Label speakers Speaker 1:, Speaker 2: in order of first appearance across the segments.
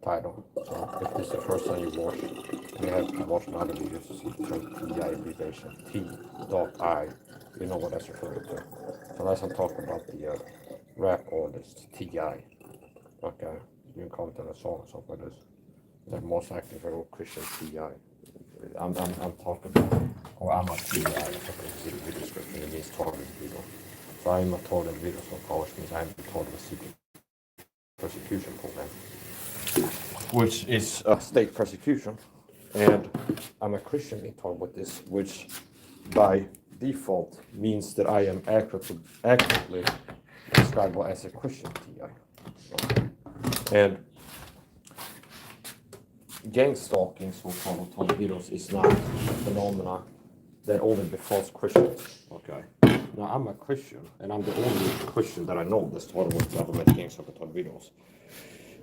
Speaker 1: title. So if this is the first time you watch, you have to watch my other videos to see the term TI abbreviation. T.I. You know what that's referring to. So let's talk about the rap artist T.I. Okay, you can call it in a song or something like this. The most active very Christian T.I. I'm talking about, or I'm a T.I. Okay, the video description, it means targeted video. So I'm a targeted video, so college means I'm a targeted secret persecution program, which is a state persecution. And I'm a Christian in talk with this, which by default means that I am actively describable as a Christian TI. And gang stalking, so-called tornadoes, is not a phenomena that only befalls Christians. Okay. Now I'm a Christian, and I'm the only Christian that I know that's taught with government gang stalking tornadoes.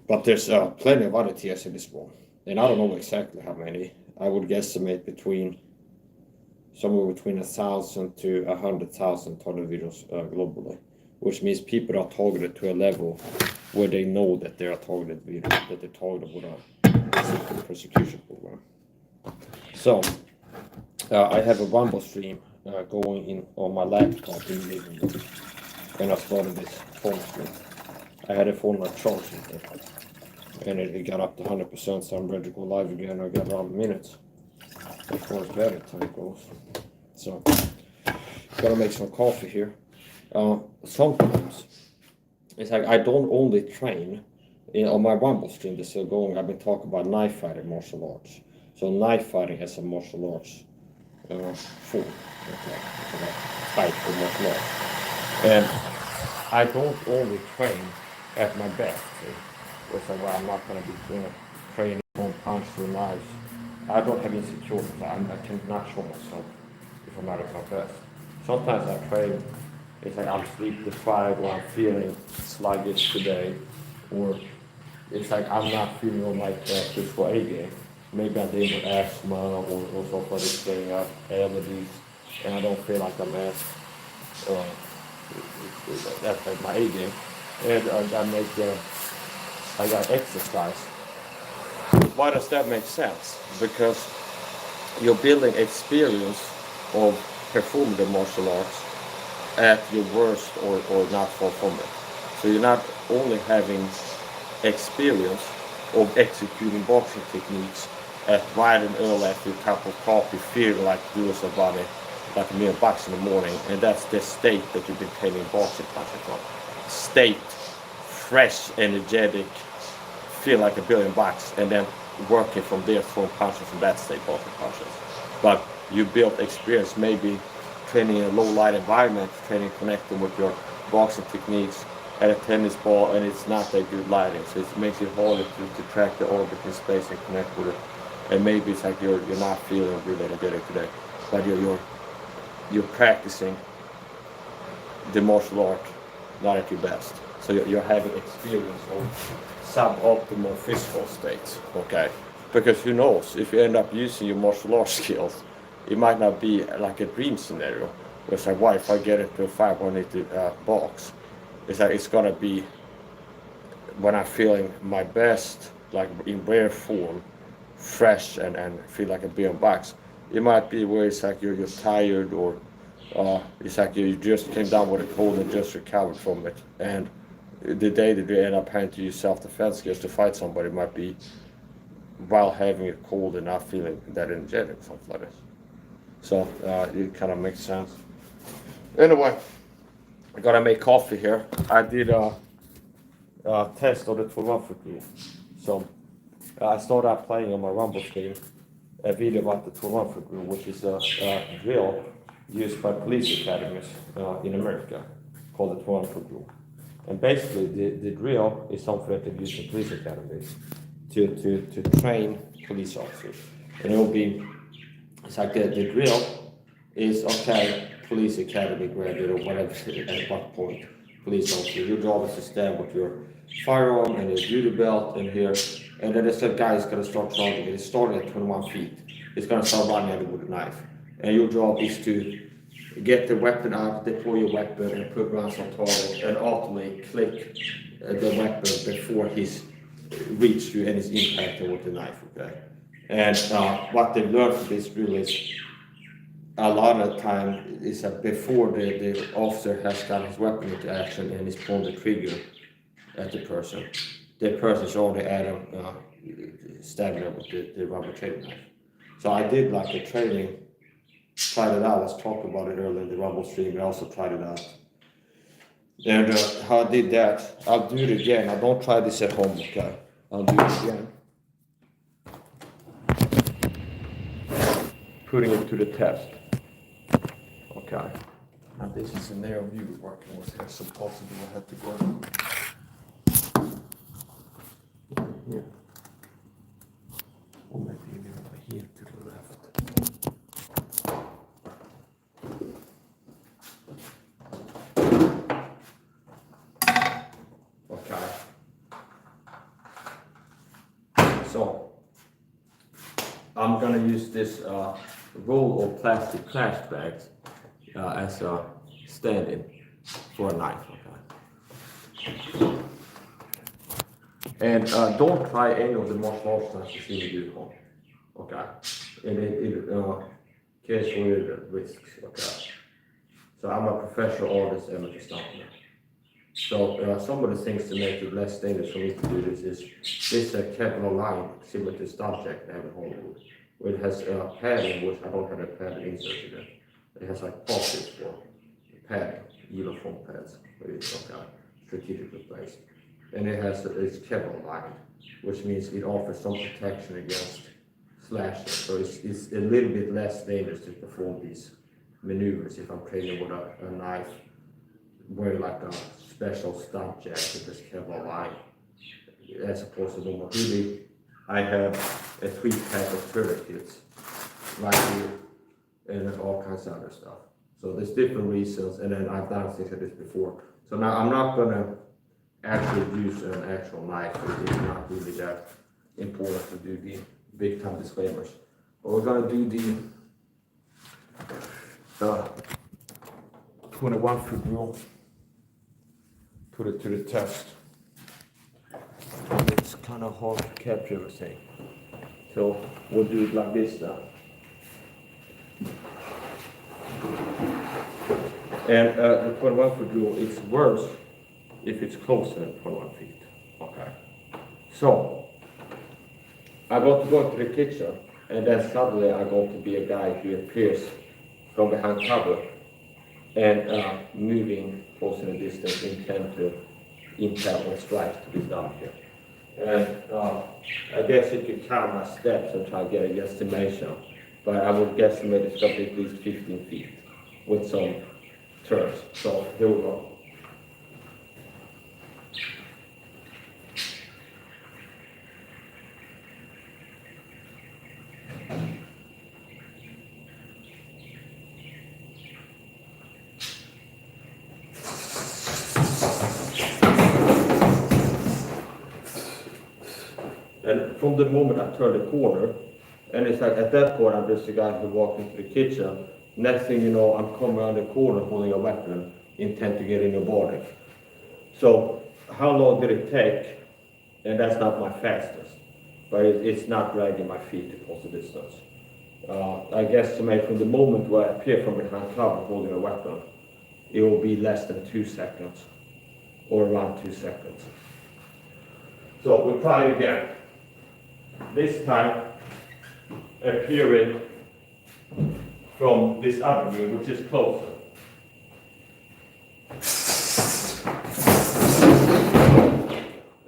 Speaker 1: But there's plenty of other TIs in this world, and I don't know exactly how many. I would guesstimate somewhere between 1,000 to 100,000 tornadoes globally, which means people are targeted to a level where they know that they are targeted that they're targeted with a persecution program. So I have a Rumble stream going in on my laptop in the living room, and I started this phone stream. I had a phone on charge, and it got up to 100%, so I'm ready to go live again. I got around minutes as far as battery time goes. So, gotta make some coffee here. Sometimes, it's like I don't only train on my Rumble stream that's still going. I've been talking about knife fighting martial arts. So knife fighting as a martial arts form, type of martial arts. And I don't only train at my best. Which is why I'm not going to be training on punch or knives. I don't have insecurities. I cannot show myself if I'm not at my best. Sometimes I train, it's like I'm sleep deprived or I'm feeling sluggish today, or it's like I'm not feeling on my physical A game. Maybe I'm dealing with asthma or something like this thing, allergies, and I don't feel like I'm at that's like my A game. And I got exercise. Why does that make sense? Because you're building experience of performing the martial arts at your worst or not far from it. So you're not only having experience of executing boxing techniques at bright and early after a cup of coffee, feeling like doing somebody like $1,000,000 in the morning, and that's the state that you've been training boxing punching from. State, fresh, energetic, feel like $1,000,000,000, and then working from there, throwing punches from that state, boxing punches. But you built experience, maybe training in a low light environment, training connecting with your boxing techniques at a tennis ball, and it's not that good lighting, so it makes it harder to track the orbit in space and connect with it. And maybe it's like you're not feeling really energetic today, but you're practicing the martial art not at your best. So you're having experience of suboptimal physical states, okay? Because who knows, if you end up using your martial arts skills, it might not be like a dream scenario. Where it's like, why if I get into a 500 box, it's like it's gonna be when I'm feeling my best, like in rare form, fresh and feel like $1,000,000,000. It might be where it's like you're tired, or it's like you just came down with a cold and just recovered from it, and the day that you end up having to use self-defense skills to fight somebody might be while having a cold and not feeling that energetic, something like this. So it kind of makes sense. Anyway, I gotta make coffee here. I did a test of the 12-foot rule. So I started out playing on my Rumble stream a video about the 12-foot rule, which is a drill used by police academies in America called the 12-foot rule. And basically, the drill is something that they use in police academies to train police officers. And it will be, it's like the drill is, okay, police academy graduate or whatever, at what point, police officer, your job is to stand with your firearm and your duty belt in here, and then this guy is going to start charging it. It's starting at 21 feet. It's going to start running at it with a knife. And your job is to get the weapon out, deploy your weapon, and put rounds on target, and ultimately click the weapon before his reach you and is impacted with the knife, okay? And what they've learned from this drill is a lot of the time is that before the officer has got his weapon into action and is pulling the trigger at the person's already at him, stabbing him with the rubber trade knife. So I did like the training, tried it out. Let's talk about it earlier in the Rumble stream. I also tried it out. And how I did that, I'll do it again. I don't try this at home, okay? I'll do it again. Putting it to the test. Okay. Now this is an narrow view we're working with here, so possibly I have to go here. Or maybe even over here to the left. Okay. So I'm gonna use this roll of plastic trash bags as a stand-in for a knife. Okay. And don't try any of the martial arts knives you see me do at home. Okay. And it carries weird risks. Okay. So I'm a professional artist, amateur stuntman. So some of the things to make it less dangerous for me to do this is this Kevlar line similar to Star Trek they have in Hollywood, where it has padding, which I don't have a padding inserted in. It has like pockets for padding, uniform pads, where it's strategically placed. And it has it's Kevlar lined, which means it offers some protection against slashing. So it's a little bit less dangerous to perform these maneuvers if I'm training with a knife wearing like a special stunt jacket that's Kevlar lined, as opposed to normal hoodie. I have a 3-pack of tourniquets right here, and then all kinds of other stuff. So there's different reasons, and then I've done things like this before. So now I'm not gonna actually use an actual knife. It's not really that important to do the big time disclaimers. But we're gonna do the 21-foot rule to the test. It's kind of hard to capture everything. So we'll do it like this now. And the 21-foot rule is worse if it's closer than 21 feet. Okay. So I got to go to the kitchen, and then suddenly I got to be a guy who appears from behind cover and moving close in a distance, intent to impact or strike to be done here. And I guess you could count my steps and try to get a guesstimation, but I would guesstimate it's got to be at least 15 feet with some turns. So here we go. And from the moment I turn the corner, and it's like at that point I'm just a guy who walked into the kitchen. Next thing you know, I'm coming around the corner holding a weapon, intent to get in your body. So how long did it take? And that's not my fastest, but it's not dragging my feet to cross the distance. I guesstimate from the moment where I appear from behind cover holding a weapon, it will be less than 2 seconds, or around 2 seconds. So we'll try it again. This time, appearing from this other view, which is closer.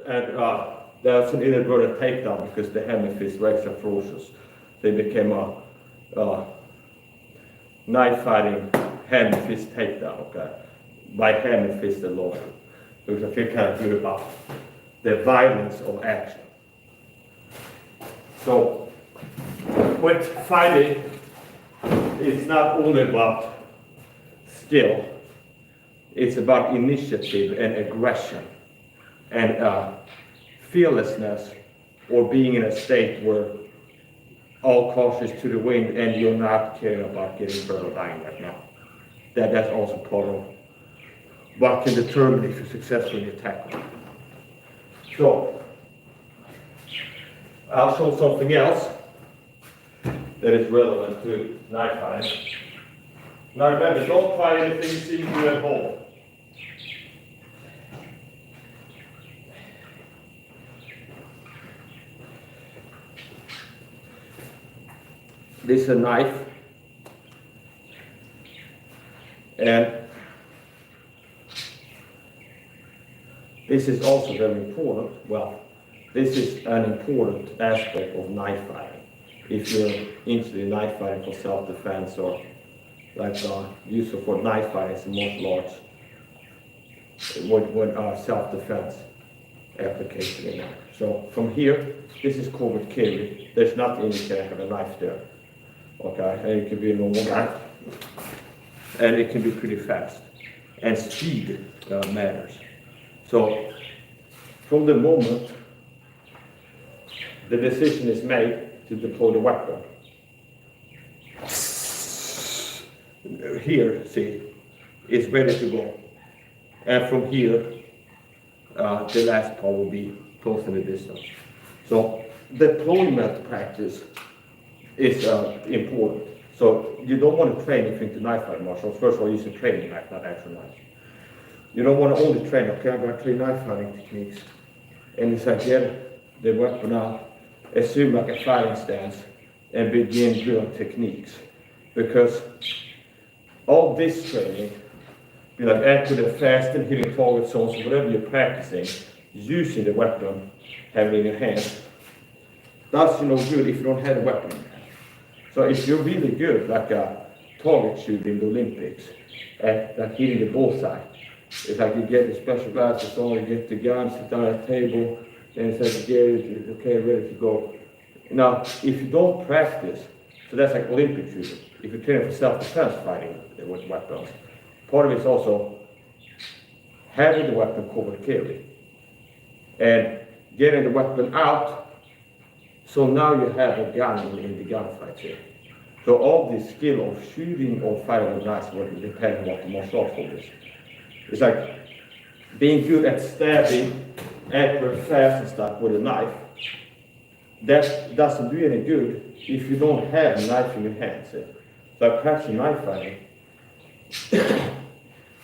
Speaker 1: And there's an inadvertent takedown because the hand and fist were extra ferocious. They became a knife fighting hand and fist takedown, okay? By hand and fist alone. Because I feel kind of good about the violence of action. So, with fighting, it's not only about skill, it's about initiative and aggression and fearlessness, or being in a state where all caution is to the wind and you're not caring about getting hurt or dying right now. That's also part of what can determine if you're successful in your tackle. So, I'll show something else that is relevant to knife fighting. Now remember, don't try anything you see me do at home. This is a knife, and this is also very important. Well, this is an important aspect of knife fighting. If you're into the knife fighting for self-defense or like use of for knife fighting as a martial arts with self-defense application in it. So from here, this is covered carry. There's nothing you can have a knife there. Okay, and it can be a normal knife, and it can be pretty fast, and speed matters. So from the moment the decision is made to deploy the weapon, here, see, it's ready to go, and from here the last part will be closing the distance. So deployment practice is important. So you don't want to train if into knife fighting martial arts. First of all, use a training knife, not actual knife. You don't want to only train, okay, I'm going to train knife fighting techniques. And it's like get the weapon out, assume like a fighting stance, and begin doing techniques. Because all this training, be like accurate, fast, and hitting target zones, so whatever you're practicing, using the weapon, having it in your hand, that's no good if you don't have a weapon in your hand. So if you're really good, like a target shooting in the Olympics, at like hitting the bullseye, it's like you get the special glasses on, you get the gun, sit down at the table, and it's like you get it, okay, ready to go. Now, if you don't practice, so that's like Olympic shooting. If you're training for self-defense fighting with weapons, part of it is also having the weapon covered carry and getting the weapon out. So now you have a gun in the gunfight here. So all the skill of shooting or fighting with knives will depend on what the martial arts form is. It's like being good at stabbing, accurate, fast and stuff with a knife. That doesn't do any good if you don't have a knife in your hand. So practicing knife fighting,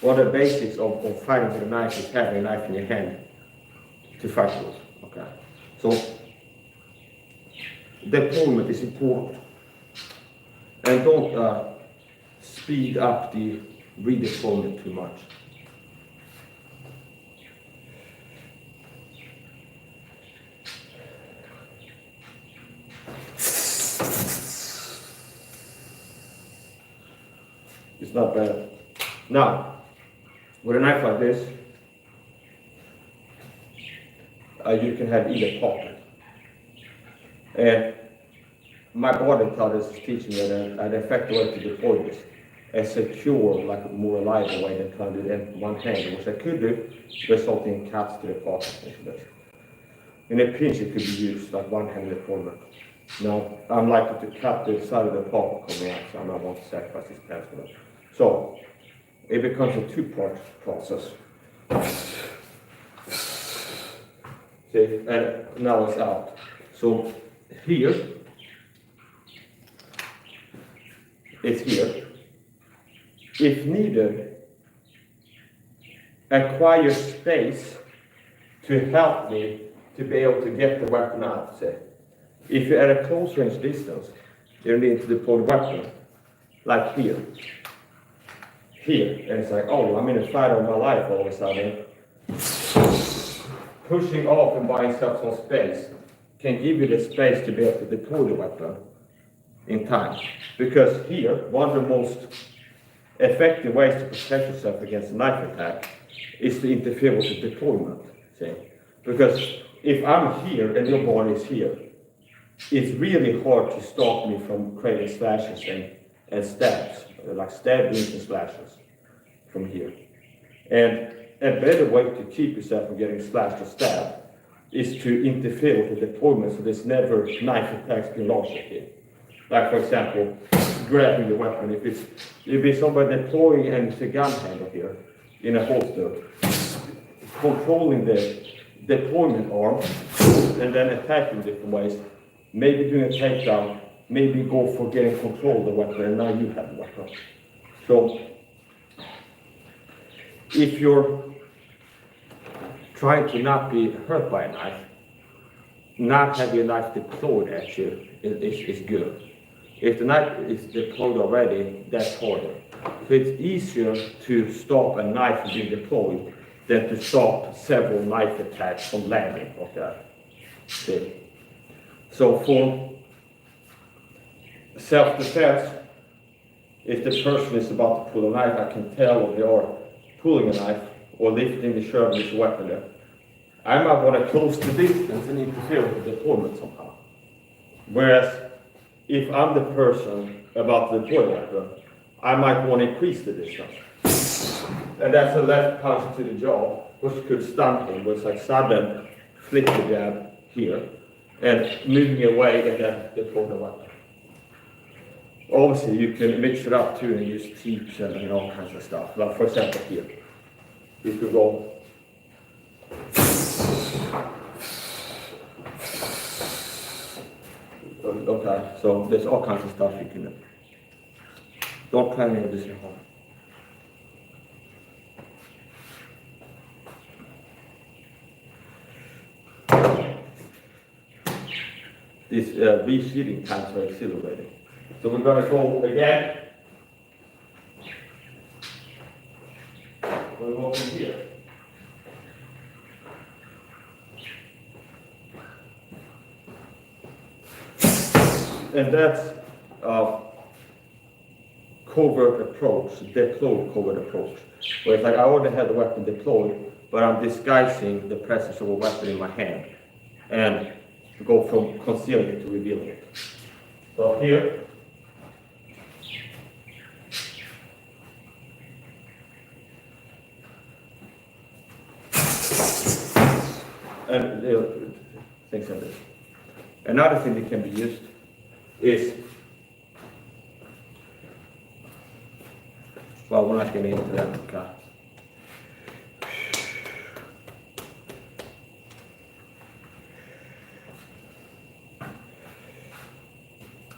Speaker 1: one of the basics of fighting with a knife is having a knife in your hand to fight with. Okay. So deployment is important. And don't speed up the redeployment too much. It's not bad. Now, with a knife like this, you can have either pocket. And my body taught us, teaching me an effective way to deploy this, a secure, like a more reliable way than trying to do it in one hand, which I could do, resulting in cuts to the pocket. In a pinch, it could be used like one-handed deployment. Now, I'm likely to cut the side of the pocket coming out, so I don't want to sacrifice this pants for that. So, it becomes a two-part process. See, and now it's out. So, here, it's here. If needed, acquire space to help me to be able to get the weapon out. Say. If you're at a close range distance, you need to deploy the weapon, like here. Here, and it's like, oh, I'm in a fight of my life all of a sudden. Pushing off and buying yourself some space can give you the space to be able to deploy the weapon in time. Because here, one of the most effective ways to protect yourself against a knife attack is to interfere with the deployment. See? Because if I'm here and your body is here, it's really hard to stop me from creating slashes and stabs, like stab wounds and slashes from here. And a better way to keep yourself from getting slashed or stabbed is to interfere with the deployment so there's never knife attacks can launch at you. Like for example, grabbing the weapon. If it's somebody deploying and it's a gun handle here in a holster, controlling deployment arm, and then attacking different ways. Maybe doing a takedown, maybe go for getting control of the weapon, and now you have the weapon. So, if you're trying to not be hurt by a knife, not having a knife deployed at you is good. If the knife is deployed already, that's harder. So it's easier to stop a knife from being deployed than to stop several knife attacks from landing. Okay. See? So for self-defense, if the person is about to pull a knife, I can tell if they are pulling a knife or lifting the shirt with the weapon there. I might want to close the distance and interfere with the deployment somehow. Whereas if I'm the person about to deploy the weapon, I might want to increase the distance. And that's a left punch to the jaw, which could stun him, with like sudden flick the jab here, and moving away and then deploy the weapon. Obviously, you can mix it up too and use teeps and all kinds of stuff. Like for example here, you could go okay, so there's all kinds of stuff you can do. Don't plan any of this at home. This reseating time is very exhilarating. So we're going to go again. We'll go from here. And that's covert approach, deployed covert approach. Where it's like I already had the weapon deployed, but I'm disguising the presence of a weapon in my hand and go from concealing it to revealing it. So here, and things like this. Another thing that can be used is, well, we're not getting into that. Okay.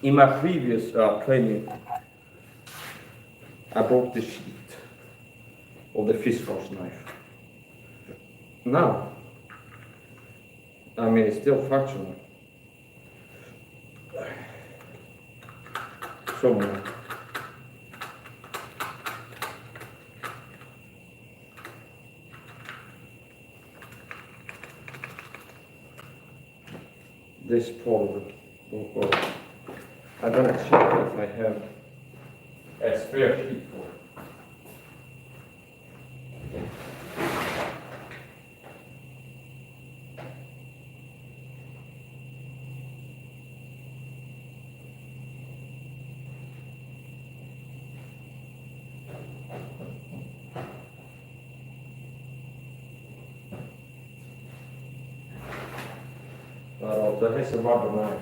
Speaker 1: In my previous training, I broke the sheath of the fist force knife. Now, I mean, it's still functional. Somewhere. This probably won't work. I'm gonna check if I have a spare sheet for it. So here's a rubber knife.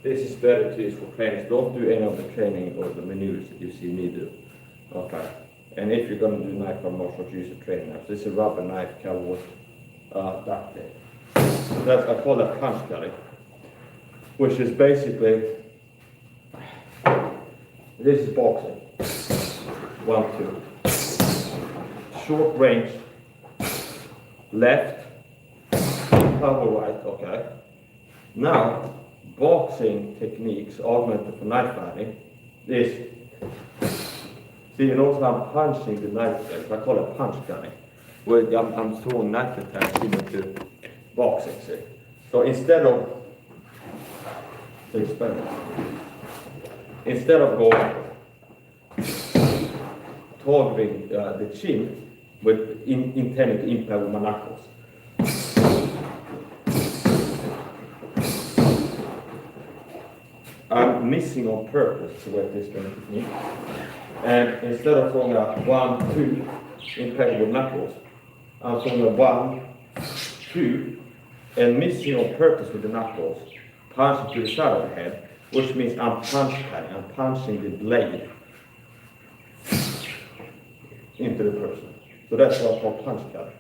Speaker 1: This is better to use for training. Don't do any of the training or the maneuvers that you see me do. Okay. And if you're going to do knife promotion, use a training knife. This is a rubber knife covered with duct tape. That's, I call that punch cutting, which is basically, this is boxing. 1, 2. Short range, left, cover right, okay. Now, boxing techniques augmented for knife fighting is, see, you notice I'm punching the knife blade. I call it punch cutting, where I'm throwing knife attacks into boxing, see. So instead of, going targeting the chin with intending to impact with my knuckles, I'm missing on purpose with this kind of technique. And instead of throwing a 1, 2, impact with knuckles, I'm throwing a 1, 2, and missing on purpose with the knuckles, punching to the side of the head, which means I'm punch cutting, I'm punching the blade into the person. So that's what I call punch cutting.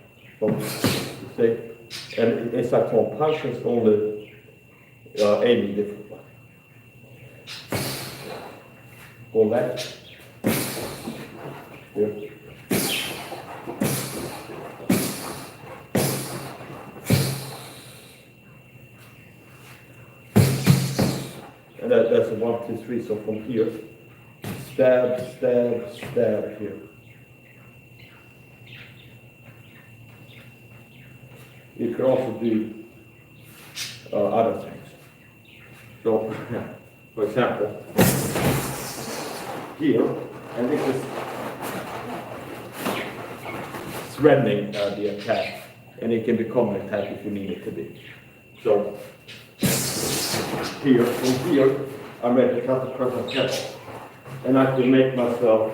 Speaker 1: See? And it's like from punches only aiming different way. Go left. Here. And that's a 1, 2, 3. So from here, stab, stab, stab here. You can also do other things. So, for example, here, and this is threatening the attack, and it can become an attack if you need it to be. So, here, from here, I'm ready to cut the person's head off. And I can make myself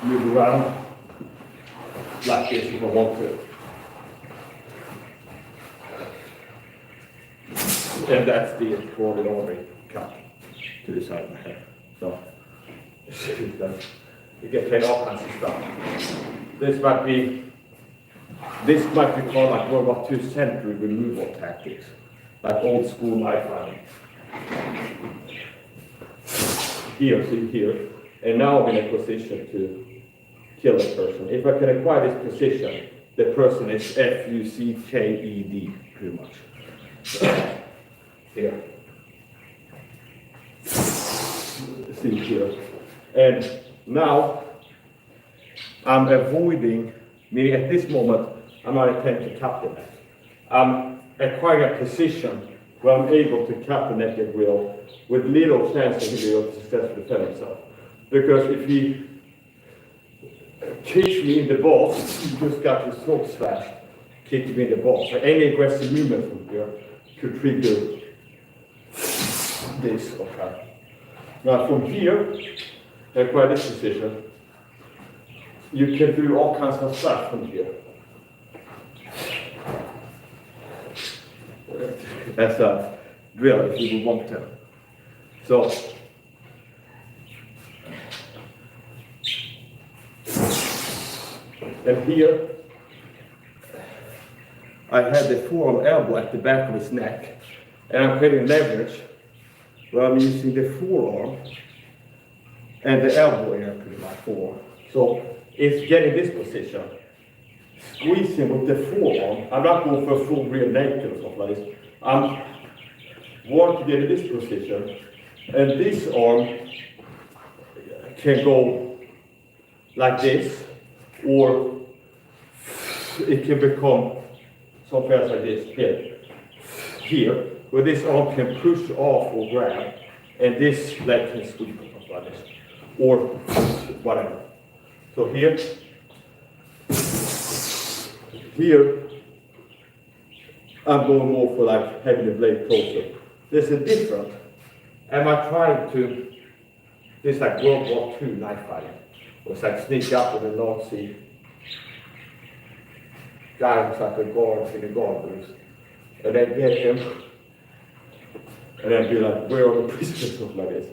Speaker 1: move around like this if I want to. And that's the extraordinary cut to the side of my head. So, you get paid all kinds of stuff. This might be called like World War II century removal tactics, like old school knife fighting. Here, see here, and now I'm in a position to kill a person. If I can acquire this position, the person is F-U-C-K-E-D, pretty much. Here. See here. And now I'm avoiding, meaning at this moment, I'm not attempting to cut the neck. I'm acquiring a position where I'm able to cut the neck at will with little chance that he will successfully defend himself. Because if he kicks me in the balls, he just got his throat slashed, kicked me in the balls. So any aggressive movement from here could trigger this, okay. Now from here, acquire this position, you can do all kinds of stuff from here. That's a drill if you want to. So, and here, I have the forearm elbow at the back of his neck, and I'm creating leverage where I'm using the forearm and the elbow area pretty much forearm. So it's getting this position, squeezing with the forearm. I'm not going for a full rear naked or something like this. I'm want to get in this position, and this arm can go like this, or it can become something else like this, here, where this arm can push off or grab, and this leg can sweep like this, or whatever. So here, I'm going more for like having the blade closer. There's a difference. Am I trying to, this is like World War II knife fighting. It's like sneak up with a Nazi guy who's like a guard in a guard booth. And then get him, and then be like, where are the prisoners, something like this.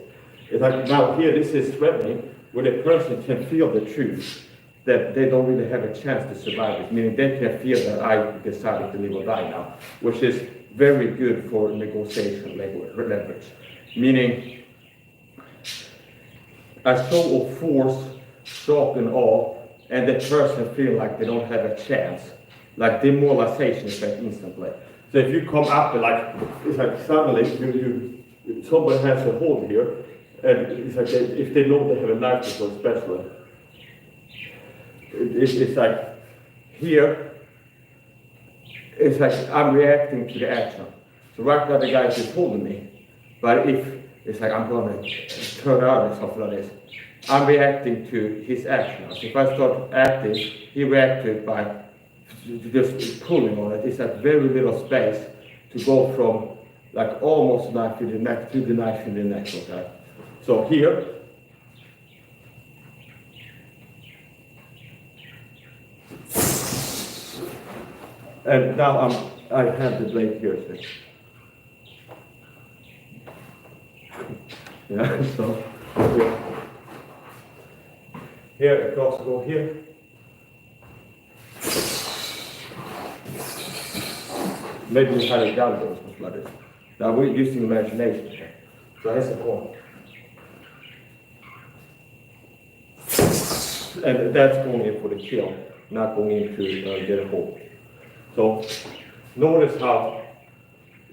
Speaker 1: It's like, now here this is threatening, where the person can feel the truth, that they don't really have a chance to survive it, meaning they can feel that I decided to live or die now, which is very good for negotiation leverage. Meaning, a show of force, shock and awe, and the person feel like they don't have a chance, like demoralization effect instantly. So if you come up and like, it's like suddenly somebody has a hold here, and it's like if they know they have a knife before, especially, it's like here, it's like I'm reacting to the action. So right now the guy is just holding me, but if it's like I'm gonna turn around and something like this, I'm reacting to his action. So if I start acting, he reacts to it by just pulling on it. It's like very little space to go from like almost knife in the neck to the knife in the neck. Okay. So here, and now I have the blade here. See? Yeah. So here it can also go here. maybe you had a gun or something like this. Now we're using imagination here. So here's a point. And that's going in for the kill, not going in to get a hold. So notice how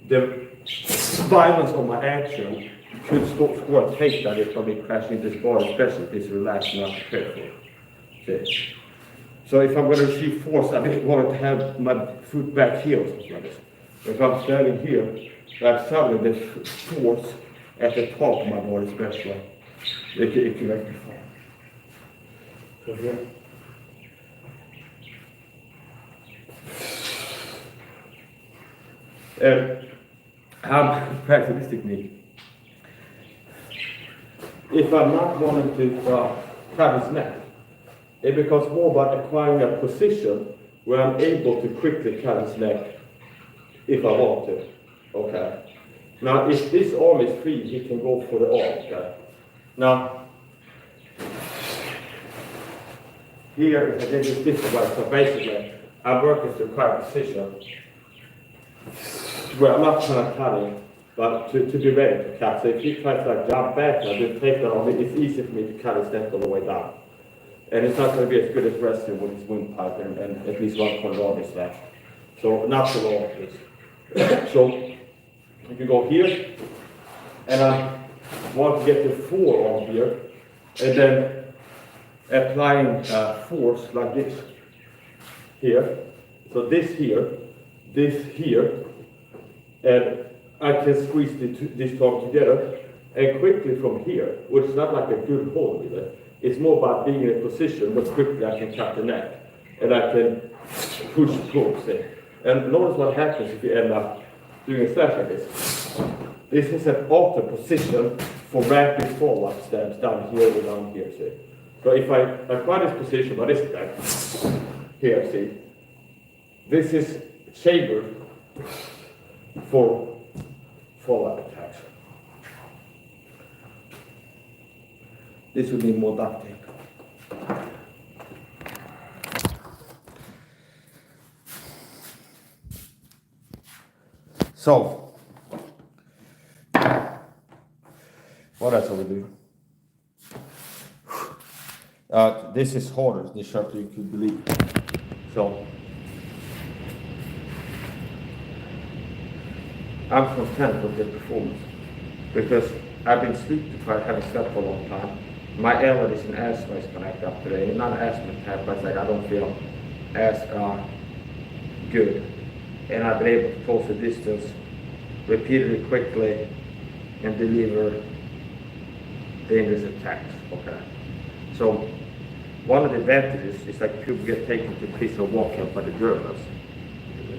Speaker 1: the violence of my action should score a takedown if I crash into this bar, especially if it's relaxed and not prepared for it. See? So if I'm going to receive force, I don't want to have my foot back here or something like this. If I'm standing here, like suddenly the force at the top of my body, especially, it can make me fall. So here. And how to practice this technique. If I'm not wanting to cut his neck, it becomes more about acquiring a position where I'm able to quickly cut his neck if I want to. Okay. Now, if this arm is free, he can go for the arm. Okay. Now, here, this is different way. So basically, I'm working to acquire a position where I'm not kind of cutting, but to be ready to cut. So if he tries to like jump back and do take that on me, it's easy for me to cut his neck all the way down. And it's not going to be as good as wrestling with his windpipe and at least one corner on his left. So not so long, please. So you can go here, and I want to get the forearm here, and then applying force like this here. So this here, and I can squeeze this arm together, and quickly from here, which is not like a good hold either. It's more about being in a position where quickly I can cut the neck, and I can push towards it. And notice what happens if you end up doing a slash like this. This is an altered position for rapid follow-up stabs down here or down here, see. So if I apply this position by this stab, here, see, this is chambered for follow-up attacks. This would need more duct tape. So, what else are we doing? This is harder, this shot you could believe. So, I'm content with the performance because I've been sleep deprived, haven't slept for a long time. My airways and asthma is connected up today. Not an asthma attack, but it's like I don't feel as good. And I've been able to close the distance repeatedly, quickly, and deliver dangerous attacks. Okay. So one of the advantages is like people get taken to prison or walk camp by the Germans.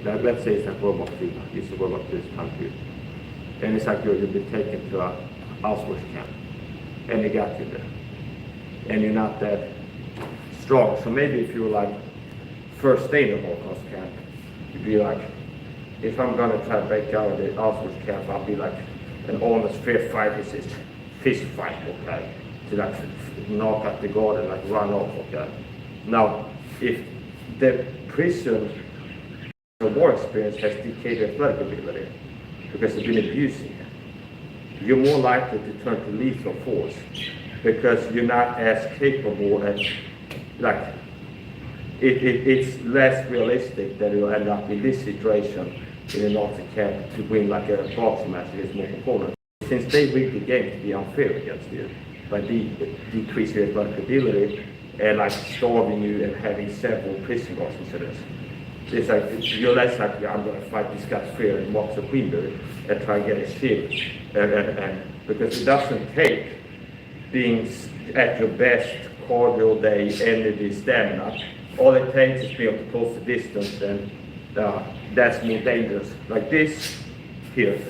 Speaker 1: Like, let's say it's like World War II. Used to World War II country. And it's like you've been taken to a Auschwitz camp, and they got you there. And you're not that strong. So maybe if you were like first day in the Holocaust camp, you'd be like, if I'm gonna try to break out of the Auschwitz camp, I'll be like an honest fair fight, it's a fist fight, okay? To like knock out the guard and like run off, okay? Now, if the prison or war experience has decayed athletic ability because they've been abusing it, you're more likely to turn to lethal force because you're not as capable as, like, it's less realistic that you'll end up in this situation in a Nazi camp to win like a boxing match against more opponents. Since they rigged the game to be unfair against you by decreasing your athletic ability and like starving you and having several prison guards incidents. It's like you're less likely, I'm going to fight this guy fair and walk the Queenberry and try and get a shield. And because it doesn't take being at your best cardio day, energy, stamina. All it takes is being able to close the distance, and that's more dangerous. Like this here.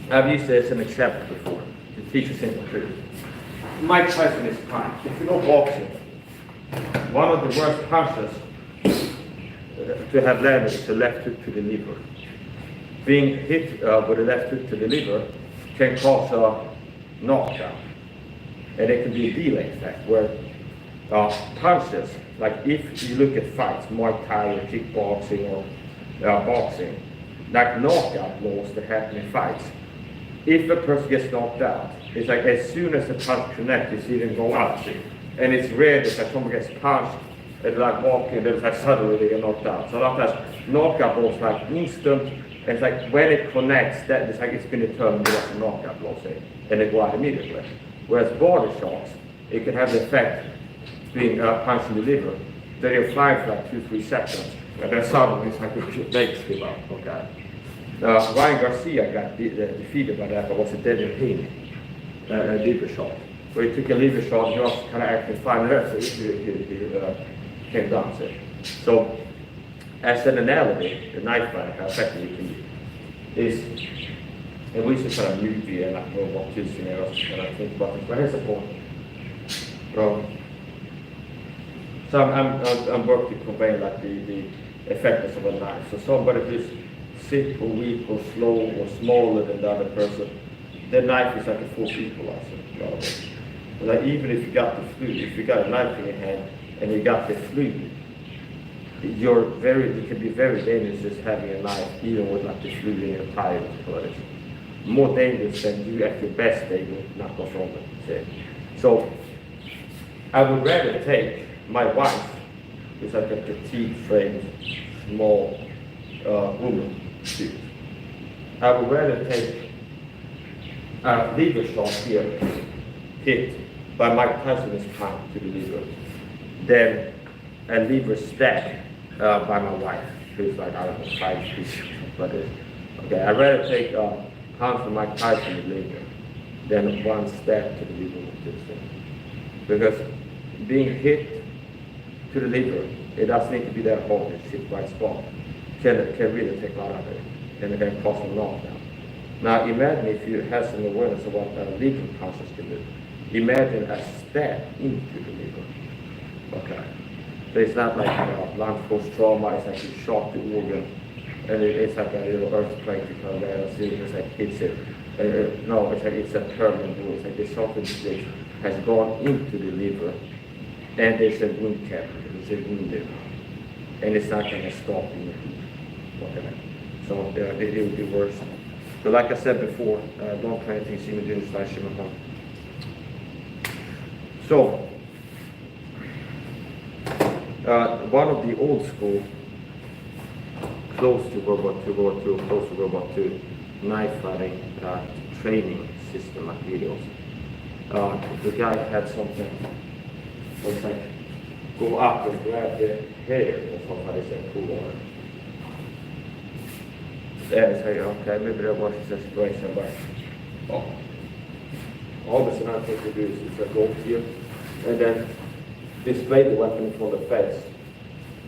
Speaker 1: I've used this as an example before to teach a simple truth. Mike Tyson is fine. If you know boxing, one of the worst punches to have landed is a left hook to the liver. Being hit with a left hook to the liver can cause a knockdown, and it can be a delay effect where punches, like if you look at fights, Muay Thai or kickboxing or boxing, like knockout blows that happen in fights. If a person gets knocked out, it's like as soon as the punch connects, you see them go up. And it's rare that like someone gets punched and like walking, then like suddenly they get knocked out. So sometimes knockout blows like instant, and it's like when it connects, that it's like it's been determined that's a knockout blow, say, and they go out immediately. Whereas body shots, it can have the effect being punched in the liver, that you're flying for like 2-3 seconds, and then suddenly it's like your legs give up. Okay. Ryan Garcia got defeated by that, but was a deadly pain, a liver shot. So he took a liver shot, he was kind of acting fine, so he came down. So, as an analogy, the knife fight, how effective it can be, is, and we should kind of movie and like World War II scenarios, and I think about this, but here's the point. So I'm working to convey like the effectiveness of a knife. So somebody who's sick or weak or slow or smaller than the other person, the knife is like a force equalizer. Like even if you got the flu, if you got a knife in your hand and you got the flu, it can be very dangerous just having a knife, even with like the flu in your tire. More dangerous than you at your best day will knock off on it. So I would rather take my wife, who's like a petite framed, small woman. I would rather take a liver shot here, hit by Mike Tyson's punch to the liver, than a liver stab by my wife, who's like, I don't know, 5 feet, but okay, I'd rather take a punch from Mike Tyson to the liver than one stab to the liver with this thing. Because being hit to the liver, it doesn't need to be that hard, it's hit right spot. Can really take a lot of it, and it can cause a knockdown. Now imagine if you have some awareness of what liver punches can do. Imagine a stab into the liver. Okay. So it's not like blunt force trauma, it's like you shot the organ, and it's like a little earthquake to come there and see it's like hits it. No, it's a permanent wound. It's like the shot in has gone into the liver, and there's a wound cap, it's a wound there. And it's not going to stop in the whatever. So it will be worse. But like I said before, don't try anything simultaneously. So, one of the old school, close to World War II, close to World War II, knife fighting training system materials. The guy had something, it was like, go up and grab the hair or somebody said, pull on it. Then I say, okay, maybe that was a situation, but all of a sudden I think to do is go here and then display the weapon for the face.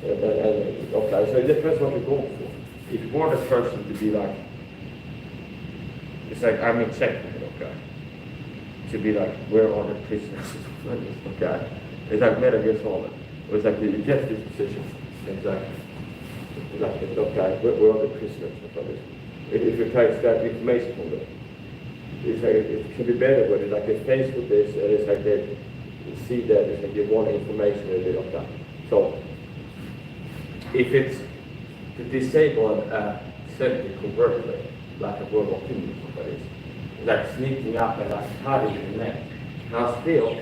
Speaker 1: Okay, so it depends what you're going for. If you want a person to be like, it's like I'm in checkmate, okay? To be like, where are the prisoners? Okay? It's like Metal Gear Solid. It's like you get this position. It's like okay, where are the prisoners? If you try to extract information from them, it's like it can be better, but it's like they face with this, and it's like they see that it's like they want information and they don't that. So if it's to disable a sentry covertly, like a World War II, somebody, like sneaking up and like cutting the neck. Now still,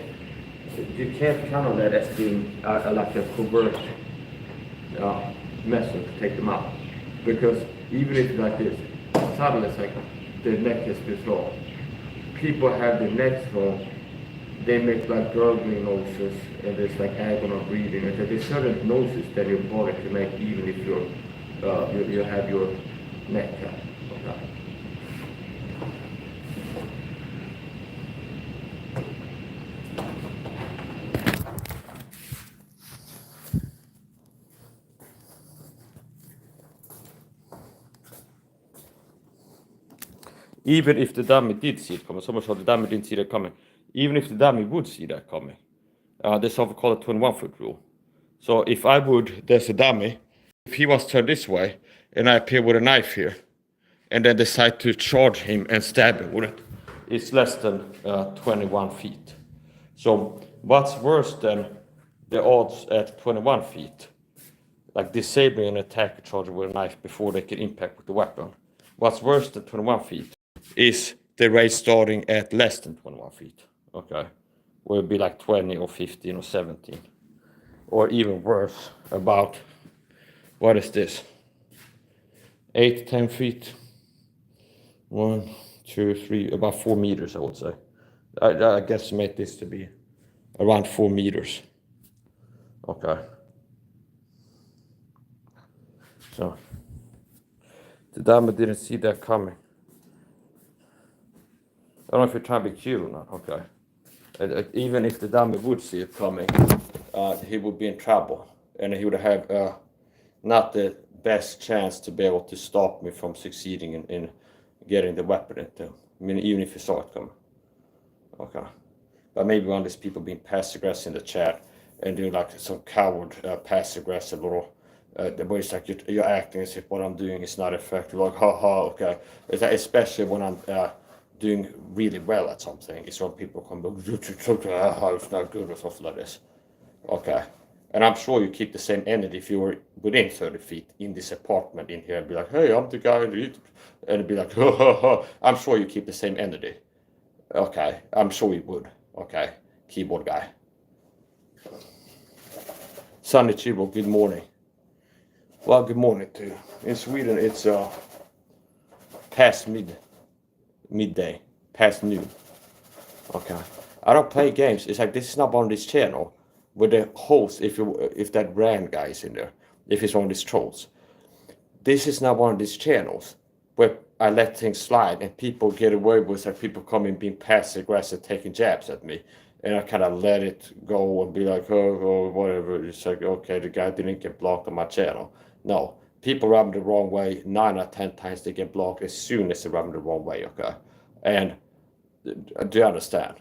Speaker 1: you can't count on that as being like a covert method to take them out. Because even if like this, suddenly it's like the neck has been thrown. People have their necks thrown, they make like gurgling noises and there's like agonal breathing. And there's certain noises that your body can make even if you have your neck cut. Okay. Even if the dummy did see it coming, someone saw the dummy didn't see that coming. Even if the dummy would see that coming, there's something called a 21-foot rule. So if there's a dummy, if he was turned this way, and I appear with a knife here, and then decide to charge him and stab him with it, it's less than 21 feet. So what's worse than the odds at 21 feet like disabling an attacker charging with a knife before they can impact with the weapon. What's worse than 21 feet is the range starting at less than 21 feet. Okay, will be like 20 or 15 or 17, or even worse, about, what is this, 8 10 feet, 1 2 3, about 4 meters, I would say. I guesstimate this to be around 4 meters. Okay, so the dame didn't see that coming. I don't know if you're trying to be cute or not. Okay, even if the dummy would see it coming, he would be in trouble, and he would have not the best chance to be able to stop me from succeeding in getting the weapon into him. I mean, even if he saw it coming. Okay, but maybe one of these people being passive aggressive in the chat and doing like some coward passive aggressive little. The way it's like you're acting as if what I'm doing is not effective. Like, haha, okay. It's like, especially when I'm doing really well at something. It's when people come back, it's not good or something like this. Okay. And I'm sure you keep the same energy if you were within 30 feet in this apartment in here and be like, hey, I'm the guy in the YouTube. And it'd be like, ha ha ha. I'm sure you keep the same energy. Okay. I'm sure you would. Okay. Keyboard guy. Sunny Chibo, good morning. Well, good morning to you. In Sweden, it's past midday, past noon. Okay. I don't play games. It's like this is not on this channel with the host. If that Rand guy is in there, if it's on these trolls, this is not one of these channels where I let things slide and people get away with like people coming being passive aggressive, taking jabs at me. And I kind of let it go and be like, oh, whatever. It's like, okay, the guy didn't get blocked on my channel. No, people rub me the wrong way. 9 out of 10 times they get blocked as soon as they rub me the wrong way, okay? And do you understand?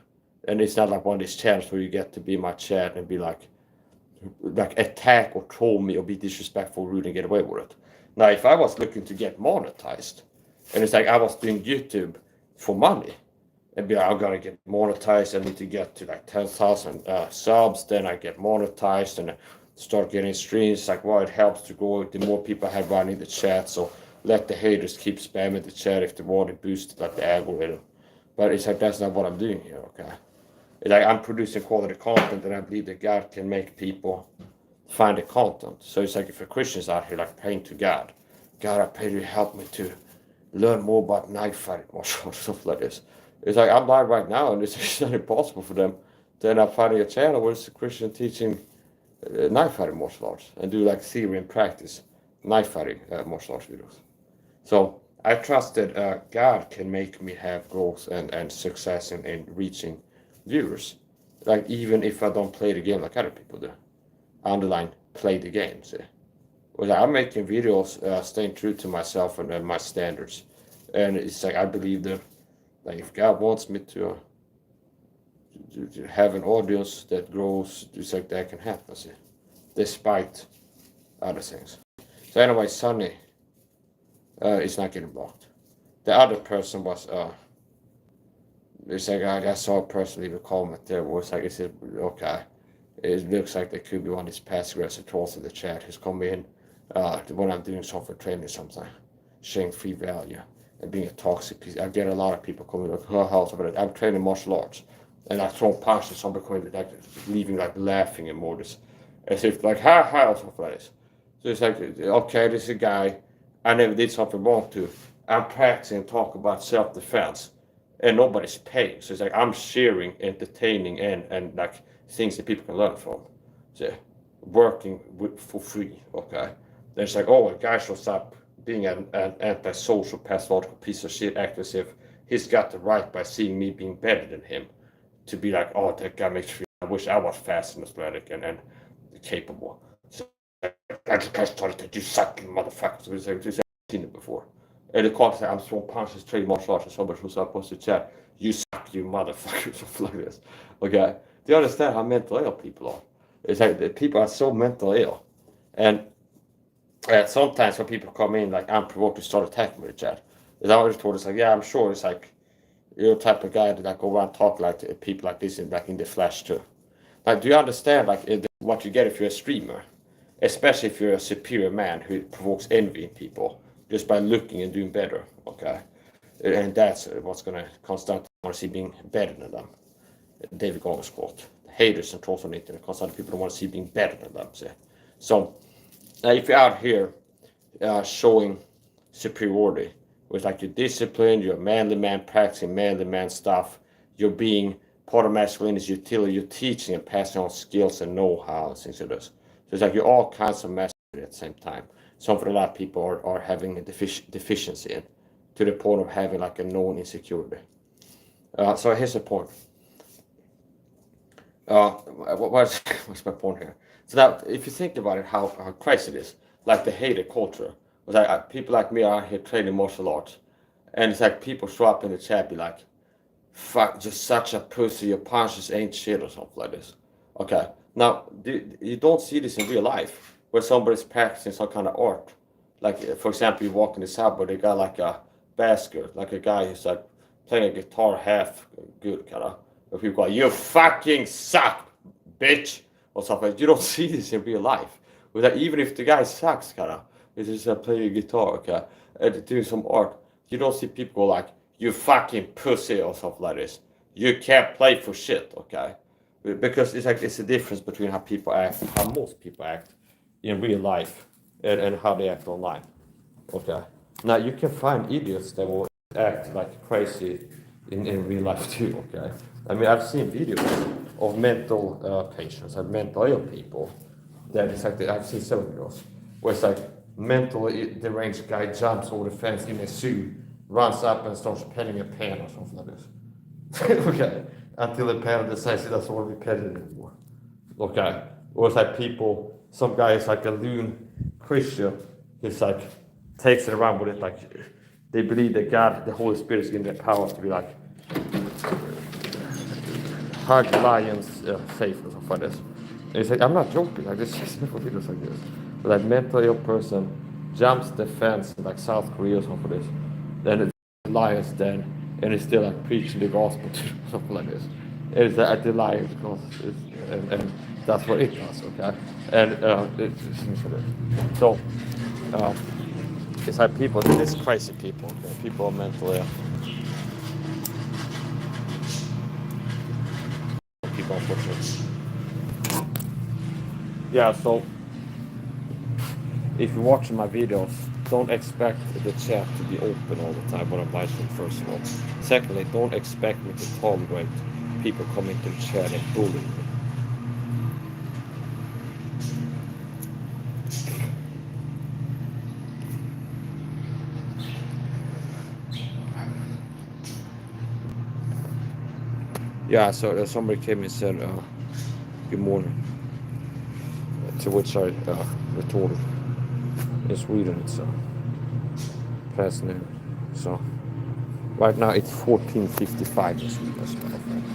Speaker 1: And it's not like one of these channels where you get to be in my chat and be like attack or troll me or be disrespectful, rude, and get away with it. Now, if I was looking to get monetized, and it's like I was doing YouTube for money, and be like, I gotta get monetized, I need to get to like 10,000 subs, then I get monetized and start getting streams. Like, well, it helps to grow the more people have running the chat, so let the haters keep spamming the chat if they want to boost like the algorithm. But it's like that's not what I'm doing here, okay? It's like I'm producing quality content, and I believe that God can make people find the content. So it's like if a Christian's out here like praying to God, God, I pray you help me to learn more about knife fighting or stuff like this. It's like I'm live right now, and it's not impossible for them to end up finding a channel where it's a Christian teaching knife fighting martial arts and do like theory and practice knife fighting martial arts videos. So I trust that God can make me have growth and success in reaching viewers. Like even if I don't play the game like other people do. Underline play the game, see. Well, I'm making videos staying true to myself and my standards. And it's like I believe that like if God wants me to have an audience that grows, it's like that can happen, see, despite other things. So anyway, Sunny is not getting blocked. The other person was it's like I saw a person leave a comment there where it's like, it said, okay, it looks like there could be one of these passive aggressive trolls in the chat who's come in when I'm doing software training or something, sharing free value and being a toxic piece. I get a lot of people coming like, oh, I'm training martial arts, and I throw punches, somebody coming like leaving like laughing and more this, as if like ha ha or something like this. So it's like, okay, this is a guy I never did something wrong to. I'm practicing talk about self-defense, and nobody's paying. So it's like I'm sharing, entertaining, and like things that people can learn from. So working for free, okay. Then it's like, oh, a guy shows up being an antisocial, pathological piece of shit, acting as if he's got the right by seeing me being better than him to be like, oh, that guy makes me, I wish I was fast and athletic and capable. So I just started to do sucking motherfuckers. So it's like, seen it before. And the call said, I'm throwing punches, training martial arts, and somebody shows up on the chat, you suck, you motherfucker, something like this. Okay? Do you understand how mental ill people are? It's like people are so mental ill. And sometimes when people come in, like, I'm provoked to start attacking with the chat. As I always told us, like, yeah, I'm sure it's like, you're the type of guy that like, go around talk like to people like this in the flesh too. Like, do you understand, like, what you get if you're a streamer? especially if you're a superior man who provokes envy in people just by looking and doing better, okay? And that's what's going to constantly want to see being better than them. David Goggins quote. Haters and trolls on the internet, constantly people don't want to see being better than them. So if you're out here showing superiority with like your discipline, you're a manly man practicing manly man stuff, you're being part of masculinity, utility, you're teaching and passing on skills and know-how and things like this. So it's like you're all kinds of masculinity at the same time. Something a lot of people are having a deficiency in, to the point of having like a known insecurity. So here's the point. What's my point here? So now, if you think about it, how crazy it is, like the hater culture. It's like people like me are out here training martial arts, and it's like people show up in the chat, be like, "Fuck, just such a pussy. Your punches ain't shit," or something like this. Okay, now you don't see this in real life, where somebody's practicing some kind of art. Like, for example, you walk in the subway, they got like a basket, like a guy who's like playing a guitar half good, kind of. Where people go, "You fucking suck, bitch," or something. You don't see this in real life. With that, even if the guy sucks, kind of, he's just playing a guitar, okay, and doing some art, you don't see people go like, "You fucking pussy," or something like this. You can't play for shit, okay? Because it's like it's a difference between how people act, how most people act in real life, and how they act online, okay? Now you can find idiots that will act like crazy in real life too, okay? I mean, I've seen videos of mental patients and mental ill people that it's like, I've seen several videos where it's like mentally deranged guy jumps over the fence in a suit, runs up and starts petting a pen or something like this. Okay, until the pen decides he doesn't want to be petted anymore. Okay, or it's like people, some guy is like a loon Christian, he's like, takes it around with it, like, they believe that God, the Holy Spirit is giving them power to be like, hug lions safe or something like this. And he's like, I'm not joking, like this is never videos like this. But that mental ill person jumps the fence in like South Korea or something like this. Then the lion's dead, and he's still like preaching the gospel to something like this. And it's at the lion because and that's what it does, okay? And so it's like people, these crazy people, okay? People are mentally ill. People, unfortunately. Yeah, so if you're watching my videos, don't expect the chat to be open all the time when I'm live streaming, first of all. Secondly, don't expect me to tolerate people coming to the chat and bullying me. Yeah, so somebody came and said, good morning, to which I retorted, in Sweden it's past noon, so right now it's 14:55 in Sweden, as a matter of fact.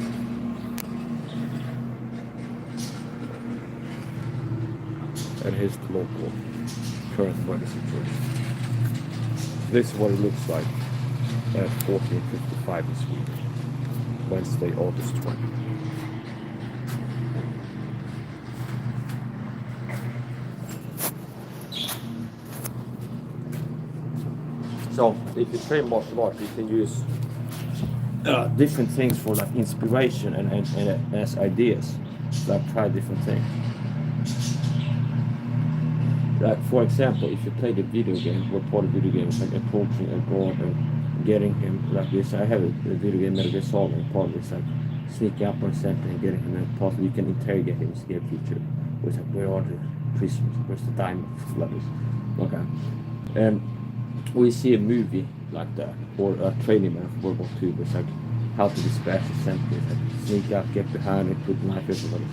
Speaker 1: And here's the local current weather situation. This is what it looks like at 14:55 in Sweden. Wednesday, August 20th. So, if you train martial arts, you can use different things for like inspiration and as ideas. So I've tried different things. Like for example, if you play the video game, what part of the video game is like approaching a guard and getting him like this. I have a video game Metal Gear Solid, and part of it's like sneaking up on center and getting him, and possibly you can interrogate him, escape feature. Where it's like, where are the prisoners? Where's the diamonds? Like this. Okay. And we see a movie like that, or a training man for World War II, it's like how to dispatch a sentry, like sneak up, get behind it, put the knife everybody.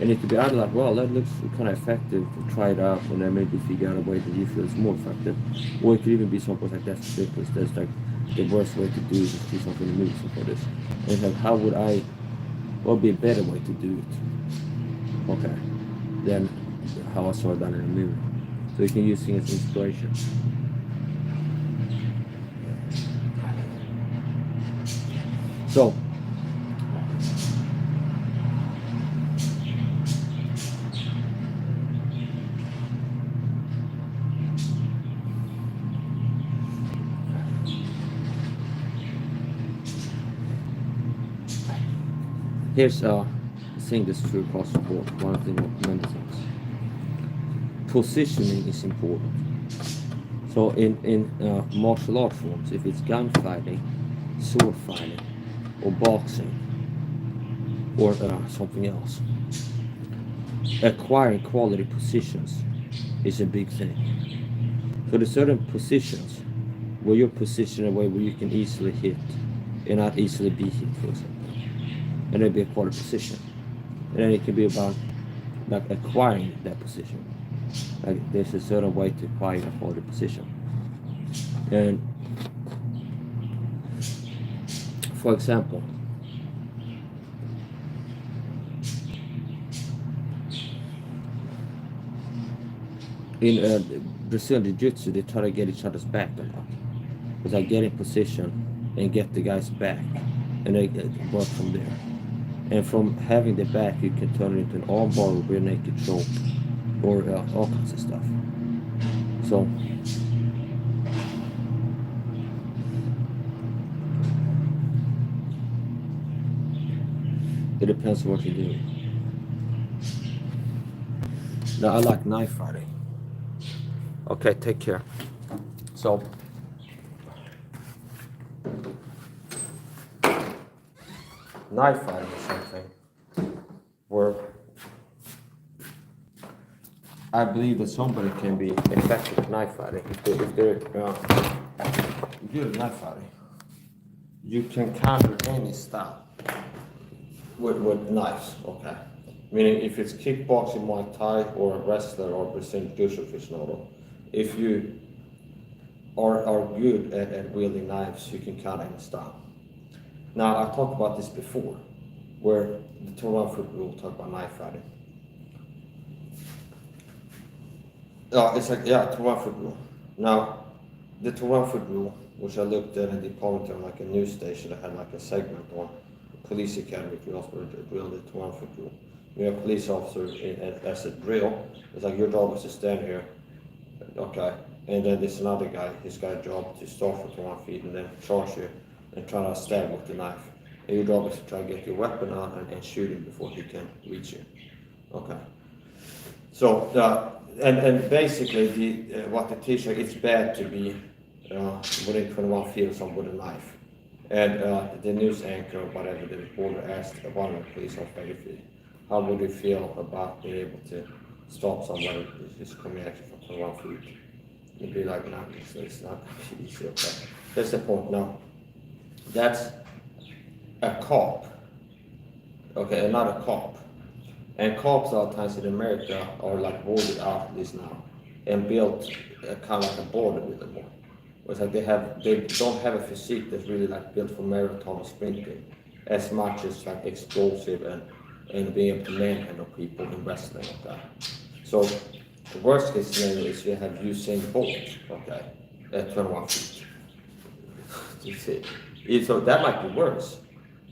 Speaker 1: And it could be either like, well, that looks kind of effective, try it out, and then maybe figure out a way that you feel it's more effective. Or it could even be something like that's ridiculous, that's like the worst way to do it is do something in the movie, something like this. And it's like, what would be a better way to do it? Okay, then how I saw it done in a movie. So you can use things as inspiration. So, Here's a thing that's true across the board. One thing of many things. Positioning is important. So in martial art forms, if it's gunfighting, sword fighting, or boxing, or something else, acquiring quality positions is a big thing. So there's certain positions where you're positioned in a way where you can easily hit and not easily be hit, for example. And it'll be a quality position. And then it can be about like acquiring that position. Like there's a certain way to acquire a quality position. And for example, in Brazilian Jiu-Jitsu, they try to get each other's back a lot. It's like get in position and get the guy's back, and they work from there. And from having the back, you can turn it into an armbar or rear naked choke, or all kinds of stuff. So it depends on what you do. Now I like knife fighting. Okay, take care. So knife fighting is something where I believe that somebody can be effective at knife fighting if they're good at knife fighting. You can counter any style with knives, okay? Meaning if it's kickboxing, Muay Thai, or a wrestler, or Brazilian Jiu-Jitsu aficionado, if you are good at wielding knives, you can counter any style. Now, I talked about this before, where the 2-1 foot rule talk about knife fighting. It's like, 2-1 foot rule. Now, the 2-1 foot rule, which I looked at in the comment on like a news station that had like a segment on police academy drills where they drill the 2-1 foot rule. You have a police officer as a drill. It's like your job is to stand here, okay, and then there's another guy. He's got a job to start for 2-1 feet and then charge you and try to stab with the knife. And your job is to try to get your weapon out and shoot him before he can reach you. Okay. So and basically what they teach, like, it's bad to be within 21 feet of someone with a knife. And the news anchor or whatever, the reporter asked one of the police officers, how would you feel about being able to stop somebody who's coming at you from 21 feet? You'd be like, no, it's not easy, okay? That's the point. Now, that's a cop, okay, not a cop. And cops a lot of times in America are like voted out at least now and built kind of like a border with them more. It's like they don't have a physique that's really like built for marathon or sprinting as much as like explosive and being able to manhandle people in wrestling like that. So the worst case scenario is you have Usain Bolt, okay, at 21 feet. You see, so that might be worse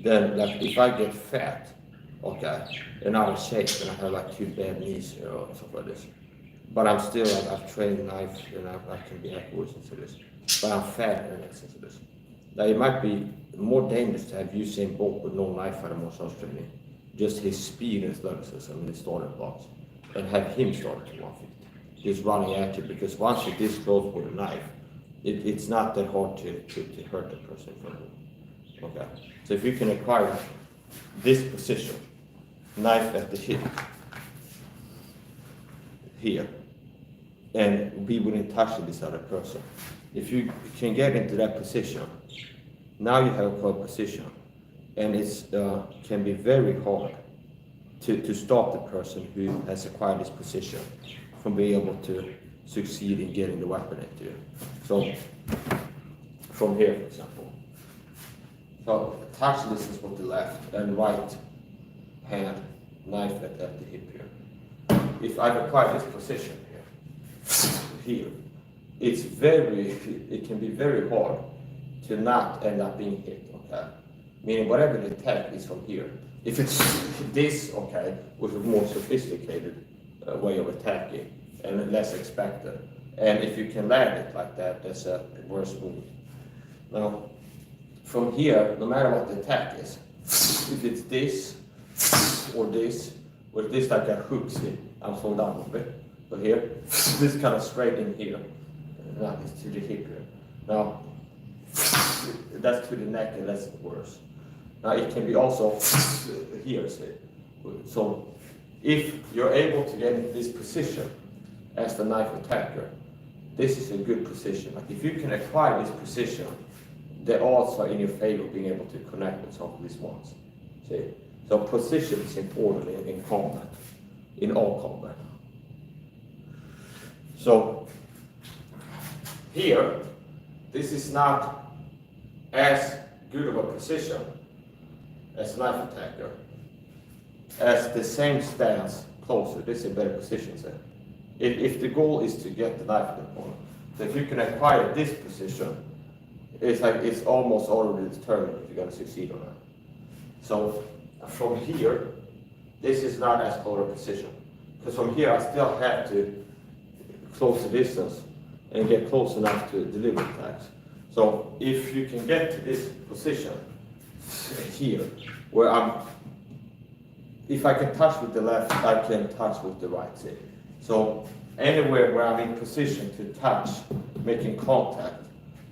Speaker 1: than like if I get fat, okay, and out of shape, and I have like 2 bad knees, or stuff like this. But I'm still like I've trained knife and I can be accurate into this. But I'm fat in that sense of this. Now it might be more dangerous to have Usain Bolt with no knife fighting martial arts training, just his speed and athleticism in the starting blocks, and have him start at 1 feet, just running at you, because once you're this close with a knife, it's not that hard to hurt the person in front of you. Okay, so if you can acquire this position, knife at the hip, here, and be within touch with this other person. If you can get into that position, now you have a close position, and it's can be very hard to stop the person who has acquired this position from being able to succeed in getting the weapon into you. So, from here, for example. So, touch distance with the left and right hand, knife at the hip here. If I've acquired this position here, it can be very hard to not end up being hit, okay? Meaning whatever the attack is from here, if it's this, okay, with a more sophisticated way of attacking and less expected, and if you can land it like that, that's a worse move. Now, from here, no matter what the attack is, if it's this, or this, with this like a hook, see, I'm slowing down a bit. So here, this kind of straight in here. Now it's to the hip here. Now, that's to the neck and that's worse. Now it can be also here, see. So if you're able to get in this position as the knife attacker, this is a good position. Like if you can acquire this position, the odds are in your favor being able to connect with some of these ones. See? So position is important in combat, in all combat. So here, this is not as good of a position as knife attacker. As the same stance closer, this is a better position. So if the goal is to get the knife opponent, so if you can acquire this position, it's like it's almost already determined if you're going to succeed or not. So from here, this is not as close a position, because from here I still have to close the distance and get close enough to deliver attacks. So if you can get to this position here, where if I can touch with the left, I can touch with the right. See? So anywhere where I'm in position to touch, making contact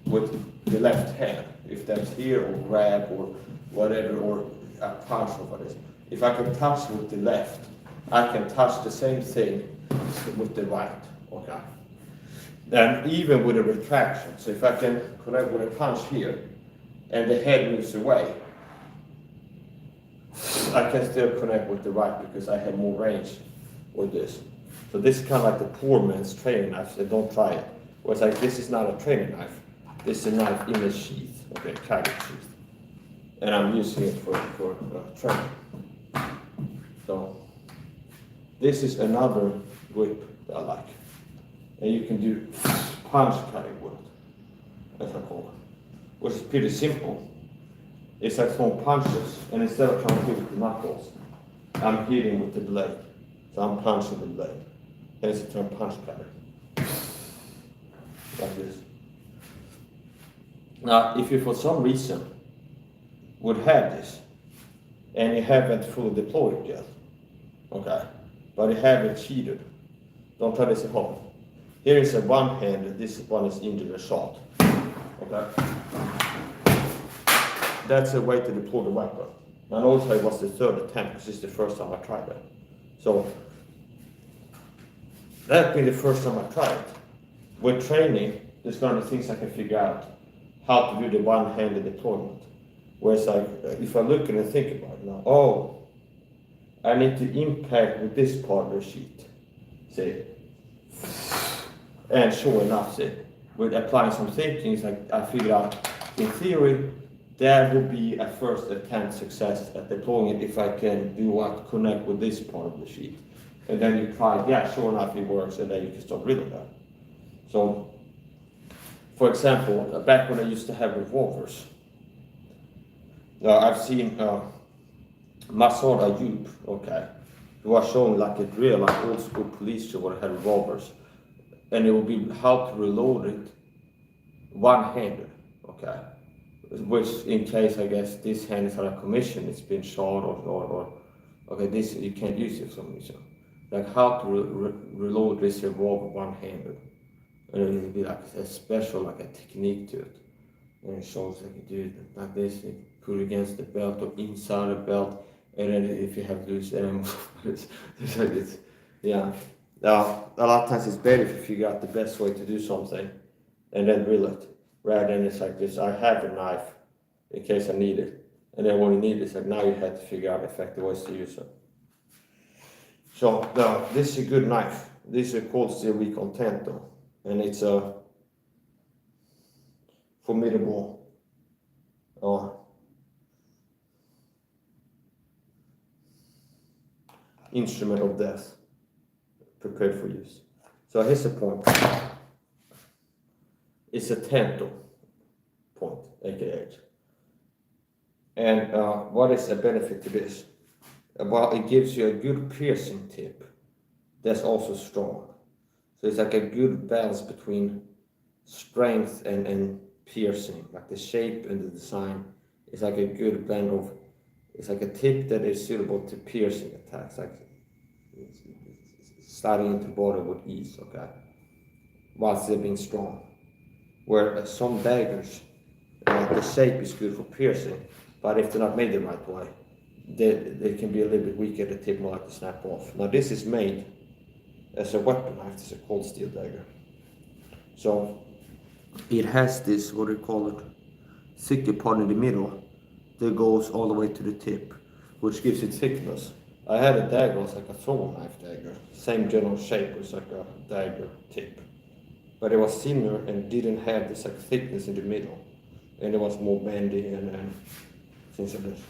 Speaker 1: with the left hand, if that's here or grab or whatever, or a punch or whatever. If I can touch with the left, I can touch the same thing with the right. Okay. And even with a retraction, so if I can connect with a punch here and the head moves away, I can still connect with the right because I have more range with this. So this is kind of like the poor man's training knife, so don't try it. Whereas like this is not a training knife, this is a knife in a sheath, okay, carry sheath. And I'm using it for training. So this is another whip that I like. And you can do punch cutting with it, as I call it, which is pretty simple. It's like small punches, and instead of trying to hit with the knuckles, I'm hitting with the blade. So I'm punching the blade. And it's a term punch cutter. Like this. Now, if you for some reason would have this, and you haven't fully deployed yet, okay, but you haven't cheated, don't try this at home. Here is a one-handed, this one is injured and shot. Okay? That's a way to deploy the weapon. And also it was the third attempt because it's the first time I tried that. So that's been the first time I tried it. With training, there's going to be things I can figure out how to do the one-handed deployment. Whereas like, if I look and think about it now, oh, I need to impact with this part of the sheet. See? And sure enough, see, with applying some thinking, it's like I figured out, in theory, that would be a first attempt success at deploying it if I can do what, connect with this part of the sheet. And then you try, yeah, sure enough it works, and then you can start drilling that. So, for example, back when I used to have revolvers, I've seen Masad Ayub, okay, who was showing like a drill, like old school police show where they had revolvers. And it will be how to reload it one-handed, okay? Which, in case, I guess, this hand is out of commission, it's been shot or okay, this, you can't use it for some reason. Like how to reload this revolver one-handed. And it will be like a special, like a technique to it. And it shows like you do it like this, you put it against the belt or inside the belt, and then if you have loose ammo, yeah. Now, a lot of times it's better if you figure out the best way to do something and then drill it. Rather than it's like this, I have a knife in case I need it. And then when you need it, it's like now you have to figure out effective ways to use it. So this is a good knife. This is called Steel Recontento. And it's a formidable instrument of death. Prepared for use. So here's the point. It's a tento point, aka. And what is the benefit to this? Well, it gives you a good piercing tip that's also strong. So it's like a good balance between strength and piercing. Like the shape and the design is like a good blend of It's like a tip that is suitable to piercing attacks, like sliding into the border with ease, okay? While still being strong. Where some daggers, the shape is good for piercing, but if they're not made the right way, they can be a little bit weaker, the tip more like to snap off. Now this is made as a weapon knife, it's a cold steel dagger. So it has this, what do you call it, thicker part in the middle that goes all the way to the tip, which gives it thickness. I had a dagger, it was like a throwing knife dagger, same general shape, it was like a dagger tip. But it was thinner and didn't have this like thickness in the middle. And it was more bendy and things like this.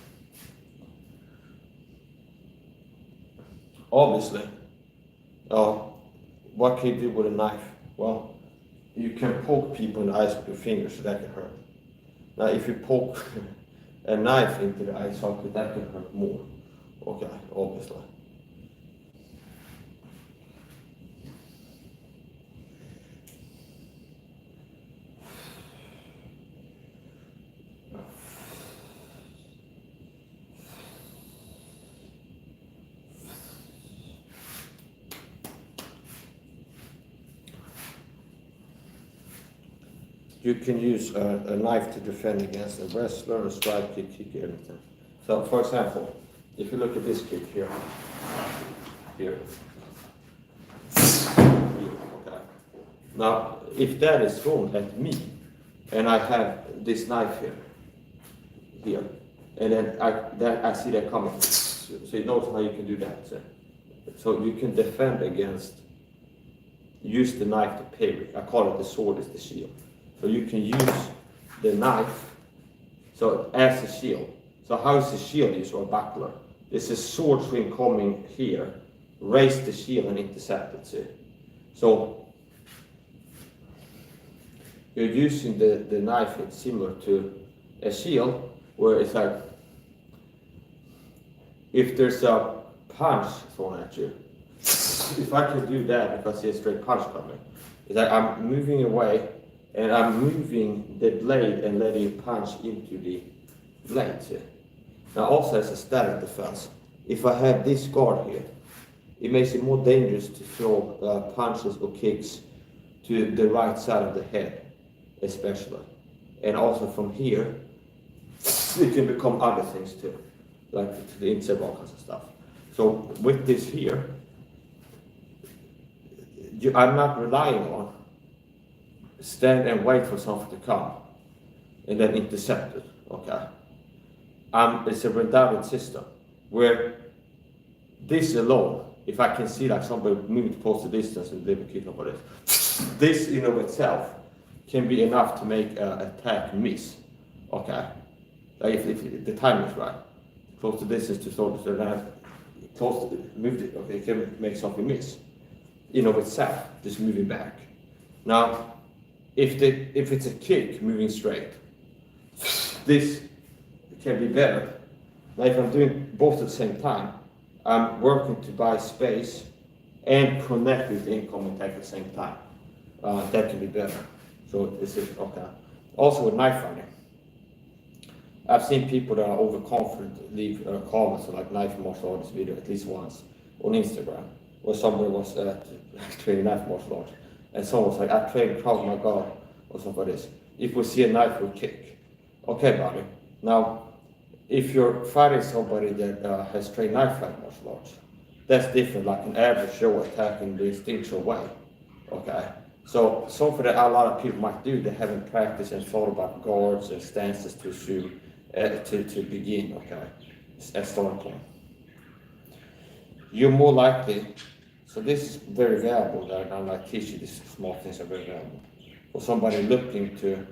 Speaker 1: Obviously, what can you do with a knife? Well, you can poke people in the eyes with your fingers, so that can hurt. Now, if you poke a knife into the eye socket, that can hurt more. Okay, obviously. You can use a knife to defend against a wrestler, a strike kick, anything. So, for example, if you look at this kick here, here, okay. Now, if that is thrown at me, and I have this knife here, and then I see that coming, so you notice how you can do that. So you can defend against, use the knife to parry. I call it the sword is the shield. So you can use the knife so as a shield. So how is the shield used, or a buckler? It's a sword swing coming here, raise the shield and intercept it. See? So you're using the knife, it's similar to a shield, where it's like, if there's a punch thrown at you, if I can do that if I see a straight punch coming, it's like I'm moving away, and I'm moving the blade and letting it punch into the blade here. Now also as a static defense, if I have this guard here, it makes it more dangerous to throw punches or kicks to the right side of the head, especially. And also from here, it can become other things too, like to the inside all kinds of stuff. So with this here, I'm not relying on stand and wait for something to come and then intercept it, okay? It's a redundant system where this alone, if I can see like somebody moving close to distance and they will keep up with it, this in of itself can be enough to make an attack miss, okay? Like if the time is right, close to distance to sort of close to move it, okay, it can make something miss in of itself, just moving back. Now, if it's a kick moving straight, this can be better. Now if I'm doing both at the same time, I'm working to buy space and connect with the incoming attack at the same time. That can be better. So this is okay. Also with knife fighting, I've seen people that are overconfident leave comments on like knife martial arts video at least once on Instagram, where somebody was training knife martial arts. And someone was like, I trained Krav Maga or something like this. If we see a knife, we'll kick. Okay, buddy. Now, if you're fighting somebody that has trained knife fight martial arts, that's different, like an average Joe attacking the instinctual way. Okay? So, something that a lot of people might do, they haven't practiced and thought about guards and stances to assume to begin, okay? As starting point. You're more likely. So this is very valuable that I like teach you these small things are very valuable. For somebody looking to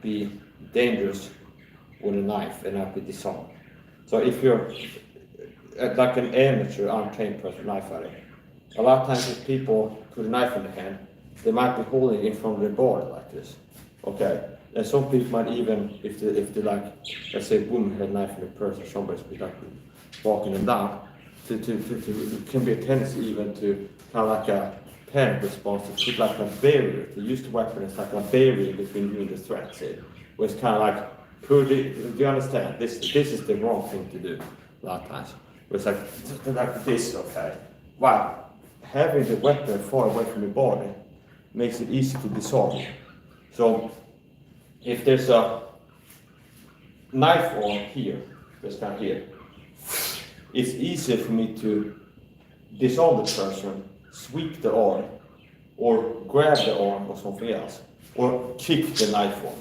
Speaker 1: be dangerous with a knife and not be disarmed. So if you're like an amateur, untrained person knife fighting, a lot of times if people put a knife in the hand, they might be holding it in front of their body like this. Okay? And some people might even, if they like, let's say a woman had a knife in the purse or somebody's be like walking them down, it can be a tendency even to kind of like a panic response, to put like a barrier, to use the weapon as like a barrier between you and the threat, say, where it's kind of like do you understand? This is the wrong thing to do a lot of times. It's like this, okay? Wow, having the weapon far away from the body makes it easy to disarm it. So if there's a knife on here, this kind of here, it's easier for me to disarm the person, sweep the arm, or grab the arm or something else, or kick the knife on,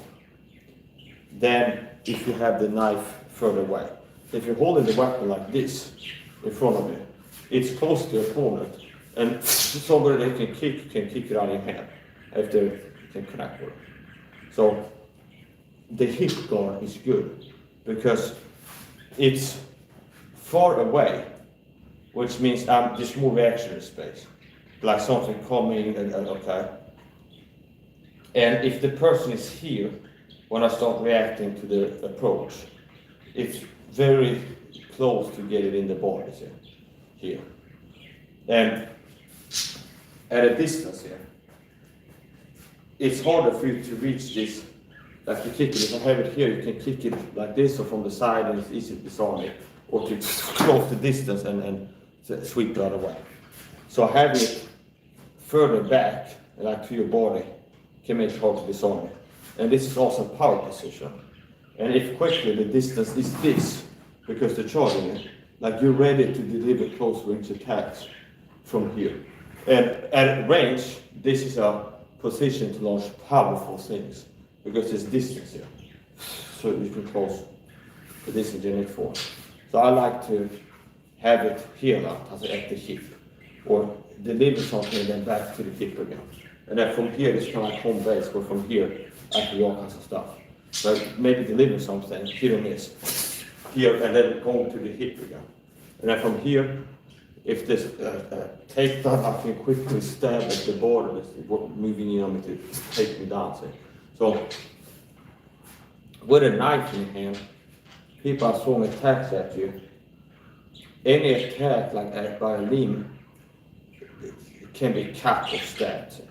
Speaker 1: than if you have the knife further away. If you're holding the weapon like this in front of you, it's close to your opponent, and somebody that can kick it out of your hand if they can connect with it. So the hip guard is good because it's far away, which means there's more reactionary space, like something coming, okay. And if the person is here, when I start reacting to the approach, it's very close to get it in the body here. And at a distance here, it's harder for you to reach this, like you kick it. If I have it here, you can kick it like this or from the side, and it's easy to disarm it, or to close the distance and sweep the other way. So having it further back, like to your body, can make it hard to disarm it. And this is also a power position. And if quickly the distance is this, because they're charging it, like you're ready to deliver close range attacks from here. And at range, this is a position to launch powerful things, because there's distance here. So you can close the distance you need for. So I like to have it here at the hip, or deliver something and then back to the hip again. And then from here, it's kind of like home base, but from here, I can do all kinds of stuff. So maybe deliver something, here and this, here, and then going to the hip again. And then from here, if this takedown, I can quickly stab at the border, moving in on me to take me down. So with a knife in hand, people are throwing attacks at you. Any attack like by a limb can be cut or stabbed.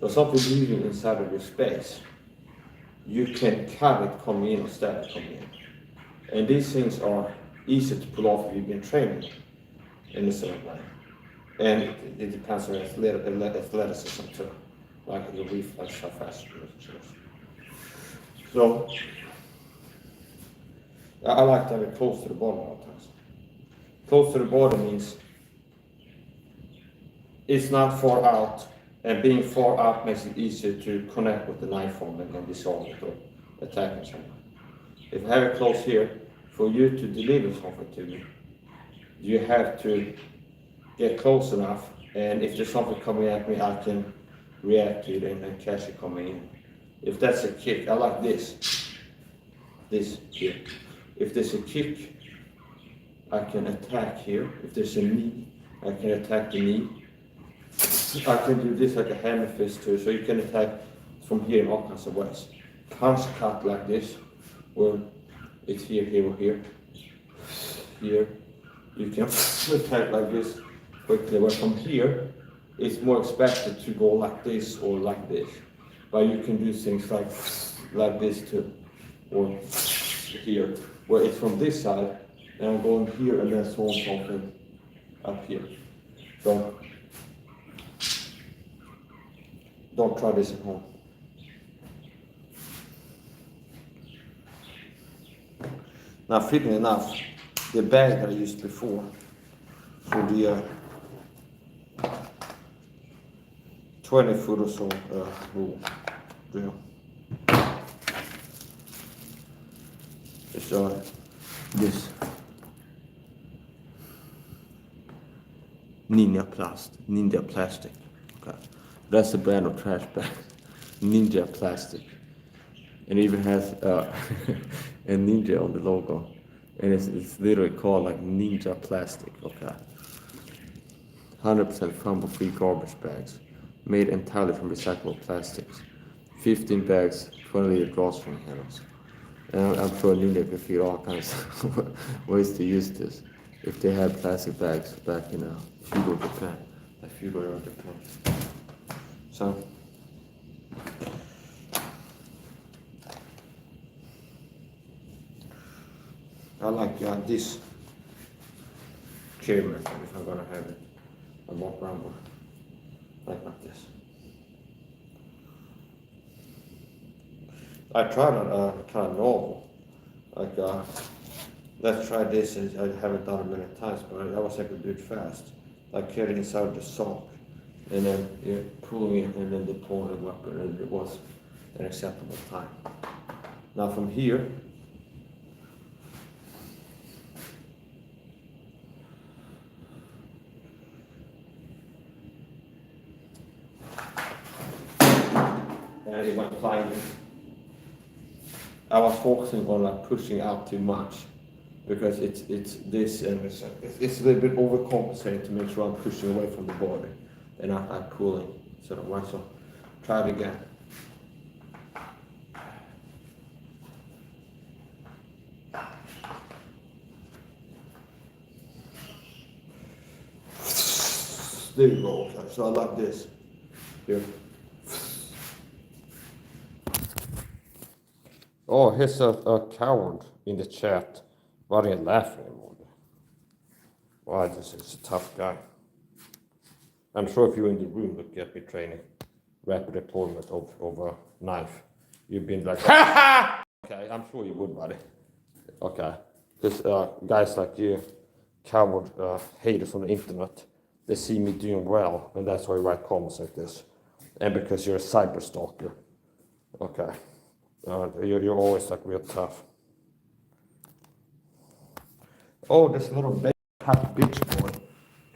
Speaker 1: So something moving inside of your space, you can cut it coming in or stab it coming in. And these things are easy to pull off if you've been training in a certain way. And it depends on athleticism too, like your reflex, how fast you move. So I like to have it close to the body all the time. Close to the body means it's not far out, and being far out makes it easier to connect with the knife form and disarm it or attack someone. If I have it close here, for you to deliver something to me, you have to get close enough, and if there's something coming at me, I can react to it and catch it coming in. If that's a kick, I like this here. If there's a kick, I can attack here. If there's a knee, I can attack the knee. I can do this like a hammer fist too, so you can attack from here in all kinds of ways. Punch cut like this, where it's here, here, or here. Here, you can attack like this quickly, where from here, it's more expected to go like this or like this. But you can do things like this too, or here, where it's from this side, and I'm going here and then throwing something up here. So don't try this at home. Now, fitting enough, the bag that I used before for the 20-foot or so rule drill. It's this Ninja Plastic. Okay. That's the brand of trash bag, Ninja Plastic. And it even has a ninja on the logo. And it's literally called like Ninja Plastic, okay. 100% fumble-free garbage bags, made entirely from recyclable plastics. 15 bags, 20-liter drawstring handles. And I'm sure Ninja can figure all kinds of ways to use this. If they had plastic bags back in feudal Japan, So, I like this camera if I'm gonna have it. I walk around like this. I tried a kind of novel, like let's try this. And I haven't done it many times, but I was able to do it fast. Like getting inside the sock, and then pulling it, and then deploying the weapon, and it was an acceptable time. Now from here, and it went flying. I was focusing on like pushing out too much because it's this and it's a little bit overcompensating to make sure I'm pushing away from the body and not like pulling. So try it again. There you go. Okay. So I like this. Here. Oh, here's a coward in the chat. Why are you laughing about it? Wow, this is a tough guy. I'm sure if you're in the room looking at me training rapid deployment of a knife, you've been like, ha ha! Okay, I'm sure you would, buddy. Okay, because guys like you, coward haters on the internet, they see me doing well, and that's why you write comments like this. And because you're a cyber stalker. Okay. You're always like real tough. Oh, this little baby bitch boy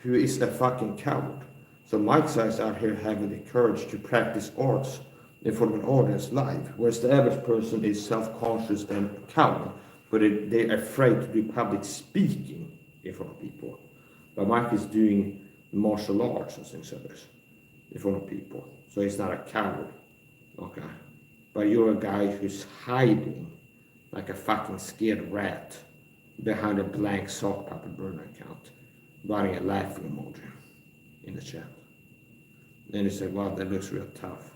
Speaker 1: who is a fucking coward. So Mike's guys out here having the courage to practice arts in front of an audience live, whereas the average person is self-conscious and coward, but they're afraid to do public speaking in front of people. But Mike is doing martial arts and things like this in front of people, so he's not a coward. Okay. But you're a guy who's hiding like a fucking scared rat behind a blank sock puppet burner account, writing a laughing emoji in the chat. Then you say, wow, that looks real tough.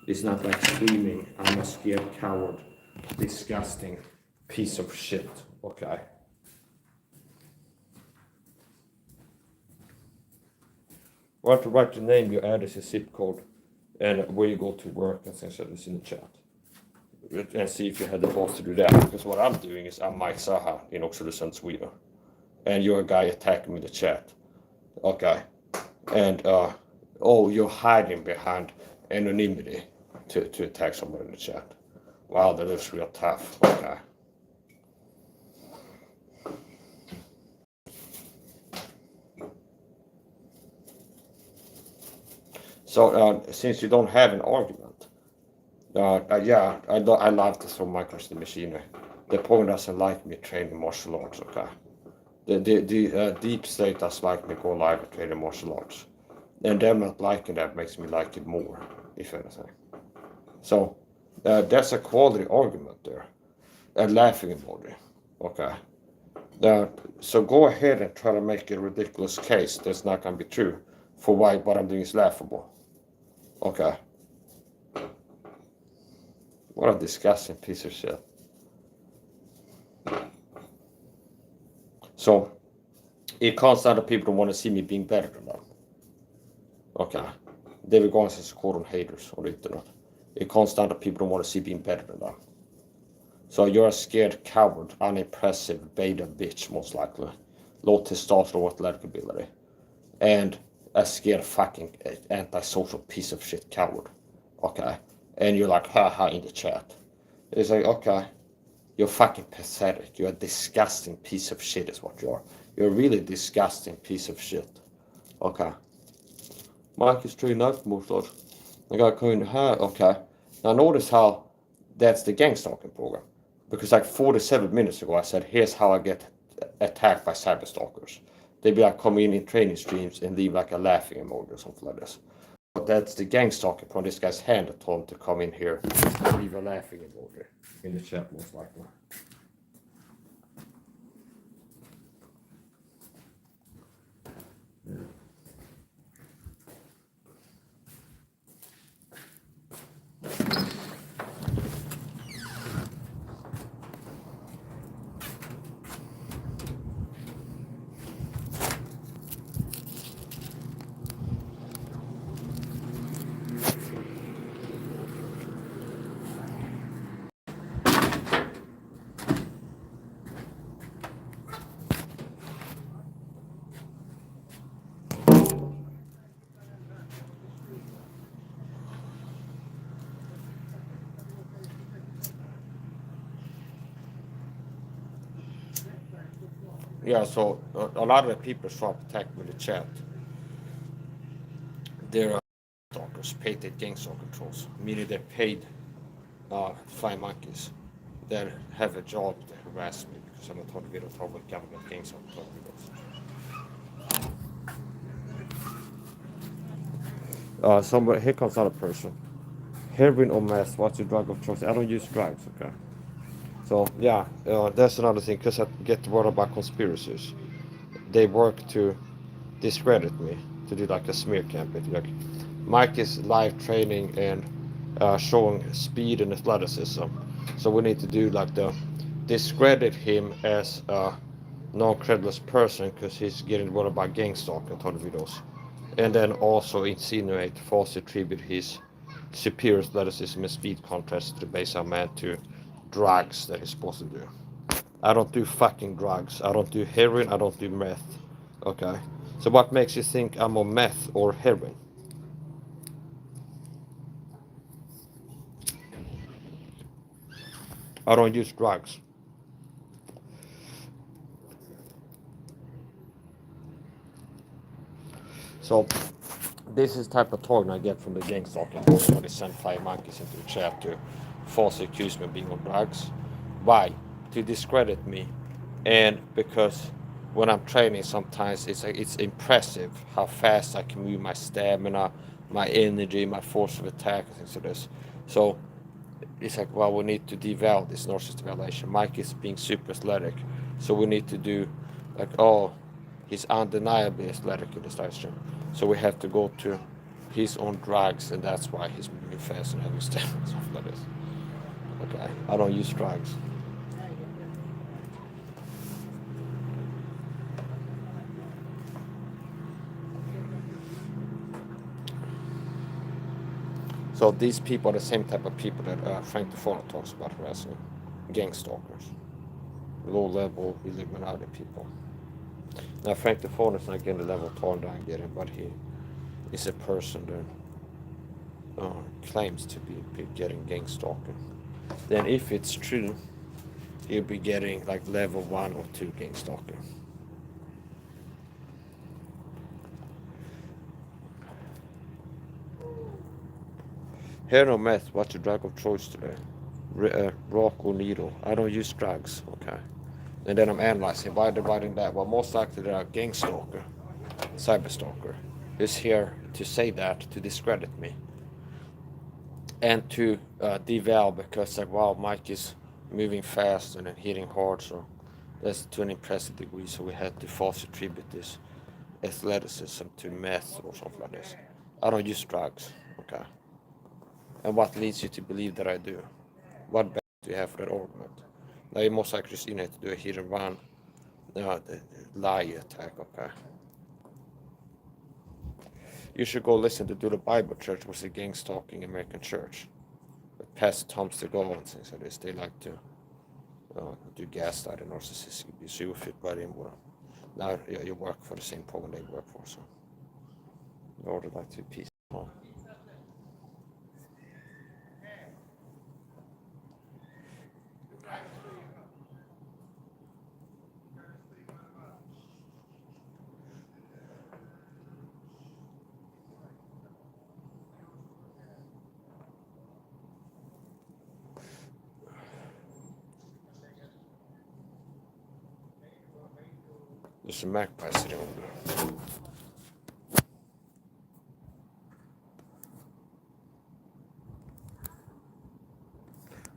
Speaker 1: It's not like screaming, I'm a scared coward, disgusting piece of shit, okay? Why to write your name, your address, your zip code, and where you go to work and things like this in the chat. And see if you had the balls to do that. Because what I'm doing is I'm Mike SAHA in Oxelösund, Sweden. And you're a guy attacking me in the chat. Okay. And you're hiding behind anonymity to attack someone in the chat. Wow, that looks real tough. Okay. So since you don't have an argument, I love to throw micros in the machinery. The point doesn't like me training martial arts, okay? The deep state does like me go live and training martial arts. And them not liking that makes me like it more, if anything. So there's a quality argument there. A laughing emoji, okay? So go ahead and try to make a ridiculous case that's not going to be true for why what I'm doing is laughable. Okay. What a disgusting piece of shit. So, it can't stand that people don't want to see me being better than them. Okay. Det är väl ganska skor on haters on the internet. It can't stand that people don't want to see being better than them. So you're a scared coward, unimpressive, beta bitch most likely. Low testosterone athletic ability. And a scared fucking antisocial piece of shit coward. Okay. And you're like, haha, in the chat. It's like, okay, you're fucking pathetic. You're a disgusting piece of shit is what you are. You're a really disgusting piece of shit. Okay. Mike is true enough, Mostard. I got coming here, okay. Now notice how that's the gang stalking program. Because like 47 minutes ago I said, here's how I get attacked by cyber stalkers. They'd be like coming in training streams and leave like a laughing emoji or something like this. But that's the gang stalking from this guy's hand that told him to come in here and leave a laughing emoji in the chat most likely. Yeah, so a lot of the people try to attack me in the chat. They're stalkers, paid gang stalker trolls, meaning they're paid fly monkeys that have a job to harass me because I'm a total video talk about government gang stalker videos. Somebody here comes another person. Heroin or meth? What's your drug of choice? I don't use drugs. Okay. So yeah, that's another thing because I get worried about conspiracies. They work to discredit me, to do like a smear campaign. Like Mike is live training and showing speed and athleticism. So we need to do like the discredit him as a non-credulous person because he's getting worried about gang stalking on the videos, and then also insinuate, falsely attribute his superior athleticism and speed contrast to the base man to drugs that he's supposed to do. I don't do fucking drugs. I don't do heroin. I don't do meth. Okay. So what makes you think I'm on meth or heroin? I don't use drugs. So this is type of tone I get from the gang stalking when they send five monkeys into the chat to falsely accuse me of being on drugs. Why? To discredit me, and because when I'm training, sometimes it's impressive how fast I can move, my stamina, my energy, my force of attack, and things like this. So it's like, well, we need to devalue this narcissist evaluation. Mike is being super athletic, so we need to do like, oh, he's undeniably athletic in this direction. So we have to go to he's on drugs, and that's why he's moving fast and having stamina and stuff like this. Okay, I don't use drugs. So these people are the same type of people that Frank DeForno talks about harassing, gang stalkers, low-level Illuminati people. Now Frank DeForno is not getting the level Torn I'm getting, but he is a person that claims to be getting gang stalking. Then if it's true, he'll be getting like level 1 or 2 gang stalking. Heroin or meth, what's your drug of choice today? Rock or needle? I don't use drugs, okay. And then I'm analyzing why they're writing that. Well, most likely they're a gang stalker, cyber stalker, who's here to say that, to discredit me, and to devalue because like, wow, Mike is moving fast and then hitting hard, so that's to an impressive degree. So we had to falsely attribute this athleticism to meth or something like this. I don't use drugs, okay. And what leads you to believe that I do? What basis do you have for that argument? Now you most likely just need to do a hit and run lie attack, okay. You should go listen to Do the Bible Church, was a gang stalking American church. But Pastor Tom's the goal and things like this. They like to do gaslighting, narcissistic abuse. You will fit right in with them. Now you work for the same program they work for, so in order like to peace. There's a magpie sitting over there.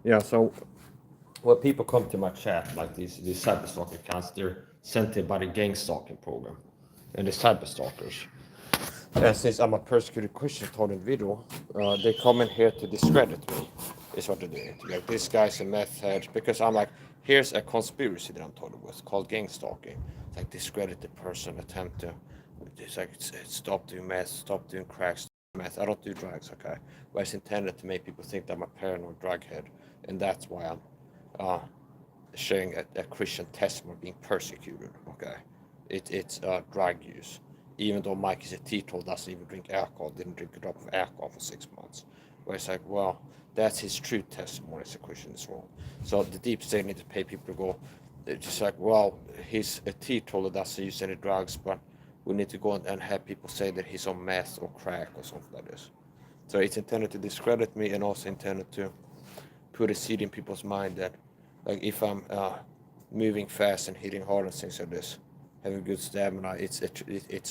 Speaker 1: Yeah, so when people come to my chat, like these cyber stalker accounts, they're sent in by the gang stalking program and the cyber stalkers. And since I'm a persecuted Christian told in video, they come in here to discredit me, is what they're doing. Like, this guy's a meth head, because I'm like, here's a conspiracy that I'm told with called gang stalking. It's like discredit the person, attempt to, it's like, stop doing meth, stop doing crack, stop doing meth. I don't do drugs, okay? But it's intended to make people think that I'm a paranoid drug head, and that's why I'm sharing a Christian testimony being persecuted, okay? It's drug use. Even though Mike is a teetotal, doesn't even drink alcohol, didn't drink a drop of alcohol for 6 months. Where it's like, well, that's his true testimony as a Christian as well. So the deep state need to pay people to go it's just like, well, he's a teetotaler, doesn't use any drugs, but we need to go and have people say that he's on meth or crack or something like this. So it's intended to discredit me, and also intended to put a seed in people's mind that, like, if I'm moving fast and hitting hard and things like this, having good stamina, it's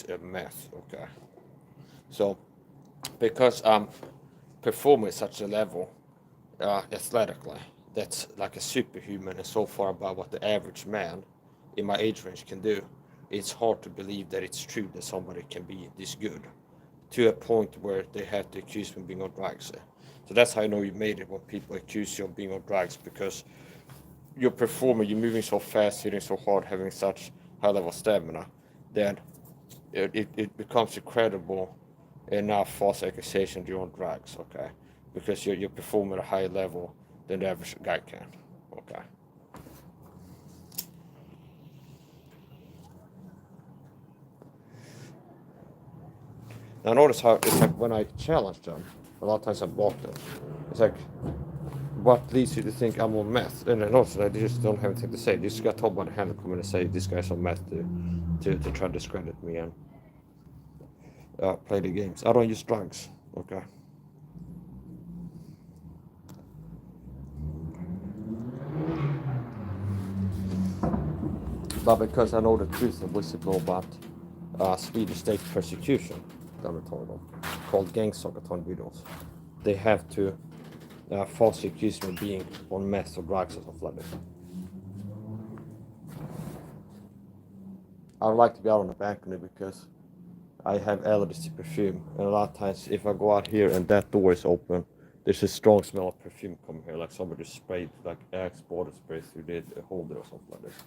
Speaker 1: a mess. Okay, so because I'm performing at such a level athletically, that's like a superhuman and so far above what the average man in my age range can do, it's hard to believe that it's true that somebody can be this good to a point where they have to accuse me of being on drugs. So that's how I know you made it, when people accuse you of being on drugs, because you're performing, you're moving so fast, hitting so hard, having such high level stamina, then it becomes a credible enough false accusation you're on drugs, okay? Because you're performing at a higher level than the average guy can, okay? Now notice how it's like when I challenge them, a lot of times I block them. It's like, what leads you to think I'm on meth? And then also they just don't have anything to say. They just got told by the handler come in and say this guy's on meth to try to discredit me and play the games. I don't use drugs, okay? But because I know the truth and whistleblow about Swedish state persecution, called gang suckathon videos, they have to falsely accuse me of being on meth or drugs or something like that. I would like to be out on the balcony because I have allergies to perfume, and a lot of times if I go out here and that door is open, there's a strong smell of perfume coming here, like somebody sprayed like Axe body spray through the holder or something like this.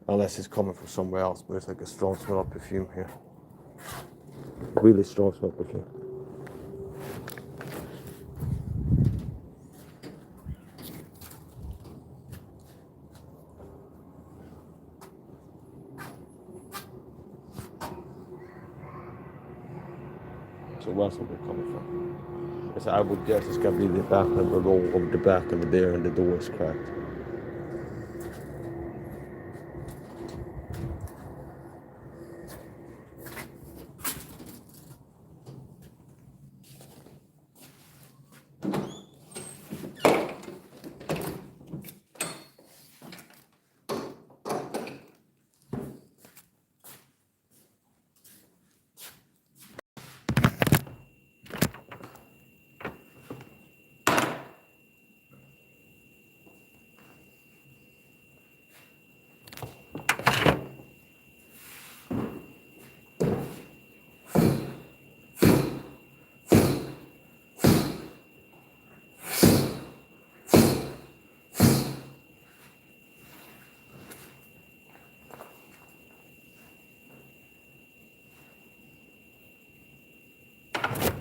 Speaker 1: Unless it's coming from somewhere else, but it's like a strong smell of perfume here. Really strong smell of perfume. So where's it coming from? So I would guess it's gonna be the back of the roll over the back of there, and the door is cracked.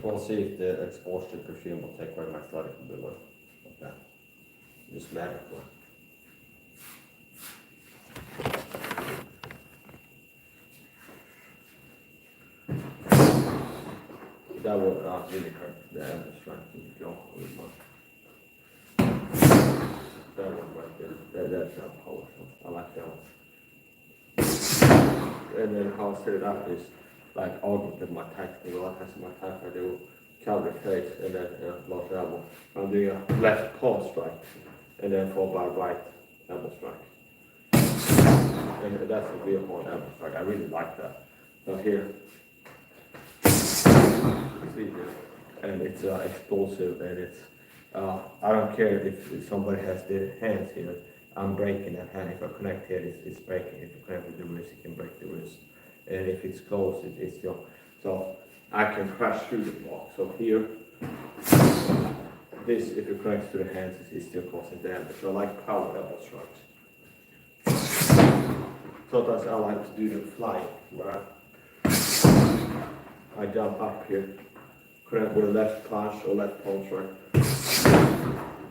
Speaker 1: We'll see if the exposure to perfume will take away my athletic ability. Okay. Just magically. That would not really hurt the average strength in the jaw with much. That one right there. That's not powerful. I like that one. And then how I set it up is like augmented my tactic. A lot of times in my tactic I do counter face and then left elbow. I'm doing a left palm strike and then followed by right elbow strike. And that's a real hard elbow strike. I really like that. So here, see here, and it's explosive, and it's I don't care if somebody has their hands here. I'm breaking that hand. If I connect here, it's breaking. If I connect with the wrist, it can break the wrist. And if it's close, it's still. So I can crash through the block. So here, this, if it connects to the hands, it's still causing damage. So I like power elbow strikes. Sometimes I like to do the flying, where I jump up here, connect with a left punch or left palm strike,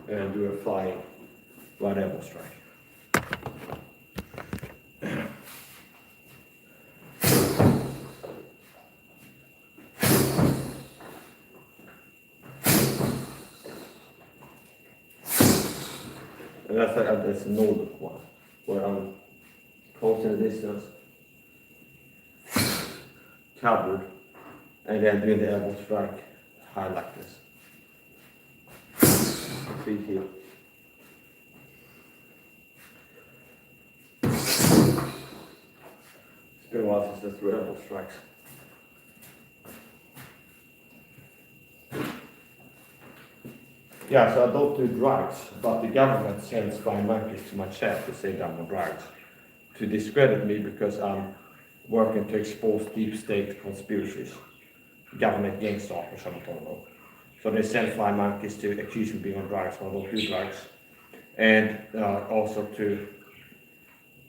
Speaker 1: and do a flying right elbow strike. And that's a Nordic one, where I'm close in the distance, covered, and then doing the elbow strike high like this. Feet here. It's been a while since the elbow strikes. Yeah, so I don't do drugs, but the government sends flying monkeys to my chest to say I'm on drugs, to discredit me because I'm working to expose deep state conspiracies, government gang stalkers, I don't know. So they send flying monkeys to accuse me of being on drugs when I don't do drugs, and also to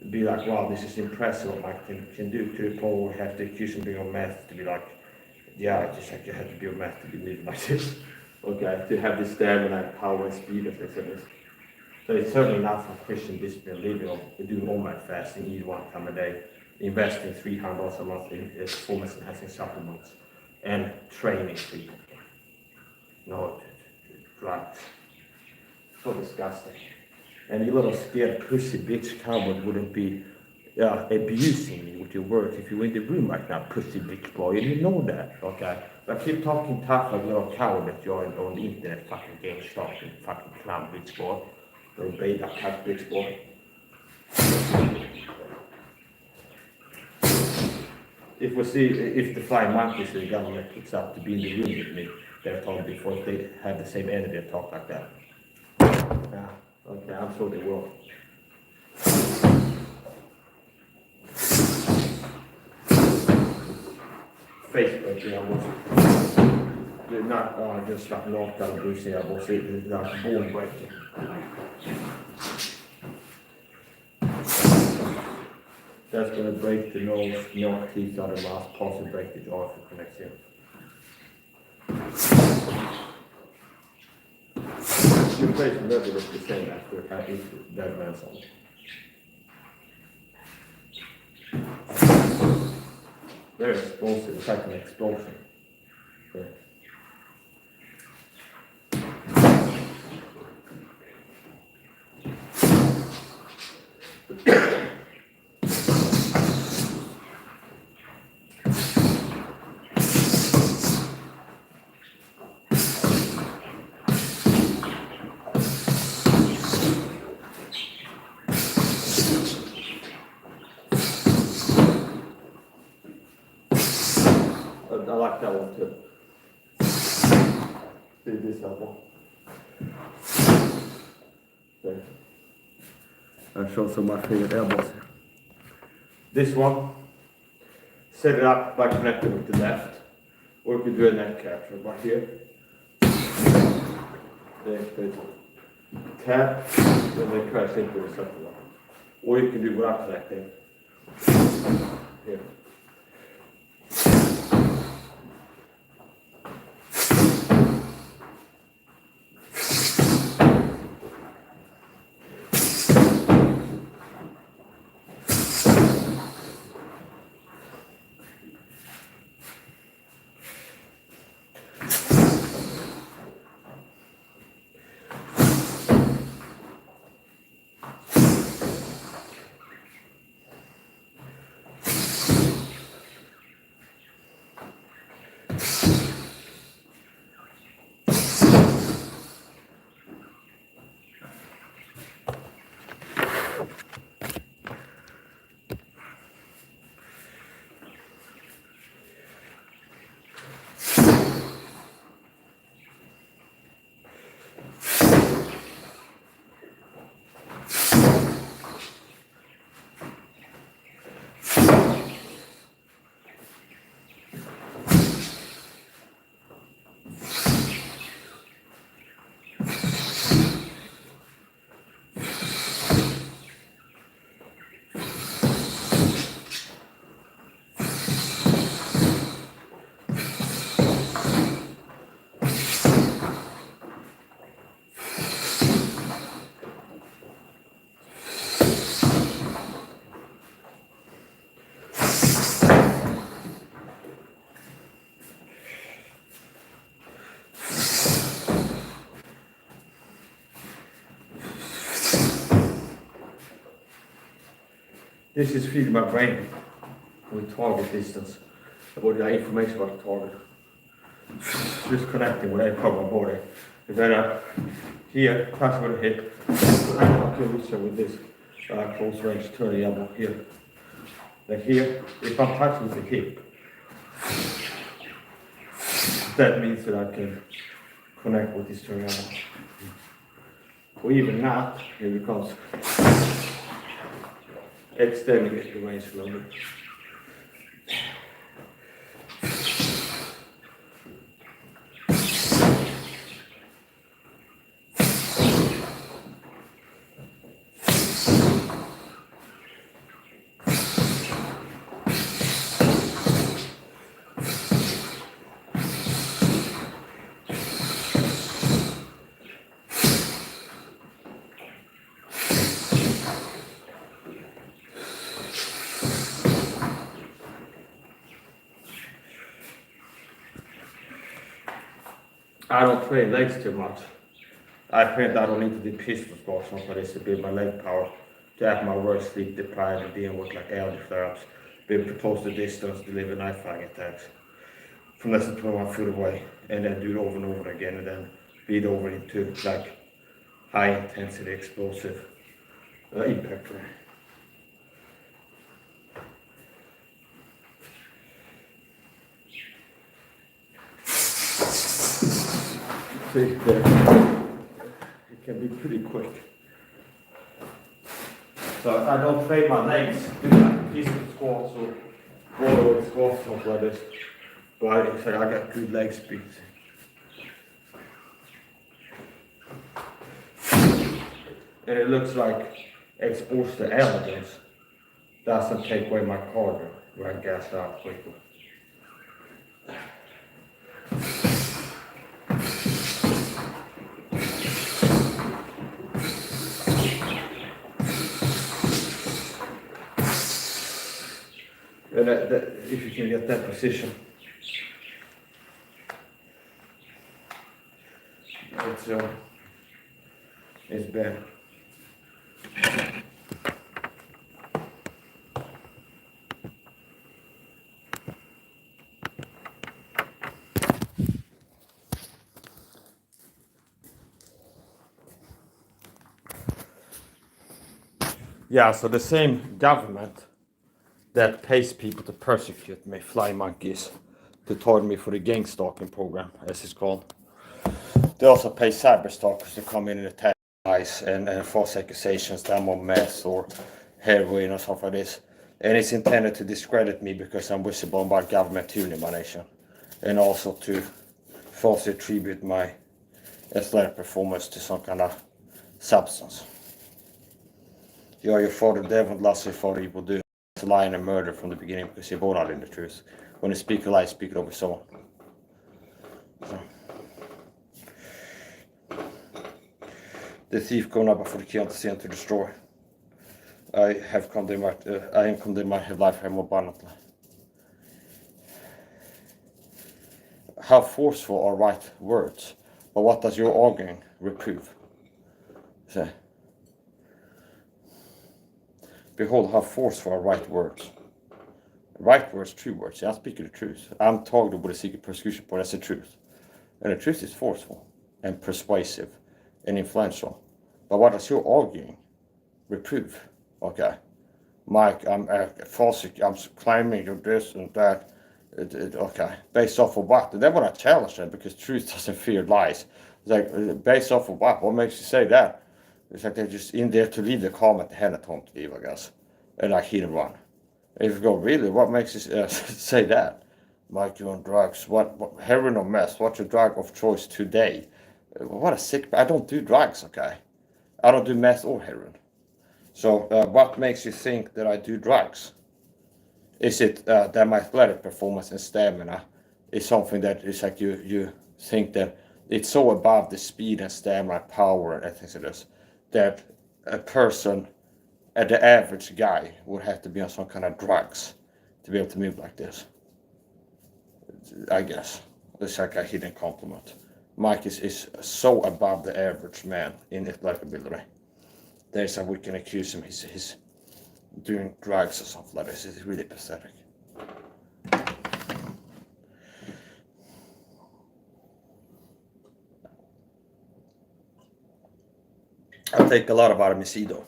Speaker 1: be like, wow, this is impressive what Mike can do, to the point where we have to accuse him of being on meth, to be like, yeah, just like you have to be on meth to be living like this. Okay, to have this stamina, power, and speed as they said this. So it's certainly not from Christian discipline living or doing all night fasting, eat 1 time a day, investing $300 a month in performance enhancing supplements, and training people. No, drugs. So disgusting. And you little scared pussy bitch coward wouldn't be abusing me with your words if you were in the room right now, pussy bitch boy, and you know that, okay? But keep talking tough like you're a coward that you're on the internet fucking game stalking fucking clown bitch boy, or beta cat bitch boy. If the flying monkeys the government picks up to be in the room with me, they're told before they have the same energy and talk like that. Yeah, okay, I'm sure they will. Facebook, you know, they're not just like North Carolina, I was like bone breaking. That's going to break the nose, knock teeth out of the mouth, possibly break the jaw if it connects here. Your face will never look the same after that man's on. They're explosive, it's like an explosion. Okay. I like that one too. See this elbow. Okay. I'll show some of my favorite elbows. This one, set it up by connecting with the left, or you can do a neck capture right here. Then tap, and then crash into the second one. Or you can do without connecting. Here. This is feeding my brain with target distance, about the information about the target. Just connecting with every part of my body. And then here, touch with the hip. I can reach with this close range, turn the elbow here. Like here, if I'm touching with the hip, that means that I can connect with this turn elbow. Or even not, here it comes. Extending it the range a little bit. I don't train legs too much. I find I don't need to do pistol squats for this to build my leg power, to have my worst sleep deprived and deal with like elbow flares, be able to close the distance, deliver knife flying attacks. From less than 21 feet away, and then do it over and over again, and then beat over into like high intensity explosive impact training. See there, it can be pretty quick. So I don't train my legs, do like pistol squats or broadweight squats, something like this. But it's like I got good leg speed. And it looks like exposed to elegance doesn't take away my cardio when I gas out quickly. And if you can get that position, it's better. Yeah, so the same government that pays people to persecute me, fly monkeys, to target me for the gang stalking program, as it's called. They also pay cyber stalkers to come in and attack guys and false accusations that I'm on meth or heroin or something like this. And it's intended to discredit me because I'm visible about government tyranny in my nation. And also to falsely attribute my athletic performance to some kind of substance. You are your father devil, last your father evil do. It's a lie and a murder from the beginning because you're both not in the truth. When you speak a lie, speak it over someone. So. The thief going up before the kill, to steal and to destroy. I am condemned my life more abundantly. How forceful are right words, but what does your arguing reprove? Say. Behold, how forceful are right words. Right words, true words. I'm speaking the truth. I'm talking about the secret persecution point. That's the truth. And the truth is forceful and persuasive and influential. But what does your arguing reprove? Okay. Mike, I'm claiming you're this and that. Okay. Based off of what? And then when I challenge them, because truth doesn't fear lies. It's like, based off of what? What makes you say that? It's like they're just in there to leave the comment they hadn't told to leave, I guess. And like hit and run. If you go, really, what makes you say that? Mike, you're on drugs. What heroin or meth? What's your drug of choice today? What a sick, I don't do drugs, okay? I don't do meth or heroin. So what makes you think that I do drugs? Is it that my athletic performance and stamina is something that is like you think that it's so above the speed and stamina, power and things like this, that a person, the average guy, would have to be on some kind of drugs to be able to move like this? I guess. It's like a hidden compliment. Mike is so above the average man in athletic ability. There's how we can accuse him. His doing drugs or something like this. It's really pathetic. I take a lot of vitamin C though.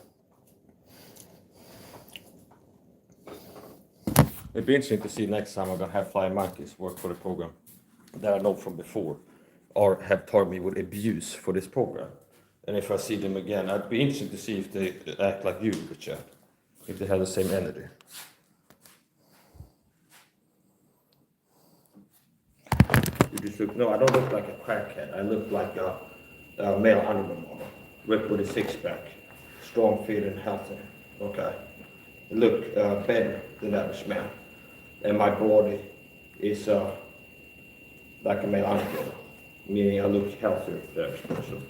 Speaker 1: It'd be interesting to see next time I'm gonna have flying monkeys work for the program that I know from before, or have targeted me with abuse for this program. And if I see them again, I'd be interested to see if they act like you, Richard, if they have the same energy. You just look, no, I don't look like a crackhead. I look like a male animal model, ripped with a six-pack, strong, fit, and healthy. Okay. I look better than average man. And my body is like a male animal, meaning I look healthier than average person.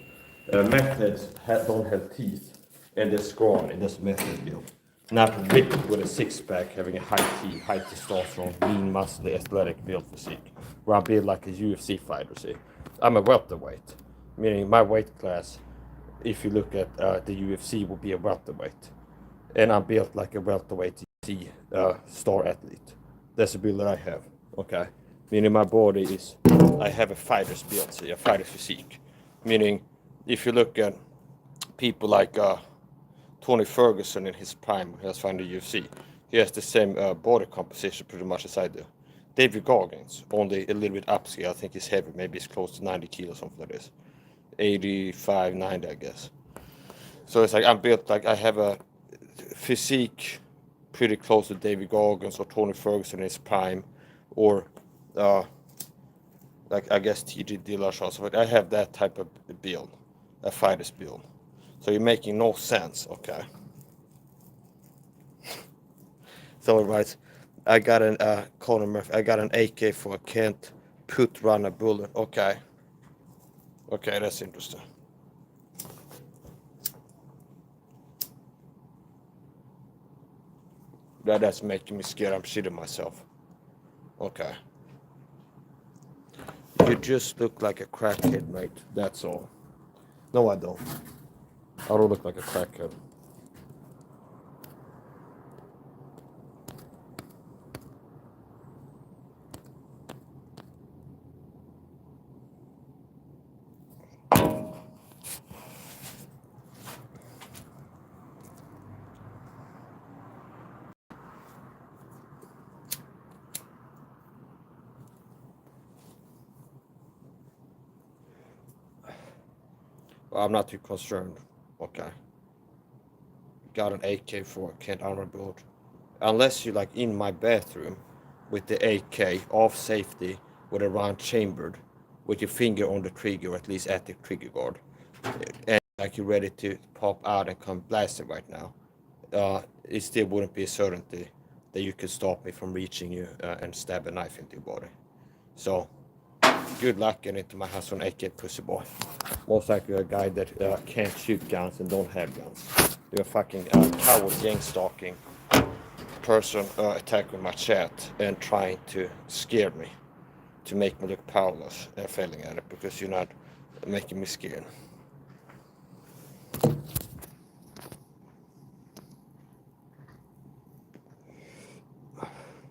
Speaker 1: Methods don't have teeth, and they're scrawny. That's method build. Not ripped with a six-pack, having a high T, high testosterone, lean, muscly, athletic build physique. Where I'm built like a UFC fighter, see. I'm a welterweight, meaning my weight class, if you look at the UFC, will be a welterweight. And I'm built like a welterweight UFC star athlete. That's the build that I have, okay? Meaning my body is, I have a fighter's build, see, a fighter's physique. Meaning, if you look at people like Tony Ferguson in his prime, who has found the UFC, he has the same body composition pretty much as I do. David Goggins, only a little bit upscale. I think he's heavy, maybe he's close to 90 kilos, something like this. 85, 90, I guess. So it's like I'm built like I have a physique pretty close to David Goggins or Tony Ferguson in his prime, or like I guess TJ Dillashaw. So I have that type of build, a fighter's build. So you're making no sense, okay? Someone writes, I got an Conor Murphy, I got an AK for I can't run a bullet. Okay. Okay, that's interesting. That's making me scared. I'm shitting myself. Okay. You just look like a crackhead, mate. That's all. No, I don't. I don't look like a crackhead. I'm not too concerned. Okay. Got an AK for can't armor build. Unless you're like in my bathroom with the AK off safety with a round chambered with your finger on the trigger, or at least at the trigger guard, and like you're ready to pop out and come blasting right now, it still wouldn't be a certainty that you could stop me from reaching you and stab a knife into your body. So good luck getting into my house on AK pussy boy. Most likely a guy that can't shoot guns and don't have guns. You're a fucking coward gang stalking person attacking my chat and trying to scare me, to make me look powerless and failing at it because you're not making me scared.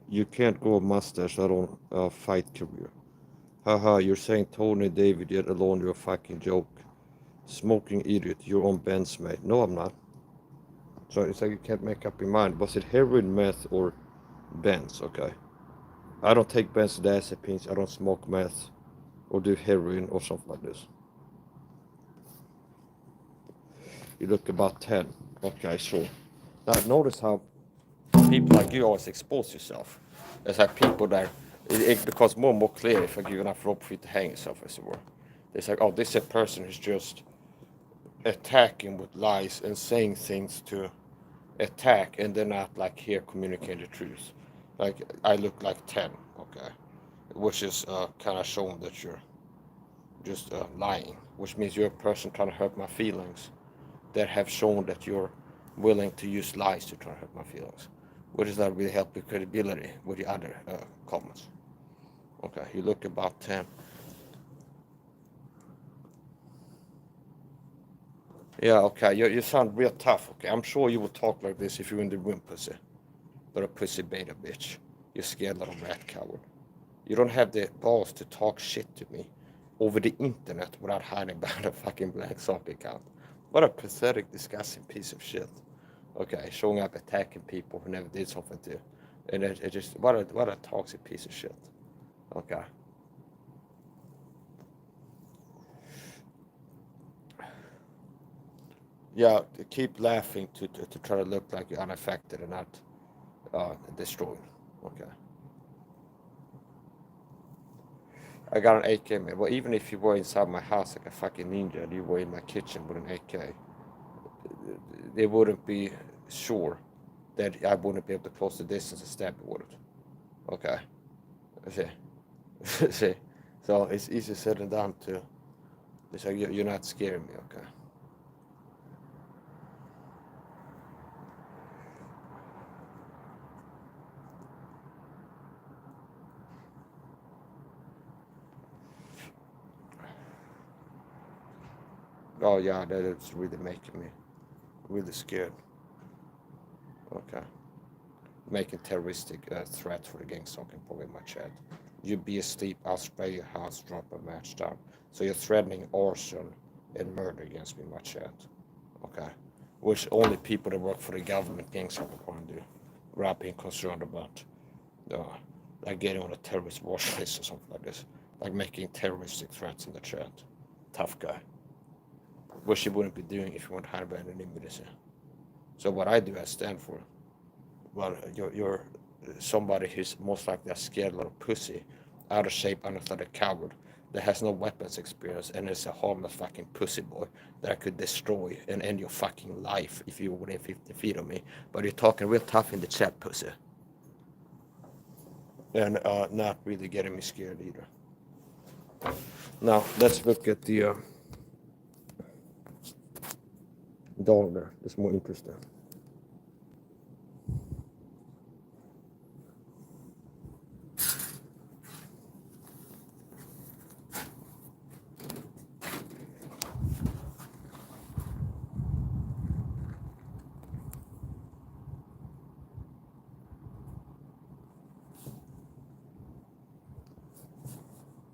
Speaker 1: You can't grow a mustache on a fight career. Haha, you're saying Tony David yet alone, you're a fucking joke. Smoking idiot, you're on Ben's, mate. No, I'm not. So it's like you can't make up your mind. Was it heroin, meth, or Ben's? Okay. I don't take benzodiazepines, I don't smoke meth, or do heroin, or something like this. You look about 10. Okay, sure. Now, notice how people like you always expose yourself. It's like people that, it becomes more and more clear if I give you enough rope for you to hang yourself, as it were. It's like, oh, this is a person who's just attacking with lies and saying things to attack, and they're not like here communicating the truth. Like, I look like 10, okay? Which is kind of showing that you're just lying, which means you're a person trying to hurt my feelings that have shown that you're willing to use lies to try to hurt my feelings, which does not really help your credibility with the other comments. Okay, you look about 10. Yeah, okay, you sound real tough, okay? I'm sure you would talk like this if you were in the room, pussy. But a pussy beta bitch. You scared little rat coward. You don't have the balls to talk shit to me over the internet without hiding behind a fucking blank sock account. What a pathetic, disgusting piece of shit. Okay, showing up attacking people who never did something to you. And it just, what a toxic piece of shit. Okay. Yeah, keep laughing to try to look like you're unaffected and not destroyed. Okay. I got an AK, man. Well, even if you were inside my house like a fucking ninja and you were in my kitchen with an AK, they wouldn't be sure that I wouldn't be able to close the distance and stab you with it. Okay. See? See? So it's easy said than done to. It's like you're not scaring me, okay? Oh yeah, that is really making me really scared. Okay. Making terroristic threat for the gang stalking program in my chat. You be asleep, I'll spray your house, drop a match down. So you're threatening arson and murder against me in my chat. Okay. Which only people that work for the government gang stalking program do. Without being concerned about uh, like getting on a terrorist watch list or something like this. Like making terroristic threats in the chat. Tough guy. Which you wouldn't be doing if you want to hide behind anonymity. So what I do, I stand for. Well, you're somebody who's most likely a scared little pussy, out of shape, unathletic coward that has no weapons experience and is a harmless fucking pussy boy that I could destroy and end your fucking life if you were within 50 feet of me. But you're talking real tough in the chat, pussy. And not really getting me scared either. Now, let's look at the dog there. That's more interesting.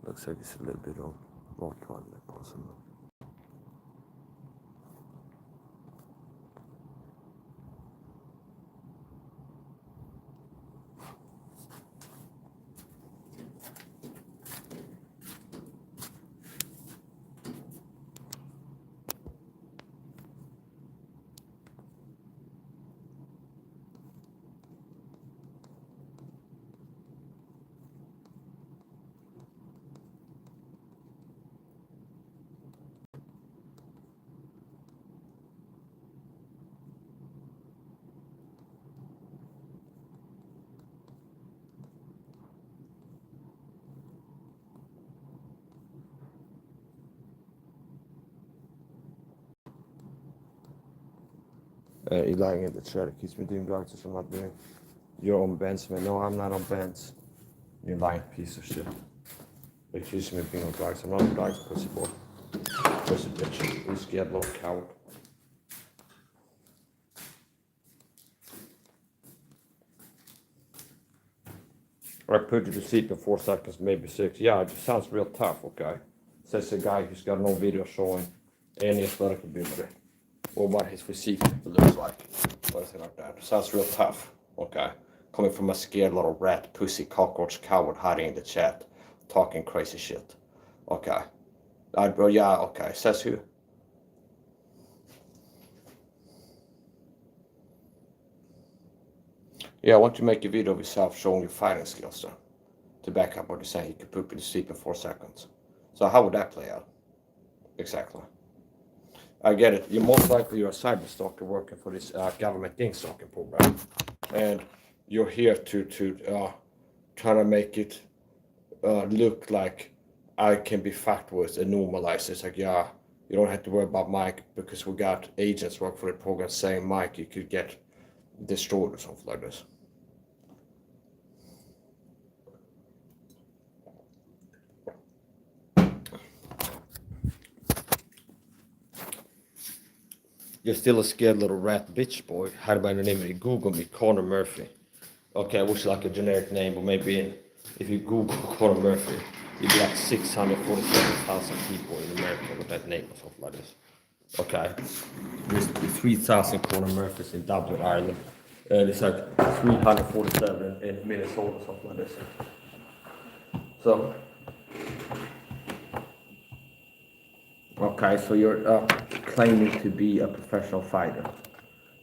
Speaker 1: Looks like it's a little bit of Rottweiler possible. You're lying in the chat. It keeps me doing drugs if I'm not doing. You're on Benz, man. No, I'm not on Benz. You lying piece of shit. Accuse me of being on drugs. I'm not on drugs, pussy boy. Pussy bitch. You scared little coward. I put you to sleep in 4 seconds, maybe 6. Yeah, it just sounds real tough, okay? Says a guy who's got no video showing any athletic ability. Or what his physique looks like. Or anything like that. Sounds real tough, okay? Coming from a scared little rat, pussy, cockroach, coward hiding in the chat. Talking crazy shit. Okay. Yeah, okay. Says who? Yeah, I want to make a video of yourself showing your fighting skills, sir. To back up what you're saying, you could put me to sleep in 4 seconds. So how would that play out? Exactly. I get it. You're most likely you're a cyber stalker working for this government gang stalking program, and you're here to try to make it look like I can be fucked with and normalize it. It's like, yeah, you don't have to worry about Mike because we got agents work for the program saying Mike, you could get destroyed or something like this. You're still a scared little rat bitch boy. Hide by the name of Google me, Connor Murphy. Okay, I wish like a generic name, but maybe if you Google Connor Murphy, you'd be like 647,000 people in America with that name or something like this. Okay, there's 3,000 Connor Murphys in Dublin, Ireland. And it's like 347 in Minnesota, something like this. So, okay, so you're claiming to be a professional fighter.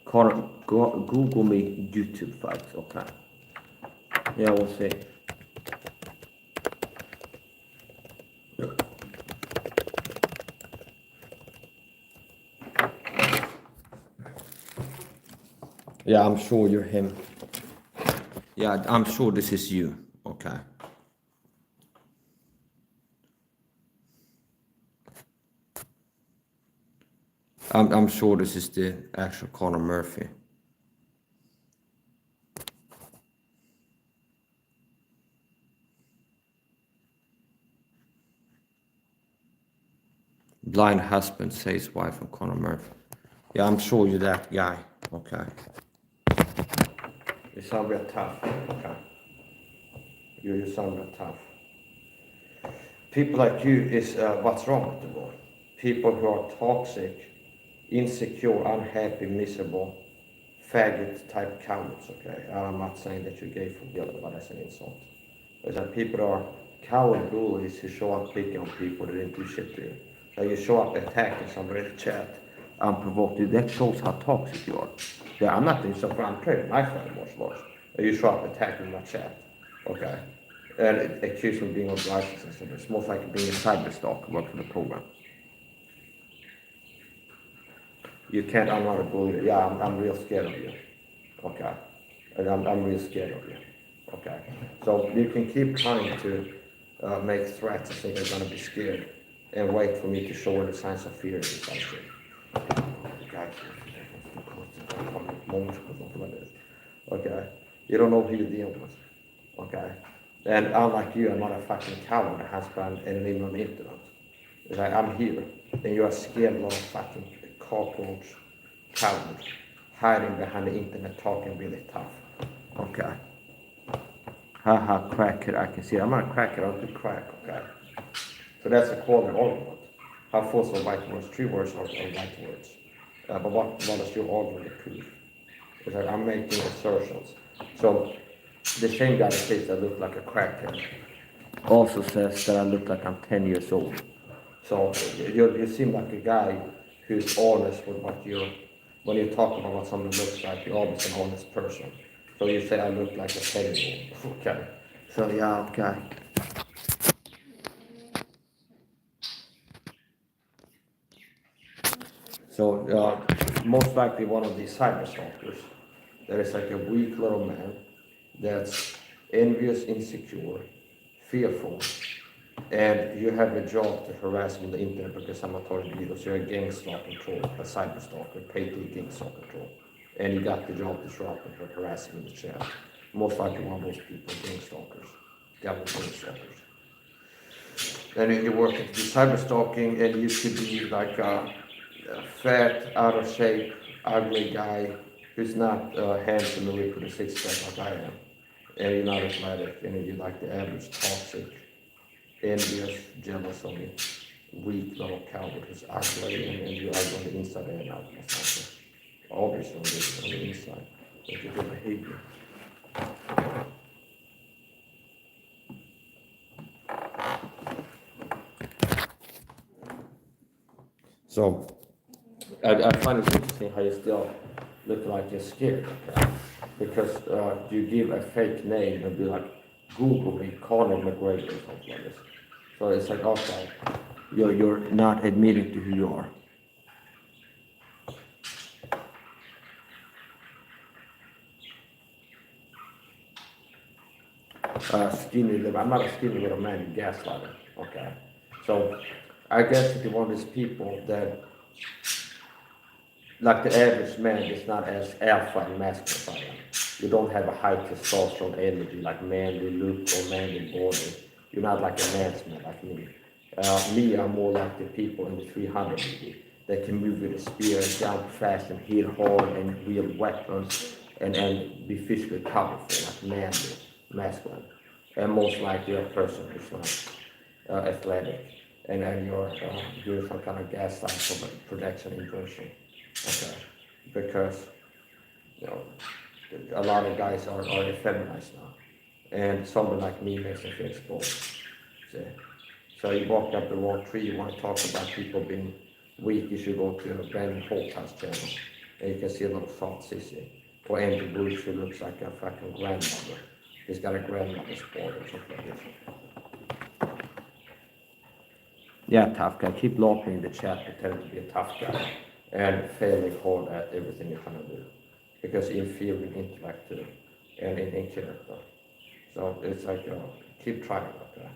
Speaker 1: Connor, Google me YouTube fights, okay. Yeah, we'll see. Yeah, I'm sure you're him. Yeah, I'm sure this is you. Okay. I'm sure this is the actual Connor Murphy. Blind husband says wife of Connor Murphy. Yeah, I'm sure you're that guy. Okay. You sound real tough. Okay. You sound real tough. People like you is what's wrong with the world. People who are toxic, insecure, unhappy, miserable, faggot type cowards, okay? I'm not saying that you're gay from the other, but that's an insult. It's that people are coward bullies who show up picking on people that didn't do shit to you. So you show up attacking somebody in the chat, unprovoked. That shows how toxic you are. Yeah, I'm not doing something, I'm training my friend martial arts. You show up attacking my chat, okay? And accuse me of being on license and stuff. It's most likely being a cyber stalker, work for the program. You can't, I'm not a bully. Yeah, I'm real scared of you. Okay. And I'm real scared of you. Okay. So you can keep trying to make threats and think they're going to be scared and wait for me to show any signs of fear inside you. Okay. You don't know who you're dealing with. Okay. And unlike you, I'm not a fucking coward, a husband, and even on the internet. It's like, I'm here, and you are scared little fucking cockroach coward hiding behind the internet talking really tough. Okay. Haha, crackhead, I can see it. I'm not a crackhead, I don't do crack, okay? So that's a quality argument. How false are white words? 3 words are white words. But what is your argument proof? It's like I'm making assertions. So the same guy that says I look like a crackhead also says that I look like I'm 10 years old. So you seem like a guy who's honest with what when you talk about what someone looks like, you're always an honest person. So you say I look like a 10-year-old. Okay. So yeah, okay. So most likely one of these cyber stalkers, there is like a weak little man that's envious, insecure, fearful, and you have a job to harass him on the internet because someone told you because you're a gang stalker control, a cyber stalker, paid to gang stalker control, and you got the job to show up and harass him in the chat. Most likely one of those people, gang stalkers, government gang stalkers. And you work at the cyber stalking, and you could be like a fat, out of shape, ugly guy who's not handsome and with a six-pack like I am, and you're not athletic, and you're like the average toxic, envious, jealous of me, weak little coward who's ugly, and you're ugly on the inside and out. Obviously on the inside, but your good behavior. So I find it interesting how you still look like you're scared, okay? Because you give a fake name and be like, Google me, Conor McGregor or something like this. So it's like, okay, you're not admitting to who you are. Skinny little, I'm not a skinny little man, you gaslighter, okay? So I guess if you're one of these people that, like the average man, is not as alpha and masculine. You don't have a high testosterone energy, like manly look or manly body. You're not like a man's man like me. I'm more like the people in the 300 movie that can move with a spear, jump fast, and hit hard, and wield weapons, and be physically powerful, like manly, masculine. And most likely a person who's not athletic, and you're doing some kind of gas line for protection inversion. Okay, because you know a lot of guys are effeminized now, and someone like me makes them feel exposed. See? So you walk up the wrong tree, you want to talk about people being weak, you should go to Brandon Holthouse channel, and you can see a little soft sissy. Or Andrew Bush, who looks like a fucking grandmother. He's got a grandmother's board or something like this. Yeah, tough guy. Keep laughing in the chat, pretend to be a tough guy, and failing hard at everything you're trying to do. Because you're inferior in intellect too, and in character. So it's like, keep trying like that.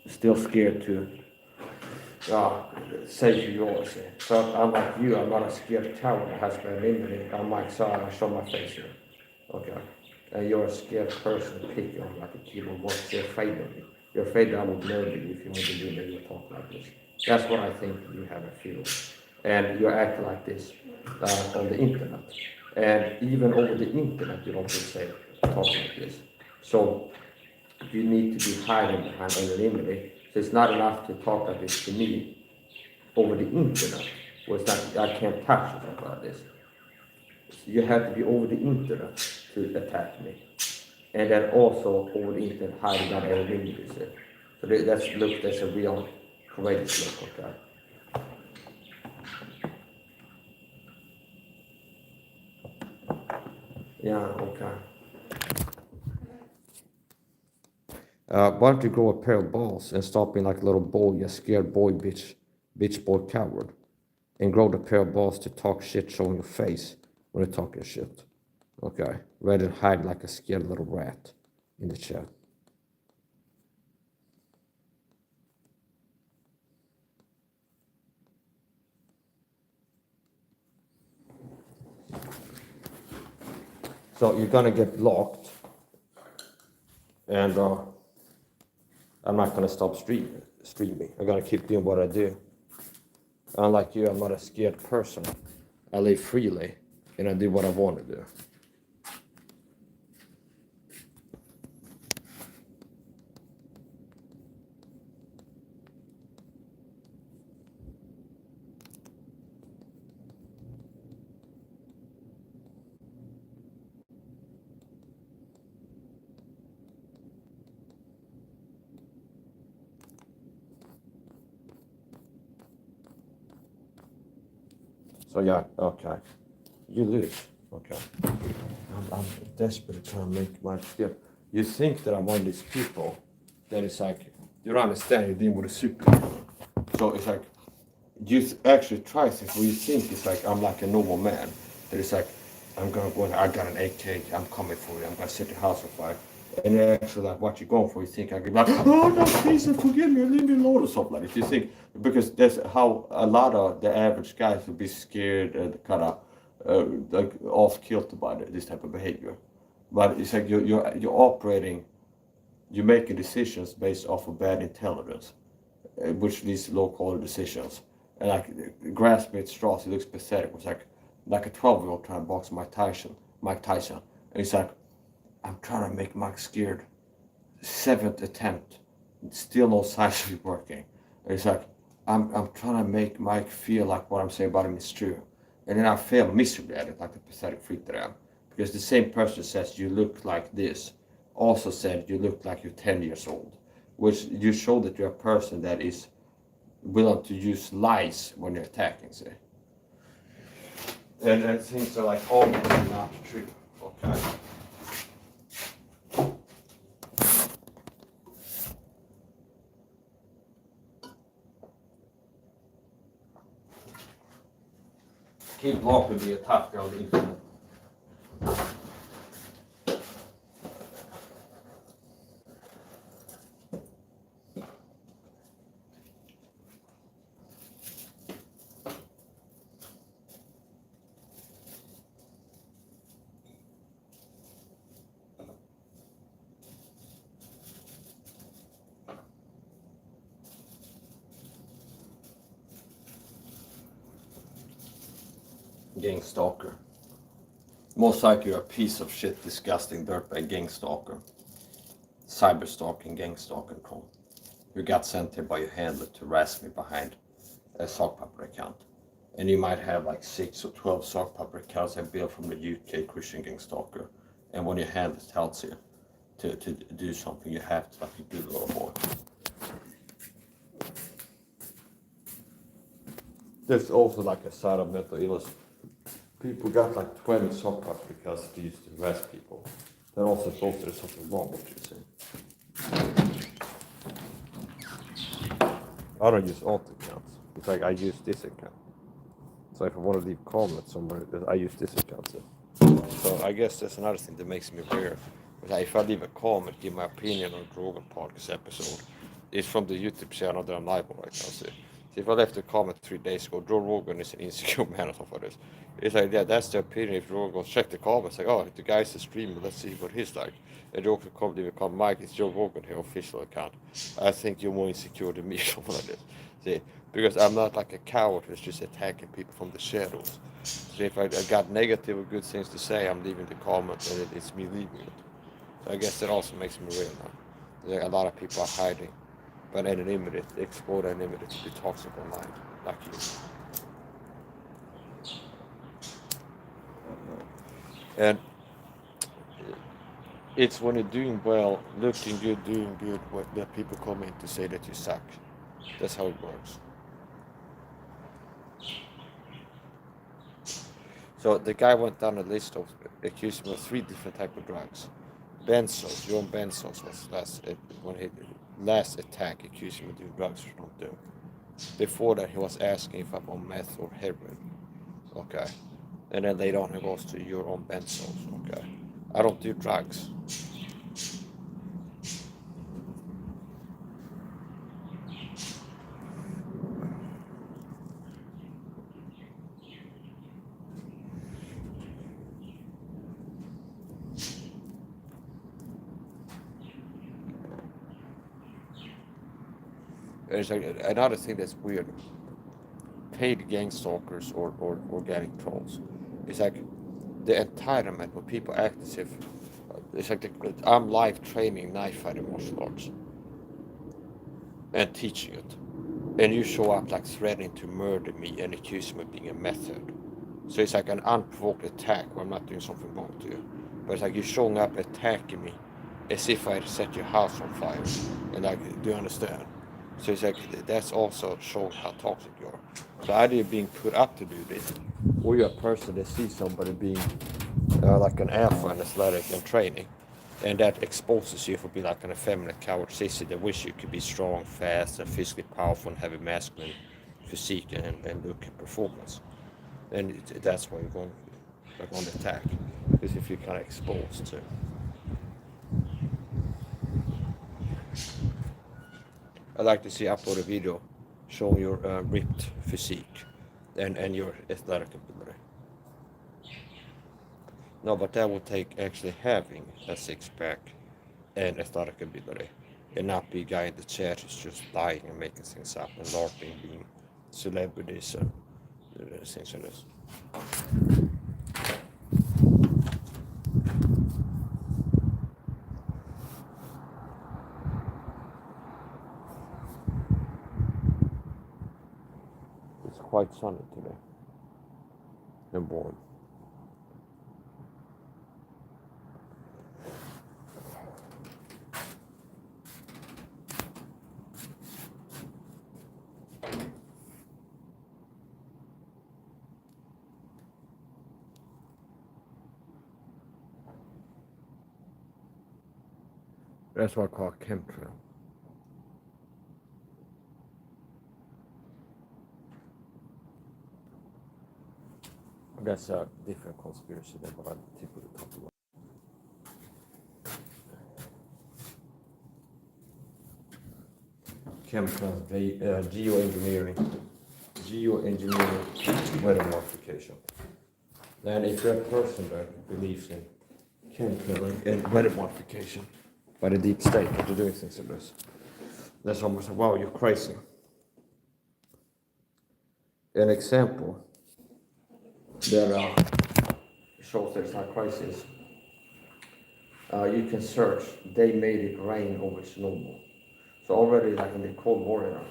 Speaker 1: Still scared to say who you are. So I'm like you, I'm not a scared coward that has been eliminated. I'm like, sorry, I show my face here. Okay. And you're a scared person, pick on like a keyboard watch. You're afraid of me. You're afraid that I will murder you if you want to do that, you talk like this. That's what I think you have a feel. And you act like this on the internet. And even over the internet, you don't feel safe talking like this. So you need to be hiding behind anonymity. So it's not enough to talk like this to me over the internet, where it's not, I can't touch you like this. So you have to be over the internet to attack me. And then also over the internet hiding that anonymity. So that's a real courageous look, okay? Yeah, okay. Why don't you grow a pair of balls and stop being like a little boy, you scared boy, bitch boy coward, and grow the pair of balls to talk shit showing your face when you're talking shit, okay? Rather than hide like a scared little rat in the chat. So you're gonna get locked, and I'm not gonna stop streaming. I'm gonna keep doing what I do. Unlike you, I'm not a scared person. I live freely, and I do what I want to do. So yeah, okay. You lose. Okay. I'm desperate trying to make my skill. You think that I'm one of these people that is like, you don't understand, you're dealing with a superhero. So it's like, you actually try things where you think it's like, I'm like a normal man. That it's like, I'm gonna go, I got an AK, I'm coming for you, I'm gonna set your house on fire. And then actually, like, what you're going for, you think I can be like, oh no, please forgive me, leave me alone, or something like that. You think, because that's how a lot of the average guys would be scared and kind of like off kilter by this type of behavior. But it's like you're operating, you're making decisions based off of bad intelligence, which leads to low quality decisions. And like grasping at straws, it looks pathetic. It's like a 12-year-old trying to box Mike Tyson. And he's like, I'm trying to make Mike scared. 7th attempt, still no signs of it working. And it's like, I'm trying to make Mike feel like what I'm saying about him is true. And then I fail miserably at it, like the pathetic freak that I am. Because the same person says you look like this, also said you look like you're 10 years old. Which you show that you're a person that is willing to use lies when you're attacking, say. And things are like almost not true, okay? Keep walking, be a tough girl. gang stalker. Most likely you're a piece of shit, disgusting dirtbag gang stalker. Cyber stalking, gang stalking troll. You got sent here by your handler to harass me behind a sock puppet account. And you might have like 6 or 12 sock puppet accounts I built from the UK Christian gang stalker. And when your handler tells you to do something, you have to like do a little more. There's also like a side of mental illness. People got like 20 sock puppets because they used to harass people. Then also shows there's something wrong with you see. I don't use alt accounts. It's like I use this account. So if I want to leave comments somewhere, I use this account. So I guess that's another thing that makes me weird. If I leave a comment, give my opinion on Rogan podcast episode, it's from the YouTube channel that I'm live on right now. So if I left a comment 3 days ago, Joe Rogan is an insecure man or something like this. It's like, yeah, that's the opinion. If Rogan goes check the comments, like, oh, the guy's a streamer, let's see what he's like. And Joe can leave a comment, Mike, it's Joe Rogan here, official account. I think you're more insecure than me, something like this. See, because I'm not like a coward who's just attacking people from the shadows. So if I got negative or good things to say, I'm leaving the comment and it's me leaving it. So I guess that also makes me real now. Like a lot of people are hiding, but anonymity, exploit anonymity to be toxic online, like you. And it's when you're doing well, looking good, doing good, that people come in to say that you suck. That's how it works. So the guy went down a list of accused him of 3 different types of drugs. Benzos, John Benzos was when he last attack accused him of doing drugs or not do. Before that he was asking if I'm on meth or heroin. Okay. And then later on he goes to you're on benzos. Okay. I don't do drugs. There's like another thing that's weird. Paid gang stalkers or organic trolls. It's like the entitlement when people act as if it's like I'm live training knife fighting martial arts and teaching it. And you show up like threatening to murder me and accuse me of being a method. So it's like an unprovoked attack where I'm not doing something wrong to you. But it's like you're showing up attacking me as if I had set your house on fire. And like, do you understand? So it's like, that's also showing how toxic you are. So either you're being put up to do this, or you're a person that sees somebody being like an alpha and athletic and training. And that exposes you for being like an effeminate coward sissy that wish you could be strong, fast, and physically powerful and have a masculine physique and look at performance. And that's why you're going like on the attack, because if you're kind of exposed to. I'd like to see upload a video showing your ripped physique and your athletic ability. No, but that would take actually having a six-pack and athletic ability, and not be a guy in the chat who's just lying and making things up and LARPing, being celebrities and things like this. It's quite sunny today and warm. That's what I call chemtrail. That's a different conspiracy than what I typically talk about. Chemtrails, geoengineering, weather modification. And if you're a person that believes in chemtrails and weather modification by the deep state, that you're doing things like this, that's almost like, wow, you're crazy. An example that shows there's a crisis. You can search, they made it rain over Chernobyl. So already like in the Cold War era,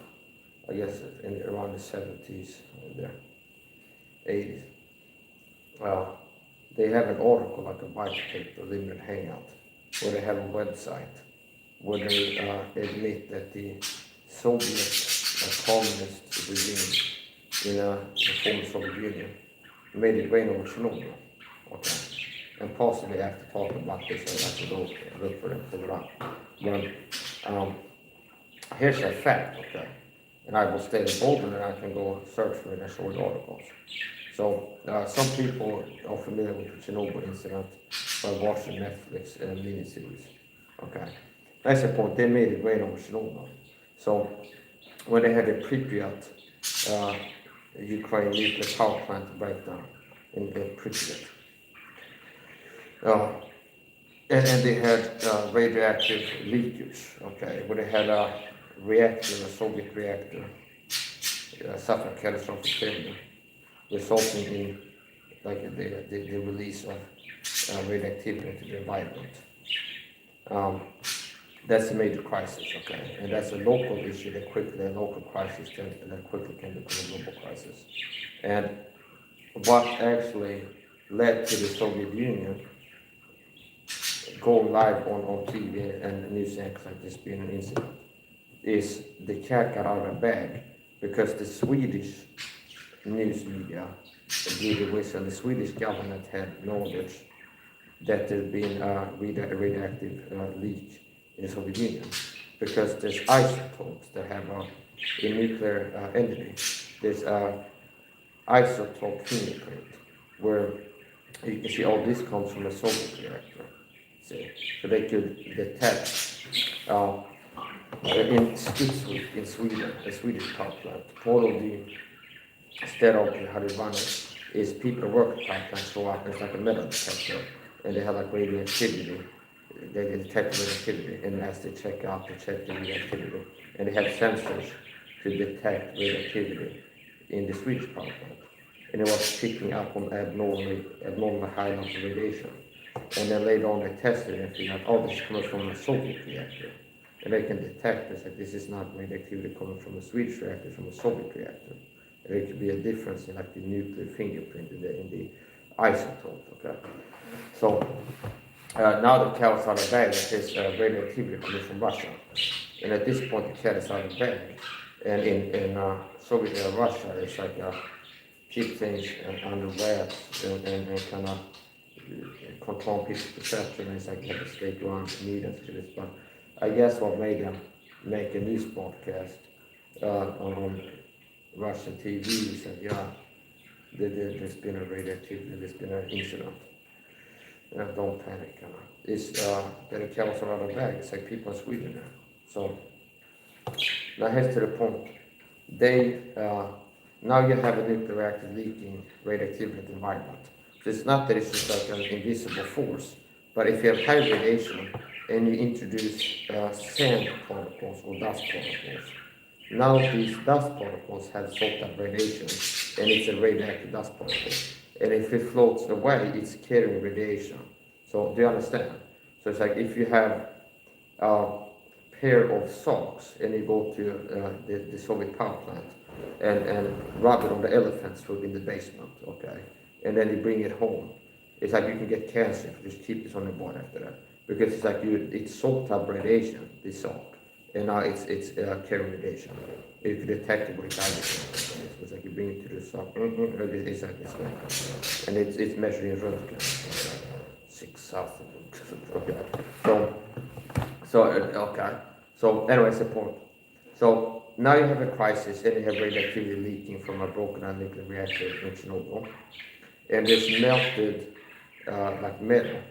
Speaker 1: I guess around the 70s, there, 80s, they have an article like a white paper, limited hangout, where they have a website where they admit that the Soviet communist regime in the former Soviet Union made it rain over Chernobyl. Okay. And possibly after talking about this, I have to go look for them, pull it up. But here's a fact, okay? And I will state it boldly, and I can go search for it and show the articles. So some people are familiar with the Chernobyl incident by watching Netflix miniseries. Okay, that's the point. They made it rain over Chernobyl. So when they had the Pripyat, Ukraine nuclear power plant breakdown in Pripyat, and they had radioactive leakage. Okay, where they had a reactor, a Soviet reactor, suffered catastrophic failure, resulting in like the release of radioactivity into the environment. That's a major crisis, okay, and that's a local issue that quickly, a local crisis that quickly can become a global crisis. And what actually led to the Soviet Union going live on TV and news anchors like this being an incident is the cat got out of the bag, because the Swedish news media blew the whistle. The Swedish government had knowledge that there'd been a radioactive leak in the Soviet Union, because there's isotopes that have a nuclear entity. There's a isotope fingerprint where you can see all this comes from a Soviet reactor. See? So they could detect in Studsvik in Sweden, a Swedish power plant. Part of the stereotype how they run it is people work at power plants show up, and it's like a metal detector, and they have like radioactivity. They detect radioactivity, and as they check out, they check the radioactivity, and they have sensors to detect radioactivity in the Swedish power plant, and it was picking up on abnormal high levels of radiation. And then later on they tested it and figured out, oh, this is coming from a Soviet reactor, and they can detect this, that this is not radioactivity coming from a Swedish reactor, it's from a Soviet reactor. And there could be a difference in like the nuclear fingerprint in the isotope. Okay, so. Now the cat is out of the bag, it is radioactivity coming from Russia. And at this point, the cat is out of the bag. And in Soviet era Russia, it's like keep things under wraps and kind of control people's perception. And it's like you have to stay grounded media to this. But I guess what made them make a news broadcast on Russian TV is that, yeah, there's been a radioactivity, there's been an incident. Don't panic. It's that it comes out of the bag. It's like people in Sweden now. So now here's to the point. They now you have a nuclear reactor leaking radioactivity in the environment. So it's not that it's just like an invisible force, but if you have high radiation and you introduce sand particles or dust particles, now these dust particles have soaked up radiation, and it's a radioactive dust particle. And if it floats away, it's carrying radiation. So do you understand? So it's like if you have a pair of socks and you go to the Soviet power plant and rub it on the elephant's foot in the basement, okay? And then you bring it home. It's like you can get cancer if you just keep this on your body after that. Because it's like it's soaked up radiation, this sock. And now it's carrying radiation. You can detect it with hydrogen. It's like you bring it to the sock, it's like this, and it's measured in Röntgen, 6,000. Okay. So anyways, the point. So now you have a crisis, and you have radioactivity leaking from a broken down nuclear reactor in Chernobyl, and there's melted like metal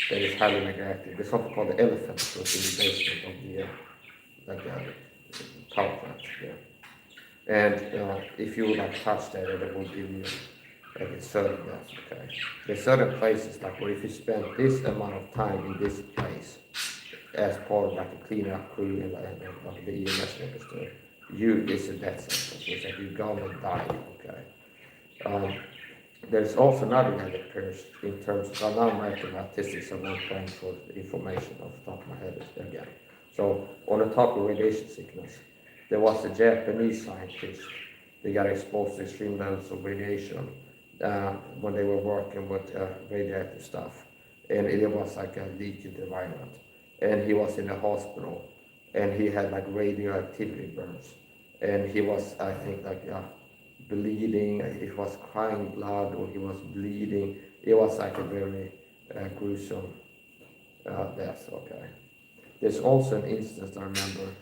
Speaker 1: that is highly radioactive. There's something called the elephant foot in the basement of the power plant. Yeah. And if you would like touch that, it will give you like a certain death. Okay. There's certain places like where if you spend this amount of time in this place as part of like a cleanup crew and like the EMS workers, it's a death sentence. It's like you're gonna die. Okay. There's also another guy that perished in terms of, now I'm writing statistics, I won't plan for information off the top of my head again. So on the top of radiation sickness, there was a Japanese scientist. They got exposed to extreme levels of radiation when they were working with radioactive stuff. And it was like a leak in the environment. And he was in a hospital, and he had like radioactivity burns. And he was, I think, like, bleeding, he was crying blood, or he was bleeding. It was like a very gruesome death, okay. There's also an instance I remember,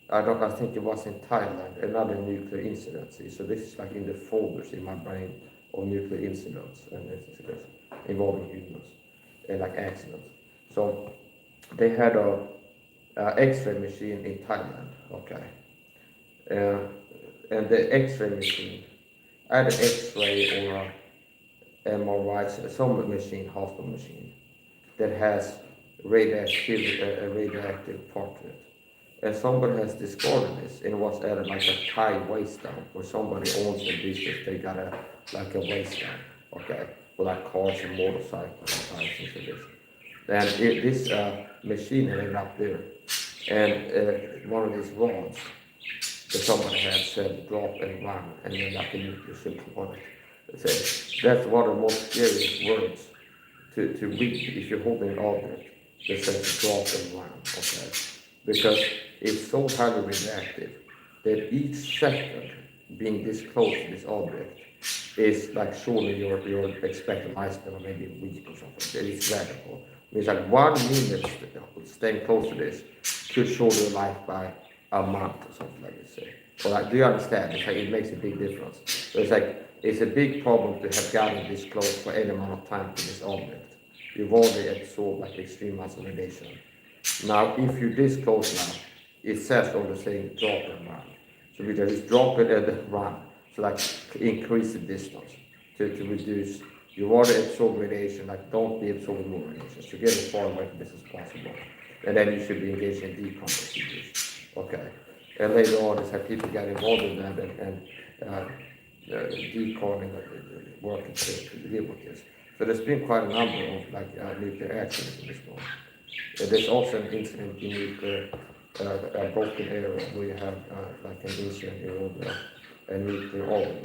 Speaker 1: I think it was in Thailand, another nuclear incident. So this is like in the folders in my brain of nuclear incidents and incidents involving humans and like accidents. So they had a X-ray machine in Thailand, okay. And the X-ray machine, either X-ray or MRI, some machine, hospital machine, that has a radioactive part to it. And somebody has discovered this, and it was at like a Thai waste dump, where somebody owns a business, they got a waste dump, okay, with like cars and motorcycles and things like this. And this machine ended up there, and one of these rods that somebody had said drop and run, and then like a nuclear system on it. That's one of the most scary words to read if you're holding an object that says drop and run, okay? Because it's so highly radioactive that each second being this close to this object is like surely your expected lifespan of maybe a week or something. It's radical. It's like 1 minute staying close to this could shorten your life by a month or something like this. So like, do you understand? It's like, it makes a big difference. So it's like, it's a big problem to have gotten this close for any amount of time to this object. You've already absorbed like extreme amounts of radiation. Now, if you're this close now, it says on the thing, drop and run. So we just drop it and run. So like, increase the distance to reduce. You want to absorb radiation, like don't be absorbing more radiation. So get as far away from this as possible. And then you should be engaged in decon procedures. Okay. And later on, it's like people got involved in that and deconing, working to deal with this. So there's been quite a number of like nuclear accidents in this moment. There's also an incident in nuclear, a broken area where you have like an incident with a nuclear organ.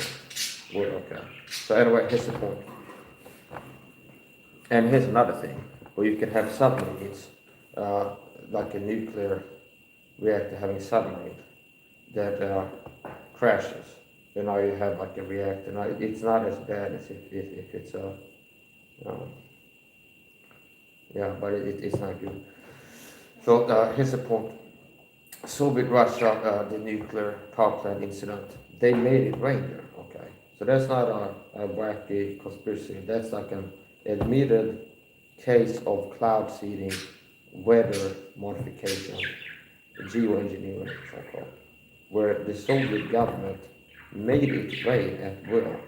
Speaker 1: Okay. So anyway, here's the point. And here's another thing, where you can have submarines, like a nuclear reactor having submarine that crashes. And now you have like a reactor. Now it's not as bad as if it's a, yeah, but it's not good. So here's the point. Soviet Russia, the nuclear power plant incident, they made it rain there, okay? So that's not a wacky conspiracy. That's like an admitted case of cloud seeding, weather modification, geoengineering, so-called, where the Soviet government made it rain at will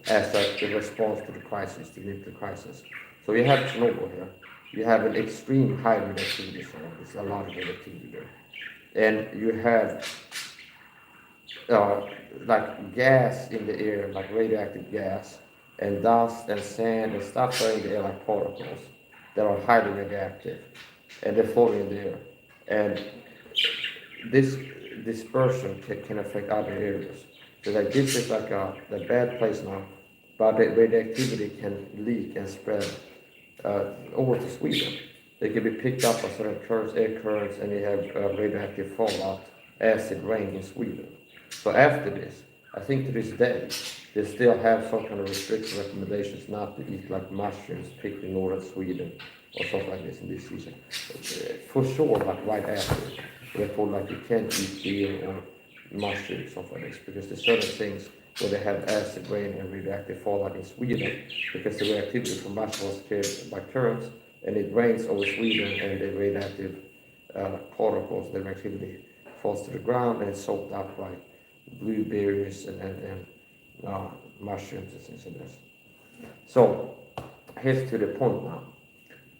Speaker 1: as a response to the crisis, the nuclear crisis. So you have Chernobyl here. You have an extreme high radioactivity zone. There's a lot of radioactivity there. And you have like gas in the air, like radioactive gas, and dust and sand and stuff are in the air like particles that are highly radioactive, and they're floating in the air. And this dispersion can affect other areas. So like this is like a bad place now, but the radioactivity can leak and spread over to Sweden. They can be picked up by certain currents, air currents, and you have radioactive fallout, acid rain in Sweden. So after this, I think to this day, they still have some kind of restricted recommendations not to eat like mushrooms picked in northern Sweden or something like this in this season. For sure, like right after, they're told like you can't eat beer or mushrooms, something like this, because there's certain things where they have acid rain and radioactive fallout in Sweden, because the radioactivity from mushroom was carried by currents, and it rains over Sweden, and the radioactive particles, the radioactivity falls to the ground, and it's soaked up by blueberries and mushrooms and things like this. So here's to the point now.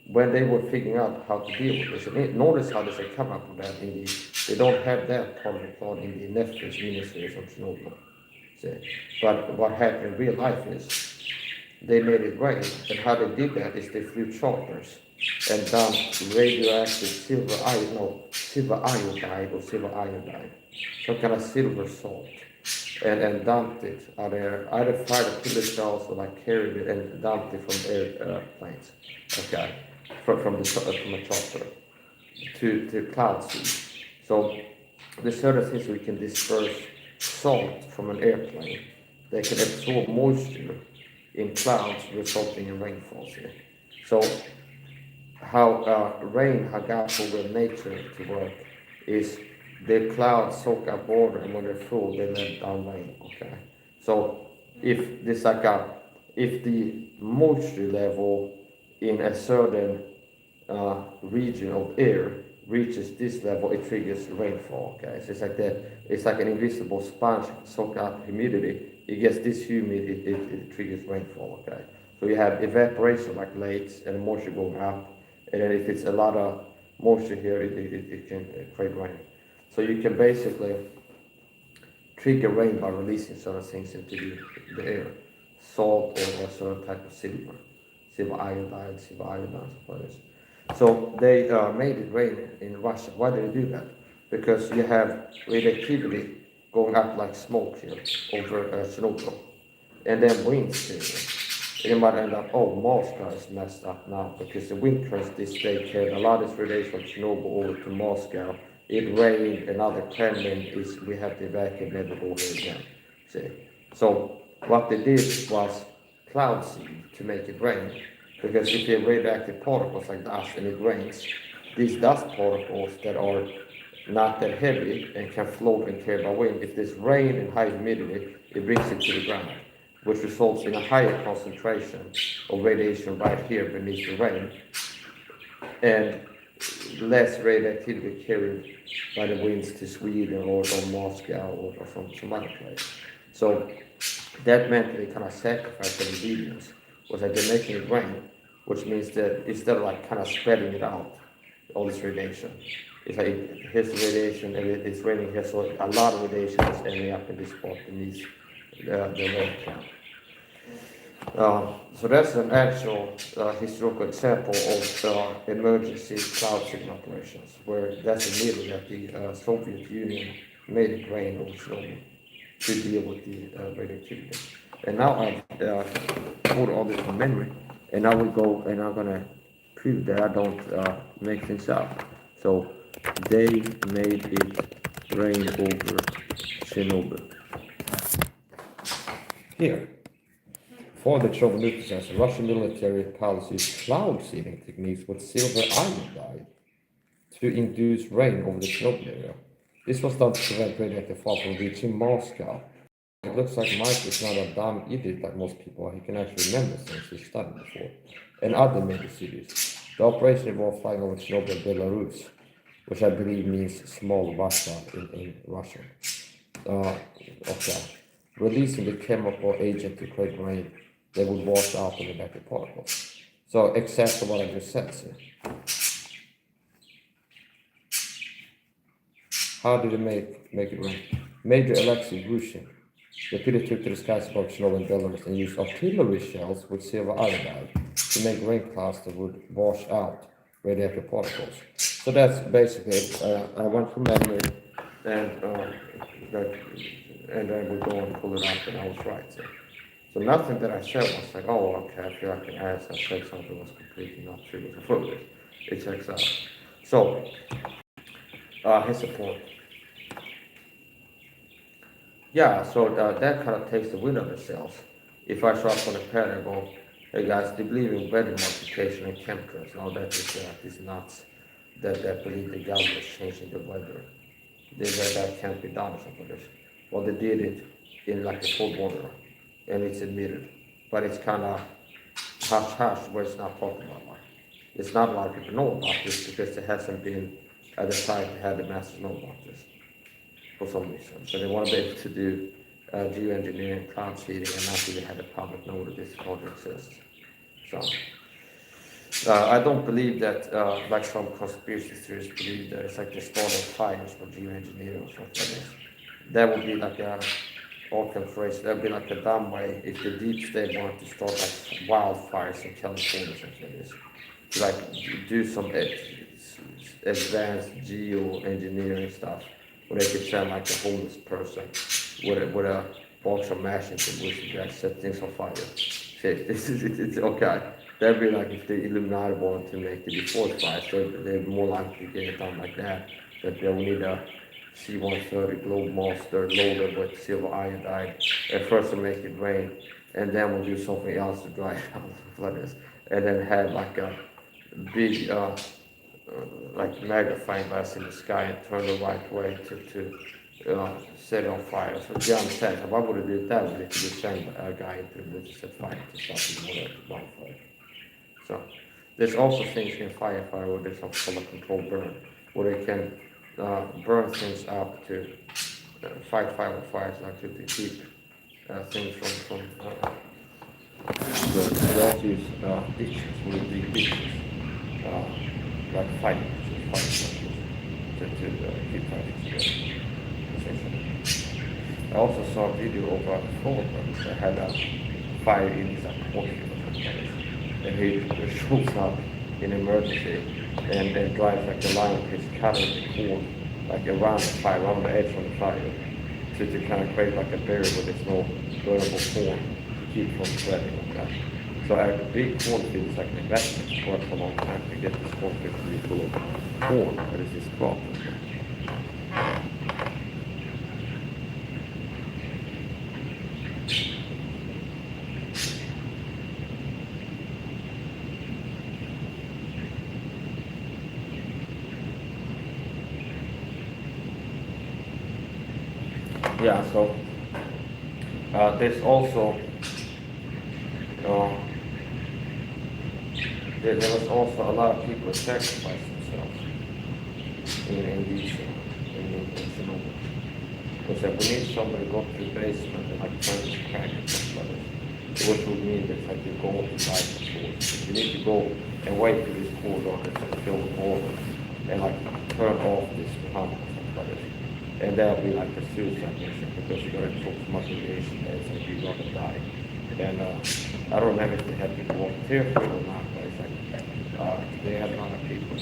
Speaker 1: When they were figuring out how to deal with this, and notice how they come up with that in the, they don't have that part of the plot in the Netflix miniseries on Chernobyl. See? But what happened in real life is they made it rain, and how they did that is they flew choppers and dumped radioactive silver iodide or silver iodine, some kind of silver salt, and dumped it out there, either fired a killer shells or like carried it and dumped it from airplanes, okay, from a chopper to cloud seed. So there's certain things we can disperse salt from an airplane. They can absorb moisture in clouds, resulting in rainfalls here. So how God programmed nature to work is the clouds soak up water, and when they're full, they let down rain. Okay, so if the moisture level in a certain region of air reaches this level, it triggers rainfall. Okay, so it's like an invisible sponge soak up humidity. It gets this humid, it triggers rainfall. Okay, so you have evaporation like lakes and moisture going up, and then if it's a lot of moisture here, it can create rain. So you can basically trigger rain by releasing certain things into the air, salt or a certain type of silver iodide, what it is. So they made it rain in Russia. Why did they do that? Because you have radioactivity going up like smoke here over Chernobyl, and then winds too. And it might end up, Moscow is messed up now because the wind currents this day carried a lot of this radiation from Chernobyl over to Moscow. It rained, and now the Kremlin we have to evacuate, never go here again. See? So what they did was cloud seed to make it rain. Because if you have radioactive particles like dust and it rains, these dust particles that are not that heavy and can float and carry by wind, if there's rain and high humidity, it brings it to the ground, which results in a higher concentration of radiation right here beneath the rain, and less radioactivity carried by the winds to Sweden or Moscow or some other place. So that meant they kind of sacrificed the ingredients. Was that they're making it rain, which means that instead of like kind of spreading it out, all this radiation, it's like here's the radiation and it's raining here, so a lot of radiation is ending up in this spot beneath the rain cloud. So that's an actual historical example of emergency cloud seeding operations, where that's admitted that the Soviet Union made it rain over Chernobyl to deal with the radioactivity. And now I've put all this from memory, and I will go and I'm gonna prove that I don't make things up. So they made it rain over Chernobyl. Here, for the Chernobyl nuclear disaster, Russian military policies cloud seeding techniques with silver iodide to induce rain over the Chernobyl area. This was done to prevent radioactive fall from reaching Moscow. It looks like Mike is not a dumb idiot like most people. He can actually remember things he's studied before. And other major cities. The operation involved flying over Chernobyl, Belarus, which I believe means small Russia in Russian. Okay. Releasing the chemical agent to create rain that would wash out the radioactive particles. So exactly what I just said. See? How did it make it rain? Major Alexei Grushin repeatedly took to the skies above Chernobyl and Belarus and used artillery shells with silver iodide to make rain clouds that would wash out radioactive particles. So that's basically it. I went from memory, and then we go and pull it up, and I was right. So nothing that I said was like, okay, I feel like an ass. I said something was completely not true. It checks out. So here's the point. Yeah, so that kind of takes the wind out of the sails. If I show up on the pad and go, hey guys, they believe in weather modification and chemtrails and all that is nuts. That believe the government is changing the weather. That can't be done or something like this. Well, they did it in like a cold water, and it's admitted. But it's kind of hush-hush where it's not talked about much. It's not a lot of people know about this because it hasn't been at the time to have the masses know about this for some reason. So they want to be able to do geoengineering, cloud seeding, and not really have the public know that this project exists. So I don't believe that, like some conspiracy theorists believe that it's like the starting fires for geoengineering or something like this. That would be like orchestration. That'd be like a dumb way if the deep state wanted to start like wildfires in California or something like this. To like do some advanced geoengineering stuff, where they could send like a homeless person with a box of mashes in which you guys set things on fire. Shit, it's okay. That'd be like if the Illuminati wanted to make it before fires, they're more likely to get it done like that. That they will need a C-130 Globemaster loaded with silver iodide, and first to make it rain, and then we'll do something else to dry it out like this, and then have like a big like magnifying glass in the sky and turn the right way to set it on fire. So you understand, why would it do that when it could just send a guy into the woods to set fire to something more than bonfire? So there's also things in firefighter where there's something called a controlled burn, where they can burn things up to fight fire with fires, like to keep things from they also use ditches, really big ditches, like fire structures to keep fire together. I also saw a video of a photographer that had a fire in his cornfield or something, and he shows up in emergency and then drives like a line of his cutting the corn like around the fire, around the edge of the fire, to kind of create like a barrier where there's no burnable corn to keep from spreading like that. So a big cornfield is like an investment. It works a long time to get this cornfield to be full of corn, but it's this crop. Yeah, so there's also there was also a lot of people that sacrificed themselves in these in Chernobyl. Because we need somebody to go to the basement and like turn this crank and stuff like this. Which would mean that like you're going to light the cord. You need to go and wait for this cord on it to fill the water and like turn off this pump and stuff like this. And that'll be like a suicide mission because you're going to talk so much radiation that it's like you're going to die. And I don't remember if they had people volunteer for it or not, but it's like they had a lot of people that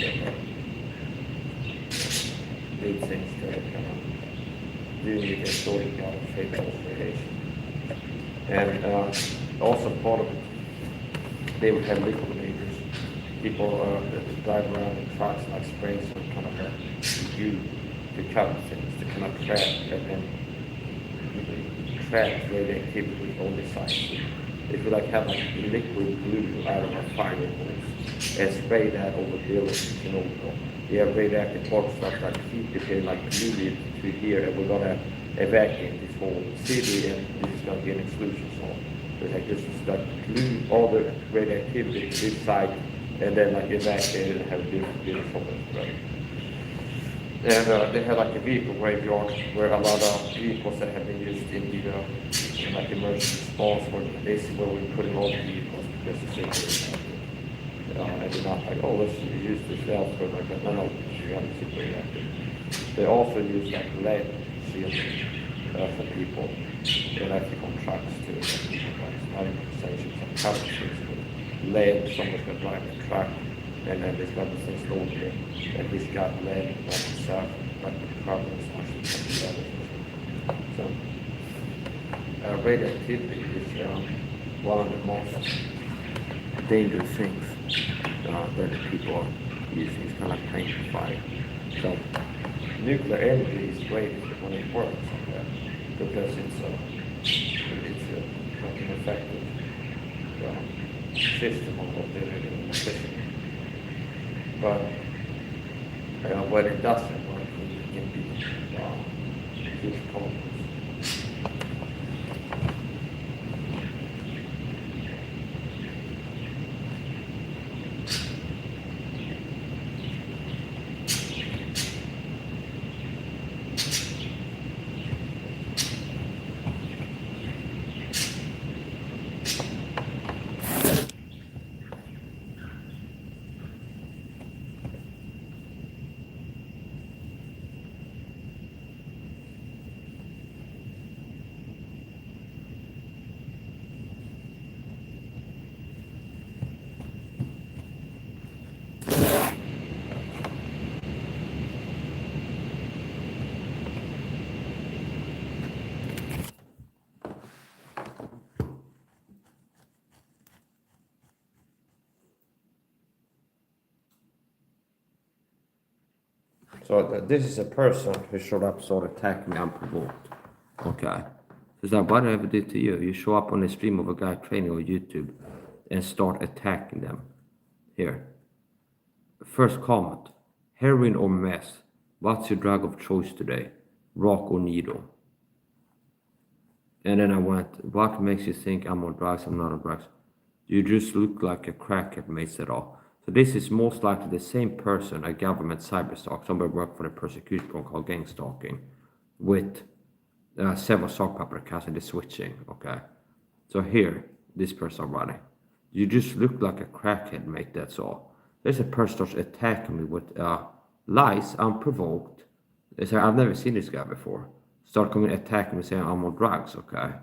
Speaker 1: did things that kind of really get sorting out of fatal radiation. And also part of it, they would have liquidators. People that drive around in trucks like spraying some kind of a goo to cover things, to kind of trap and trap radioactivity on the site. If you like have like liquid glue out of a fire hose and spray that over buildings, you know, you have radioactive particles that keep it like glued to here, and we're gonna evacuate this whole city, and this is gonna be an exclusion zone. So like this is like glue all the radioactivity to this site, and then like evacuate it and have a beautiful right? And they had like a vehicle graveyard where a lot of vehicles that have been used in the like emergency response were basically where we're putting all the vehicles because it's safer. And they're not like, oh, let's use this elsewhere like that. No, you have to keep it active. They also use like lead shielding for people, electrical trucks too. Like 90% of coverage with lead. Someone's going to drive a truck, and then there's got this thing stored here, and he's got lead on himself, like the carbon is actually. So radioactivity is one of the most dangerous things that people are using. It's kind of like paint fire. So nuclear energy is great when it works like that, because it's an effective system of generating electricity. But when it doesn't work, it can be huge problems. this is a person who showed up, sort of attacking me unprovoked. Okay. So it's like, what I ever did to you? You show up on a stream of a guy training on YouTube and start attacking them. Here. First comment. Heroin or meth? What's your drug of choice today? Rock or needle? And then I went, what makes you think I'm on drugs? I'm not on drugs. You just look like a crackhead, makes it all. So this is most likely the same person, a government cyberstalk, somebody worked for the prosecution called gang stalking, with several sock opera casts and the switching, okay? So here, this person running. You just look like a crackhead, mate, that's all. There's a person starts attacking me with lies, unprovoked. They say, I've never seen this guy before. Start coming attacking me saying I'm on drugs, okay?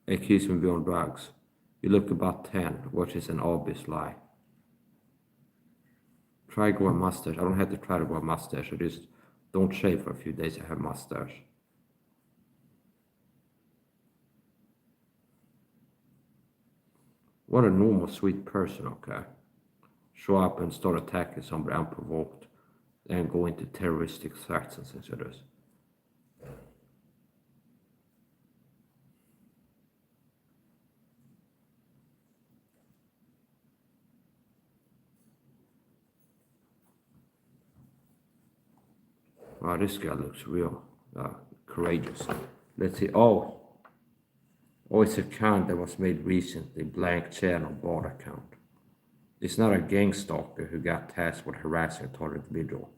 Speaker 1: Accuse me of being on drugs. You look about 10, which is an obvious lie. Try grow a mustache. I don't have to try to grow a mustache. I just don't shave for a few days. I have mustache. What a normal, sweet person, okay? Show up and start attacking somebody unprovoked and go into terroristic threats and things like this. Wow, this guy looks real courageous. Let's see. Oh, it's an account that was made recently, blank channel bot account. It's not a gang stalker who got tasked with harassing a target individual.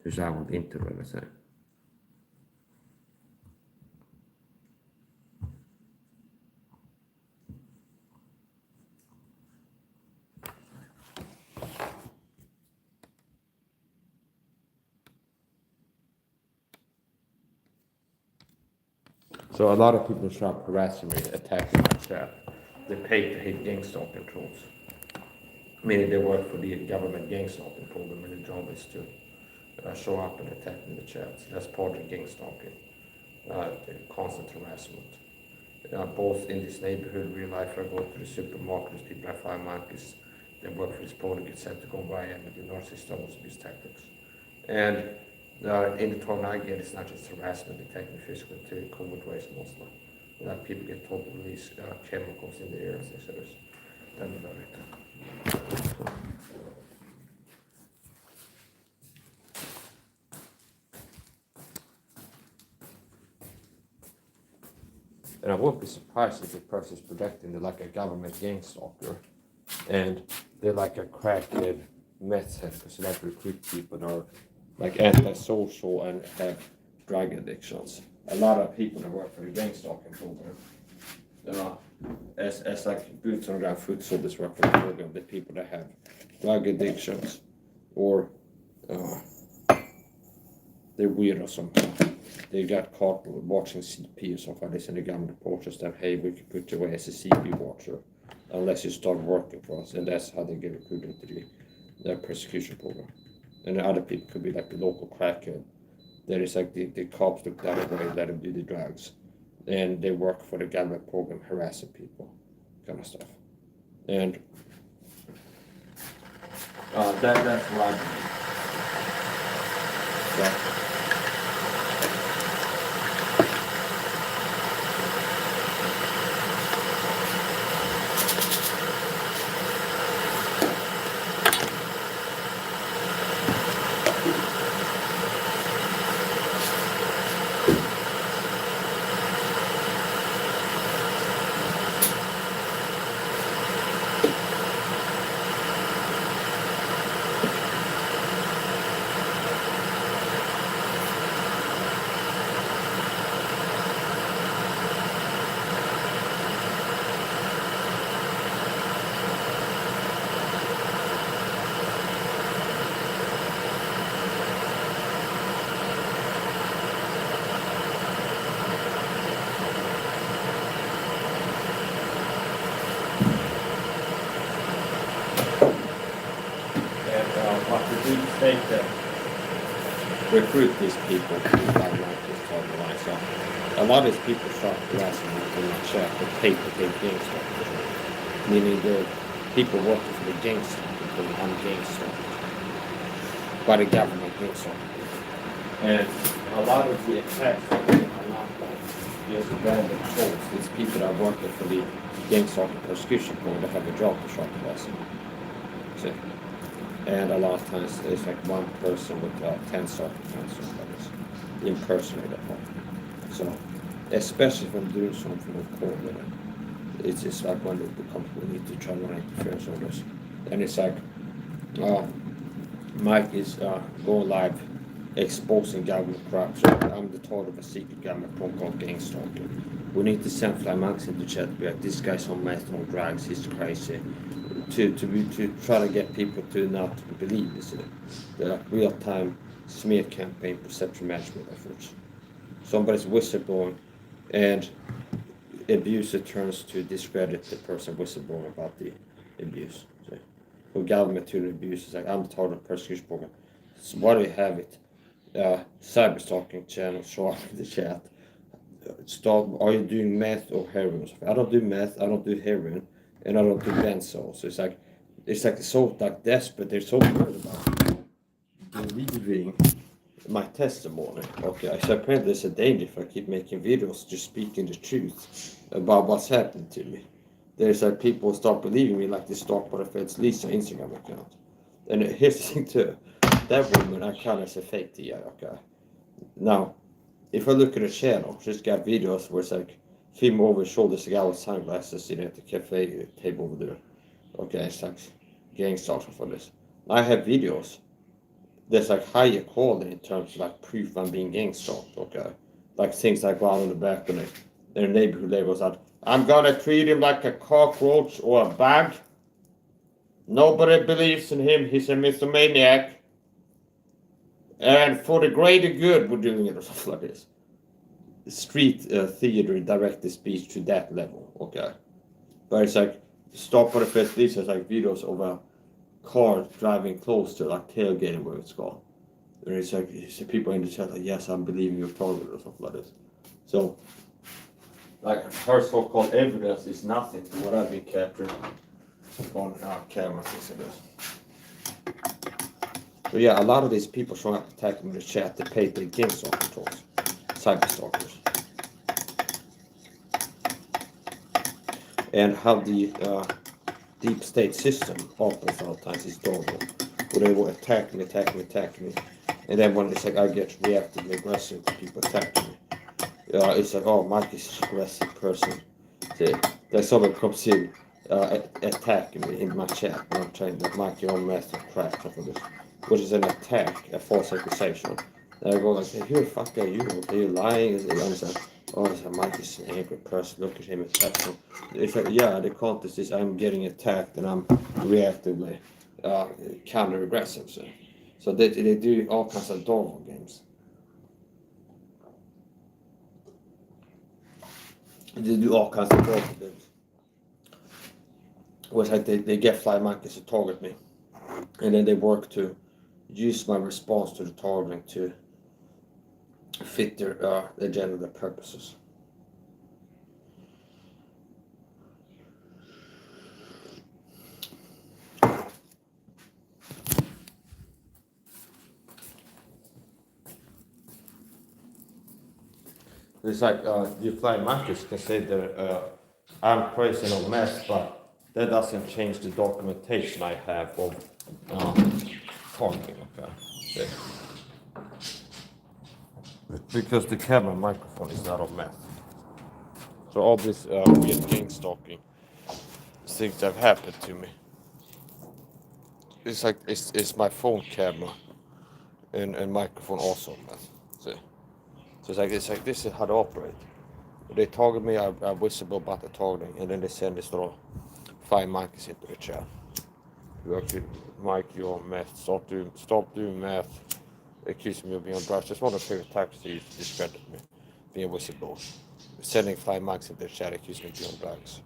Speaker 1: There's I went into everything. So a lot of people start harassing me, attacking my chat. They pay to hit gang stalking trolls. Meaning they work for the government gang stalking program and the job is to show up and attack in the chats. That's part of gang stalking. Constant harassment. Both in this neighborhood, real life, I go to the supermarkets, people have 5 monkeys, they work for this program, get sent to go by and the narcissist abuse tactics. And in the torn I get, it's not just harassment, they take me physically to covert ways mostly. People get told to release chemicals in the air and things like this. That's about it. And I won't be surprised if the person is projecting they're like a government gang stalker and they're like a crackhead meth head because they like to recruit people that are like antisocial and have drug addictions. A lot of people that work for the gang stalking program, as like boots on the ground foot soldiers work for the program, the people that have drug addictions or they're weird or something. They got caught watching CP or something like this, and the government approaches them, hey, we can put you away as a CP watcher unless you start working for us, and that's how they get recruited into the persecution program. And the other people could be like the local crackhead. There is like the cops look the other way, let them do the drugs, and they work for the government program, harassing people, kind of stuff. And that's what I believe. Yeah. What the deep state that recruit these people to like this. online. So a lot of these people start harassing me in my chat with pay-to-pay gang stalkers, meaning the people working for the gang stalker, I'm gang stalker by the government gang stalker. And a lot of the attacks are not like just random trolls. It's people that are working for the gang stalker persecution program that have a job to start harassing. See? And a lot of times it's like one person with 10 stalker accounts or something impersonate that one. So, especially if I'm doing something with COVID, it's just like when it becomes we need to try to run interference on this. And it's like, Mike is going live exposing government corruption. I'm the target of a secret government program called gang stalking. We need to send fly monks in the chat to be like, this guy's on meth, on drugs, he's crazy. To try to get people to not believe this. They're like real-time smear campaign perception management efforts. Somebody's whistleblowing and abuser turns to discredit the person whistleblowing about the abuse. So, for government to abuse is like, I'm the target of persecution program. So why do you have it? Cyber stalking channel show up in the chat. Are you doing meth or heroin? I don't do meth, I don't do heroin, and I don't do benzo. So it's like so like desperate. They're so worried about believing my testimony. Okay, so apparently there's a danger if I keep making videos just speaking the truth about what's happened to me. There's like people start believing me, like they stalk what Fed's Lisa Instagram account. And here's the thing too, that woman I count as a fake TI. Okay, now if I look at the channel, she's got videos where it's like film over his shoulders, a guy with sunglasses sitting at the cafe table over there. Okay, it's like gang stalking for this. I have videos that's like higher quality in terms of like proof I'm being gang stalked, okay? Like things like out on the back of their neighborhood labels out, I'm gonna treat him like a cockroach or a bug. Nobody believes in him, he's a mythomaniac. And for the greater good, we're doing it or something like this. Street theater directed speech to that level, okay? But it's like, stop for the first these is like videos of a car driving close to like tailgating where it's called. And it's like people in the chat like, yes, I'm believing your target or something like this. So, like her so-called evidence is nothing to what I've been captured on our cameras and this. So yeah, a lot of these people showing up attacking me in the chat, they pay the gang stalker trolls, cyber stalkers. And how the deep state system operates all the times is adorable. Where they will attack me. And then when it's like I get reactively aggressive to people attacking me. It's like, oh, Mike is an aggressive person. See, then someone comes in attacking me in my chat. And I'm saying that Mike, you're on meth or crack for this. Which is an attack, a false accusation. And I go like, who the fuck are you? Are you lying? Is it, oh, it's like, Mike is an angry person. Look at him attacking. It's like, yeah, the context is I'm getting attacked and I'm reactively counter-aggressive. So they do all kinds of dogma games. They do all kinds of dogma games. Where it's like they get fly monkeys to target me. And then they work to use my response to the targeting to fit their agenda, their purposes. It's like you flying monkeys can say that I'm crazy and a mess, but that doesn't change the documentation I have of targeting. Okay. Because the camera microphone is not on meth. So all this weird gang stalking things that have happened to me. It's like it's my phone camera and microphone also on meth. See? So it's like this is how they operate. They target me, I whistle about the targeting, and then they send this little 5 monkeys into the chat. You actually, Mike, you're on meth. Stop doing meth. Accusing me of being on drugs. Just want to take a tax to discredit me, being a whistleblower. Sending 5 monkeys into the chat, accusing me of being on drugs.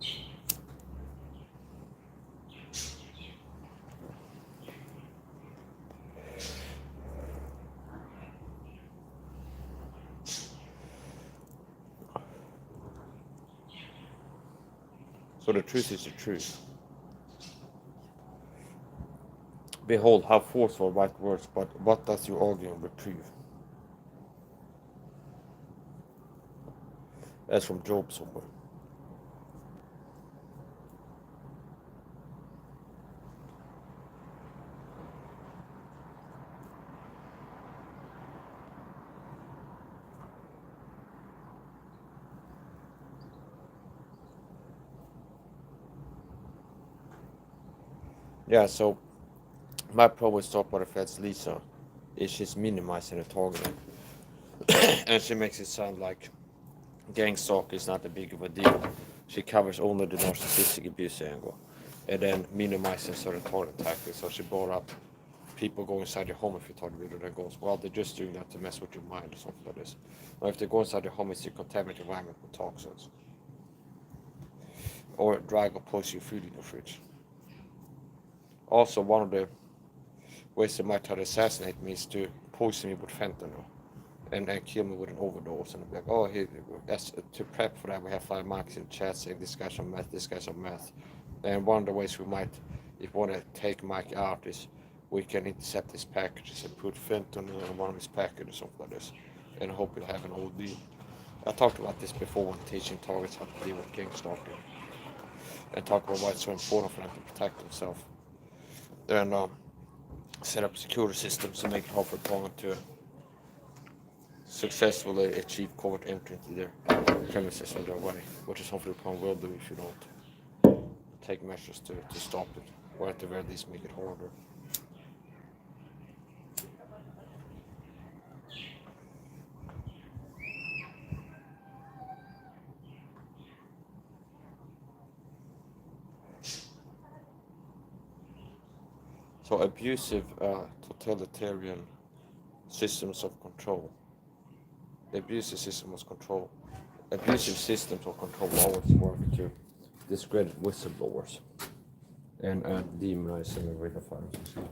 Speaker 1: So the truth is the truth. Behold, how forceful right words, but what does your arguing reprove? That's from Job somewhere. Yeah, so my problem with Stop by the Feds Lisa is she's minimizing the targeting. And she makes it sound like gang stalk is not a big of a deal. She covers only the narcissistic abuse angle. And then minimizing certain target tactics. So she brought up people go inside your home if you target video, then goes, well, they're just doing that to mess with your mind or something like this. Or if they go inside your home, it's to contaminate your environment with toxins. Or drag or poison your food in your fridge. Also, one of the ways they might try to assassinate me is to poison me with fentanyl and then kill me with an overdose. And be like, oh, to prep for that, we have 5 marks in the chat saying this guy's on meth, this guy's on meth. And one of the ways we might, if we want to take Mike out, is we can intercept his packages and put fentanyl in one of his packages or something like this, and hope he'll have an OD. I talked about this before when teaching targets how to deal with gang stalking, and talk about why it's so important for them to protect themselves. And set up security systems to make it hard for a target to successfully achieve covert entry into their premises or their way, which is hopefully the problem will do if you don't take measures to stop it, or at the very least make it harder. So abusive totalitarian systems of control. The abusive system of control. Abusive systems of control always work to discredit whistleblowers and demonize and vilify themselves.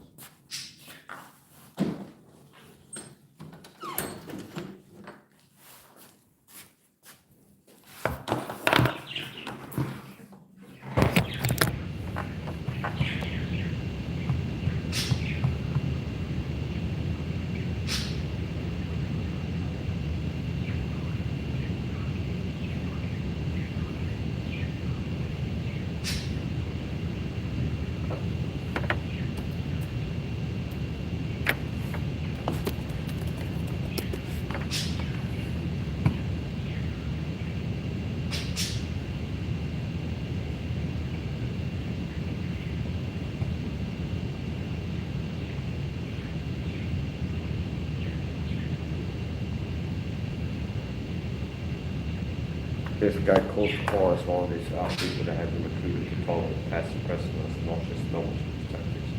Speaker 1: This guy called Carr is one of these people that have been recruited to follow the passive presidents, not just knowledge tactics.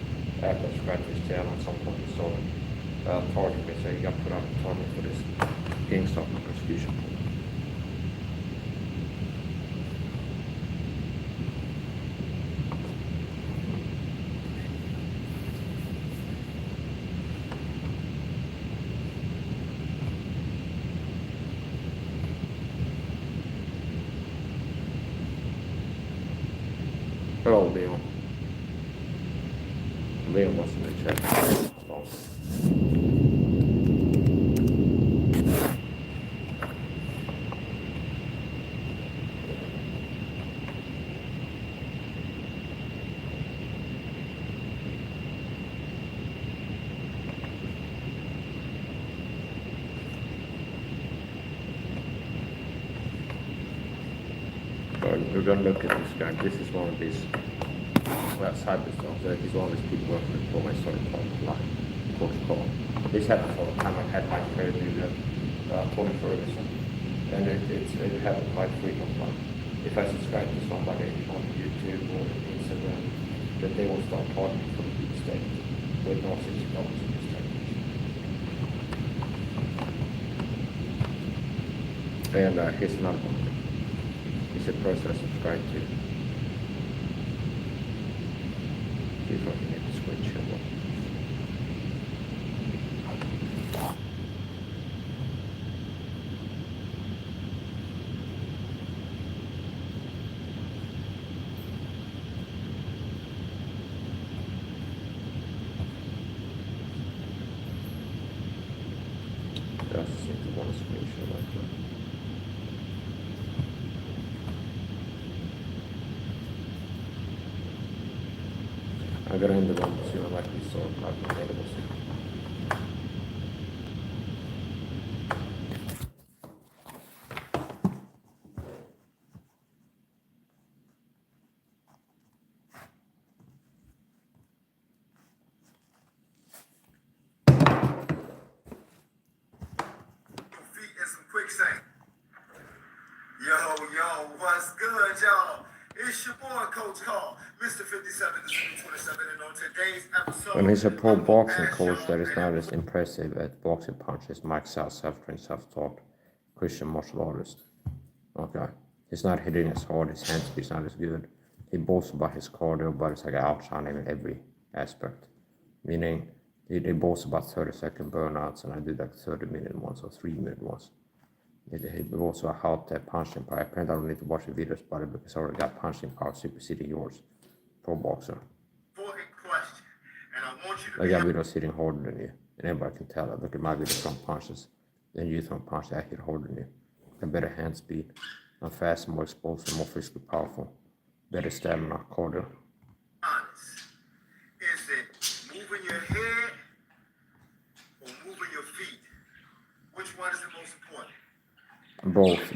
Speaker 1: After I scratched his tail at some point, he started targeting me, so he got put on the target for this gang stalking prosecution. Hello, Leon. Leon was in the chat. Hello. We're going to look at this guy. This is one of these cyber stuff. He's one of these people working for my sort of line, protocol. This happens all the time. I've had my career do that, Tony Ferguson, and it happens quite frequently. If I subscribe to somebody on YouTube or Instagram, that they will start talking from the deep state with narcissistic goals in this technique. And here's another one. It's a person I subscribe to. See if I can get the switch here. I just need to want to screenshot like that. I gotta end the one soon, like we saw, like the neighbors.
Speaker 2: Yo, what's good, y'all? It's your boy, Coach Hall, Mr. 57, the 27, and on today's episode,
Speaker 1: When he's a pro boxing coach that is not as impressive at boxing punches, Mike self-trained, self-taught Christian martial artist. Okay. He's not hitting as hard, his hand speed's not as good. He boasts about his cardio, but it's like outshining him in every aspect. Meaning, they boast about 30-second burnouts, and I did like 30-minute ones or 3-minute ones. He also how to punching power. Apparently, I don't need to watch the videos about it because I already got punching power superseding yours. Pro boxer.
Speaker 2: Question, and I want you to
Speaker 1: I got videos hitting harder than you, and everybody can tell that. Look at my videos throwing punches, then you throwing punches I hit harder than you. Got better hand speed, I'm faster, more explosive, more physically powerful, better stamina, cardio.
Speaker 2: honest. Is it moving your head or moving your feet? Which one is the most important?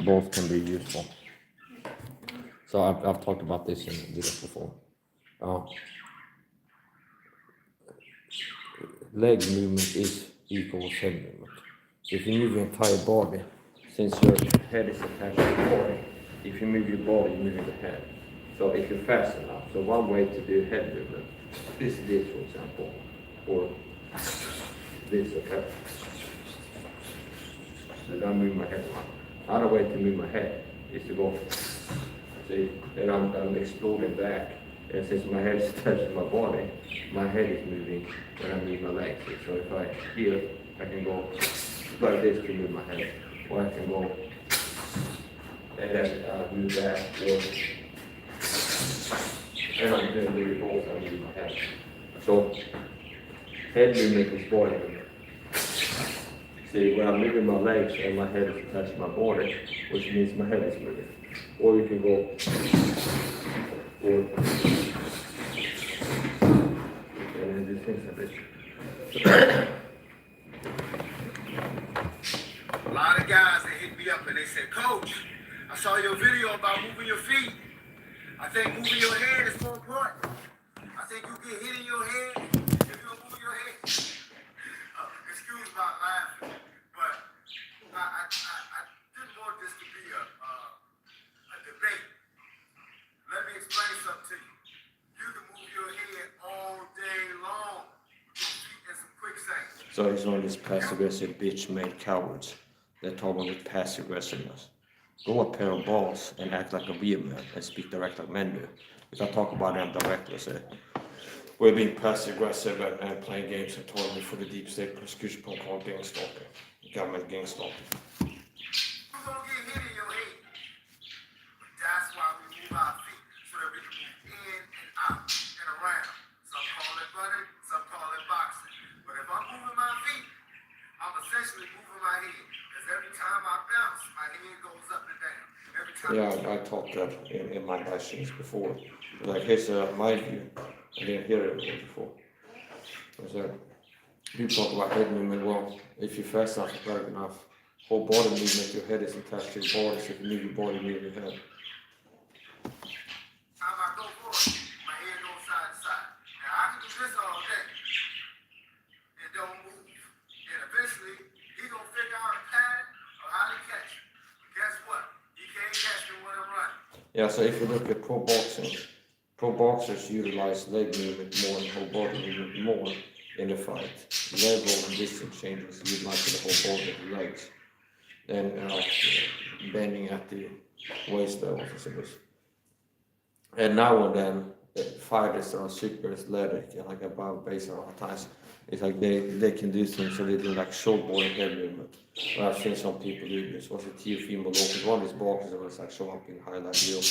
Speaker 1: Both can be useful. So I've talked about this in videos before. Leg movement is equal to head movement. If you move your entire body, since your head is attached to your body, if you move your body, you move your head. So if you're fast enough, so one way to do head movement is this, for example, or this, okay? So I'm moving my head around. Another way to move my head is to go, see, and I'm exploding back. And since my head is touching my body, my head is moving when I move my legs. So if I here, I can go like this to move my head, or I can go and then move back, or and I'm doing the revolve, I move my head. So head movement is body movement. See, when I'm moving my legs and my head is touching my body, which means my head is moving. Or you can go, or, and then do things like this.
Speaker 2: A lot of guys, they hit me up and they said, Coach, I saw your video about moving your feet. I think moving your head is more important. I think you get hit in your head if you don't move your head. Excuse my laughing, but I didn't want this to be a debate. Let me explain something to you. You can move your head all day long with your feet in some quicksand.
Speaker 1: So he's one of these passive-aggressive bitch-made cowards that talk about with passive aggressiveness. Go a pair of balls and act like a real man and speak direct like men do. We can talk about them directly, say, we're being passive-aggressive and playing games and toiling for the deep state prosecution protocol gang stalking, government gang stalking.
Speaker 2: You're gonna get hit in your head. But that's why we move our feet so that we can move in and out and around. Some call it running, some call it boxing. But if I'm moving my feet, I'm essentially moving my head. Because every time I bounce, my head goes up and down. Every time
Speaker 1: Yeah, I taught that in my lessons before. Like, here's my view. I didn't hear it before. So, people talk about head movement. Well, if you're fast enough, right enough, whole body movement, your head is attached to your body. So if you move your body, move your head.
Speaker 2: time I go forward, my head goes side to side. Now I can do this all day. It don't move. And eventually, he gonna figure out a pattern of how to catch it. But guess what? He can't catch me when I'm running.
Speaker 1: Yeah, so if you look at pro boxing, pro boxers utilize leg movement more and whole body movement more in the fight. Level and distance changes utilize the whole body of the legs. Then bending at the waist level, so it is. And now and then, fighters that are super athletic and like above base a lot of times, it's like they can do things, so they do like short body head movement. I've seen some people do this. Was it Teofimo Lopez? One of these boxers that was like showing up in highlight reel.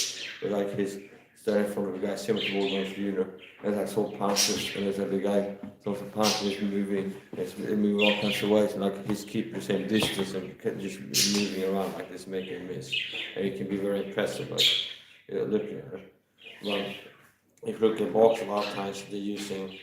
Speaker 1: But like his standing in front of a guy similar to what Jones Jr. and like so punches, and there's like the guy throws a punch and he's moving, it's moving all kinds of ways, and like he's keeping the same distance and just moving around like this, making a miss, and it can be very impressive. Like looking at it. But if you look at boxing, a lot of times they're using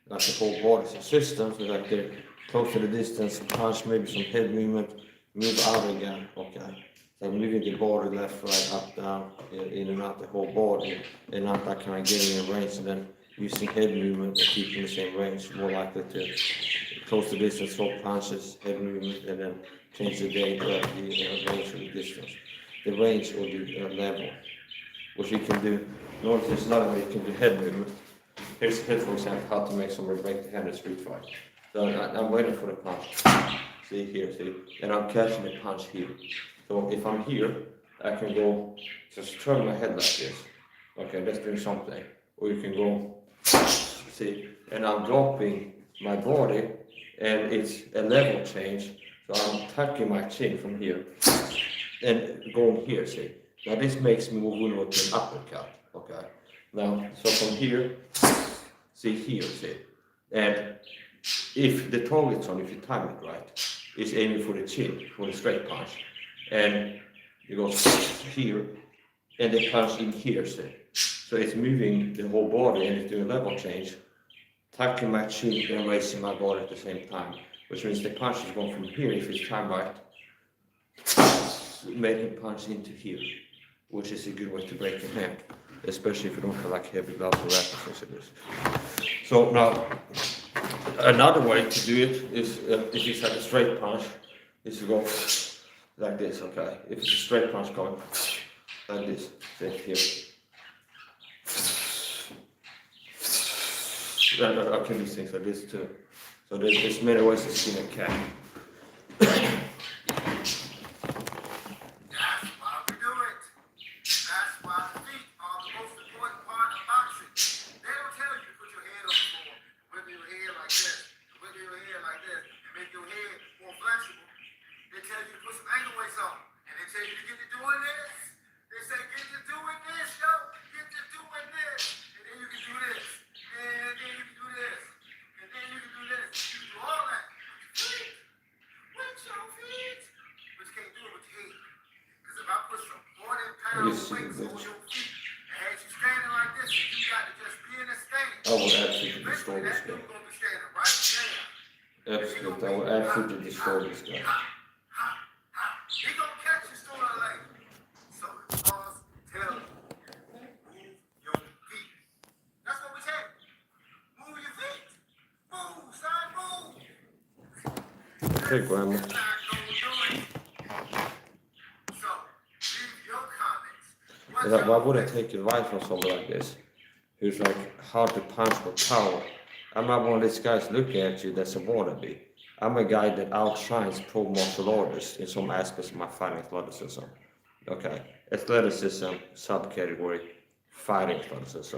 Speaker 1: like the whole body system, so like they're close to the distance, punch, maybe some head movement, move out again, okay. So moving the body left, right, up, down, in and out the whole body, and not that kind of getting in range, and then using head movement and keeping the same range, more likely to close the distance, throw punches, head movement, and then change the range of the distance. The range or the level, which you can do. Notice there's another way you can do head movement. Here's for example, how to make somebody break the hand in street fight. So I'm waiting for the punch. See here, see? And I'm catching the punch here. So if I'm here, I can go, just turn my head like this. Okay, that's doing something. Or you can go, see? And I'm dropping my body, and it's a level change. So I'm tucking my chin from here, and going here, see? Now this makes me move over to an uppercut, okay? Now, so from here, see here, see? And if the target's on, if you time it right, is aiming for the chin, for the straight punch. And you go here, and they punch in here, see? So it's moving the whole body, and it's doing a level change, tucking my chin and raising my body at the same time, which means the punch is going from here, if it's timed right, made him punch into here, which is a good way to break a hand, especially if you don't have like heavy gloves or wraps or things like this. So now, another way to do it is, if it's like a straight punch, is to go like this, okay? If it's a straight punch going like this, see here. I can do things like this too. So there's many ways to skin a cat.
Speaker 2: That's why we do it. That's why the feet are the most important part of boxing. They don't tell you to put your head on the floor, wiggle your head like this, wiggle your head like this, and make your head more flexible. They tell you to put some ankle weights on, and they tell you to get to doing this. They say get to doing this, yo, get to doing this, and then you can do this, and then you can do this, and then you can do this. You can do all that with your feet, but you can't do it with your head. Because if I put some 40-pound weights on your feet and had you standing like this, and you got to just be in a stance,
Speaker 1: I would absolutely destroy this guy.
Speaker 2: you're going to be standing right there.
Speaker 1: Absolutely, I would absolutely destroy this guy.
Speaker 2: He gonna catch you sooner or later. So the laws tell you, move your feet. That's what we say. Move your feet. Move, son, move.
Speaker 1: Okay, Grandma.
Speaker 2: That's not gonna do it. So, leave your comments.
Speaker 1: Why would I take advice from somebody like this, who's like hard to punch with power? I'm not one of these guys looking at you that's a wannabe. I'm a guy that outshines pro martial artists in some aspects of my fighting athleticism. Okay, athleticism subcategory, fighting athleticism,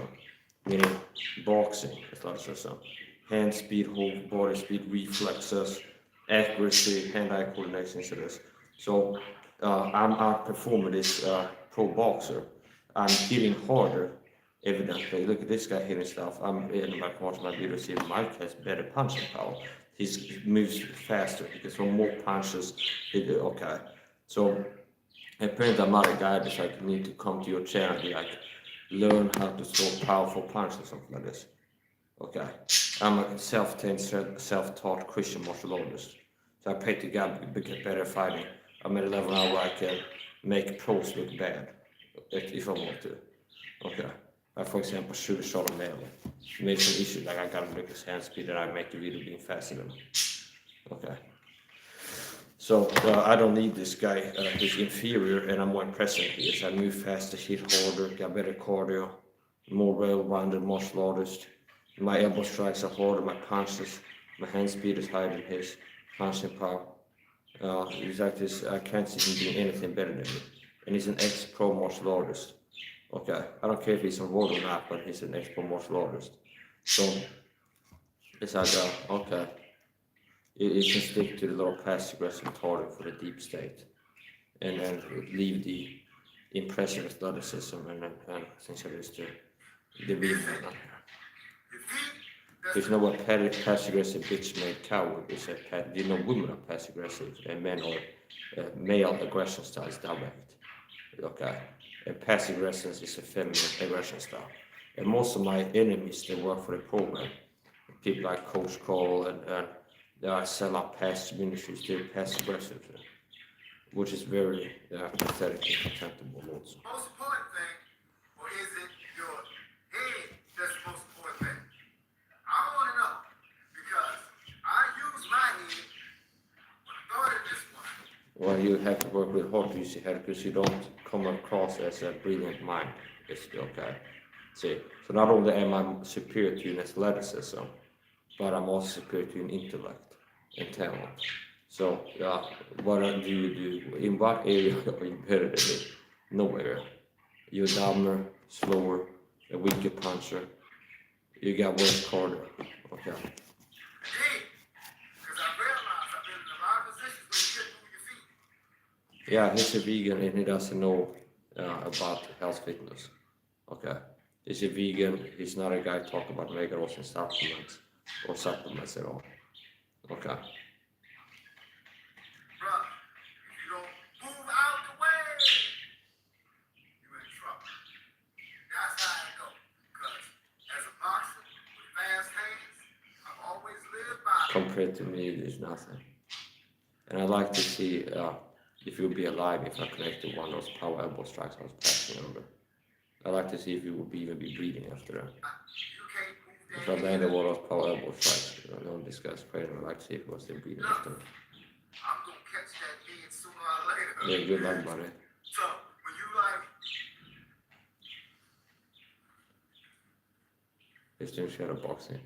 Speaker 1: meaning boxing athleticism, hand speed, whole body speed, reflexes, accuracy, hand-eye coordination, so this. So I'm outperforming this pro boxer. I'm hitting harder, evidently. Look at this guy hitting stuff. I'm in my watching my video, see Mike has better punching power. He moves faster. He can throw more punches. Okay, so apparently I'm not a guy that's like need to come to your channel and be like learn how to throw powerful punches or something like this. Okay, I'm a self-taught Christian martial artist. So I pray to God to get better fighting. I'm at a level now where I can make pros look bad if I want to. Okay. For example, shoot a shot on nail. Maybe some issue like I gotta look his hand speed and I make the video being faster than him. Okay. So I don't need this guy. He's inferior and I'm more impressive than he is. I move faster, hit harder, got better cardio, more well-rounded martial artist. My elbow strikes are harder, my punches, my hand speed is higher than his, punching power. He's like this, I can't see him doing anything better than me. And he's an ex-pro martial artist. Okay, I don't care if he's on road or not, but he's an ex-pro martial artist. So it's like, okay, you can stick to the little passive aggressive target for the deep state, and then leave the impressive athleticism and essentially just the winning. There's no what passive aggressive bitch made coward. It's a you know women are passive aggressive and men are male aggression style is direct. Okay, and passive aggression is a feminine aggression style. And most of my enemies they work for the program. People like Coach Cole and they are sell out passive ministries. They're passive aggressive, which is very pathetic and contemptible also.
Speaker 2: Most important thing, or is it your head that's the most important thing? I want to know because I use my head when I thought of this one.
Speaker 1: Well, you have to work with hard to use your head because you don't come across as a brilliant mind. Basically, okay. See, so not only am I superior to you in athleticism, but I'm also superior to you in intellect and talent. So, what do you do? In what area are you better than me? No area. You're dumber, slower, a weaker puncher. You got worse harder. Okay.
Speaker 2: Hey, because I realized I've been in a lot of positions where you couldn't move your feet.
Speaker 1: Yeah, he's a vegan and he doesn't know about health fitness. Okay. He's a vegan. He's not a guy talking about megaros and supplements or supplements at all. Okay.
Speaker 2: Bruh, if you don't move out the way, you're in trouble. That's how it goes. Because as a boxer with fast hands, I've always lived by it.
Speaker 1: Compared to me, there's nothing. And I'd like to see if you'll be alive if I connected one of those power elbow strikes I was passing under. I'd like to see if you would even be breathing after that.
Speaker 2: You can't move
Speaker 1: If
Speaker 2: that
Speaker 1: I
Speaker 2: head.
Speaker 1: landed one of those power elbow strikes, I know this guy's crazy. I'd like to see if he was still breathing after that.
Speaker 2: I'm going to catch that head sooner or later.
Speaker 1: Yeah, good luck, buddy.
Speaker 2: So, when you like,
Speaker 1: He's doing shadow boxing.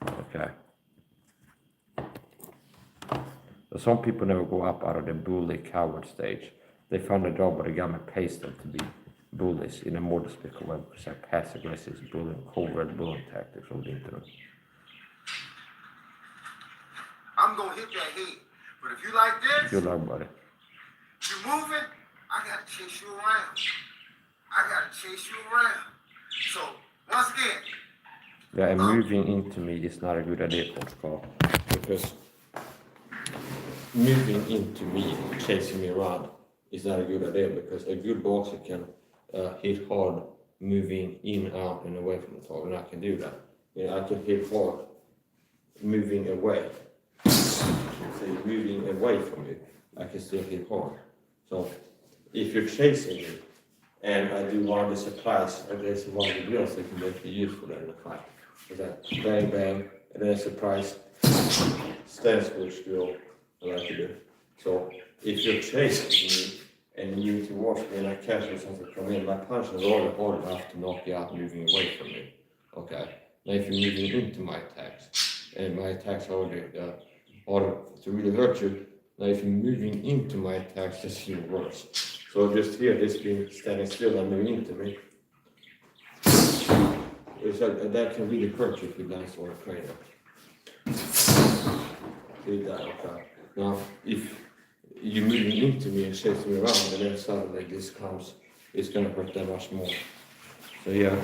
Speaker 1: Okay. So some people never go up out of the bully coward stage. They found a job where the government pays them to be bullies in a more despicable way because they're passive aggressive bullying, covert bullying tactics on the internet.
Speaker 2: I'm going to hit that head. But if you like this,
Speaker 1: Good luck, buddy.
Speaker 2: you moving, I got to chase you around. I got to chase you around. So, once again,
Speaker 1: Yeah, and moving into me is not a good idea, Coach Carl, because moving into me, chasing me around, is not a good idea because a good boxer can hit hard moving in, out, and away from the target, and I can do that. I can hit hard moving away. So moving away from you, I can still hit hard. So if you're chasing me, and I do one of the surprise, and there's one of the drills that can make you useful in the fight. So that bang bang, and then a surprise stance switch drill I like to do. So if you're chasing me and you need to watch me and I catch myself to come in, my punch is already hard enough to knock you out moving away from me. Okay. Now if you're moving into my attacks, and my attacks are already harder to really hurt you, now if you're moving into my attacks, that's even worse. So just here, this being standing still and moving into me, that can really hurt you if you land on a trainer. See that, okay. Now, if you're moving into me and chasing me around, and then suddenly this comes, it's gonna hurt that much more. So yeah.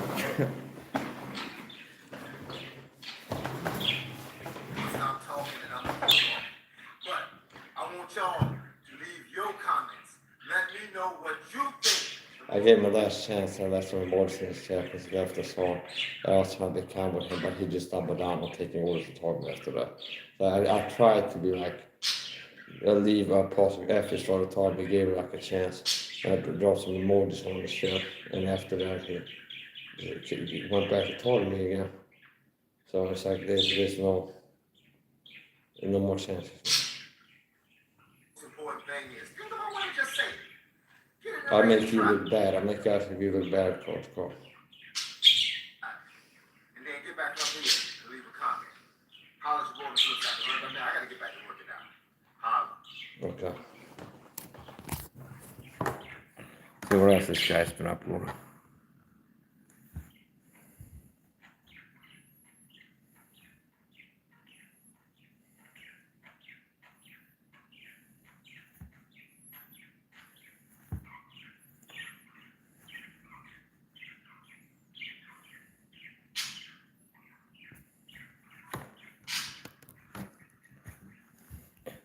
Speaker 2: stop talking and I'm going to talk. But I want y'all to leave your comments. Let me know what you think.
Speaker 1: I gave him a last chance and left him in boards in his chair because he left us on. I also had the camera with him, but he just doubled down on taking orders to talk after that. So I tried to be like, leave a positive after he started talking, he gave it like a chance. I dropped some emojis on his chair, and after that he went back to talking to me again. So it's like there's no more chances.
Speaker 2: Most important thing is, think about what I just said. Get in
Speaker 1: I
Speaker 2: the ring
Speaker 1: make
Speaker 2: and
Speaker 1: you
Speaker 2: try.
Speaker 1: look bad. I make guys like you look bad, Coach Carl.
Speaker 2: And then get back up here and leave a comment. Holler at your boy to look at the right now. I got to get back to working out. Holler.
Speaker 1: Okay. See what else this guy's been uploading.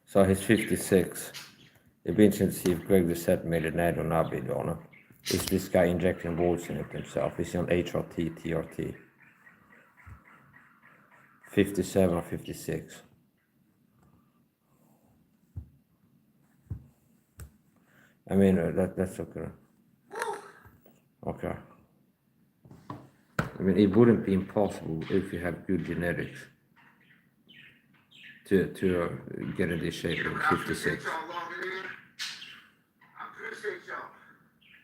Speaker 1: So he's 56. It'd be interesting to see if Greg Reset made an ad on our video on it. Is this guy injecting words in it himself? Is he on HRT, TRT? 57 or 56? I mean, that's okay. Okay. I mean, it wouldn't be impossible if you have good genetics to get in this shape at 56.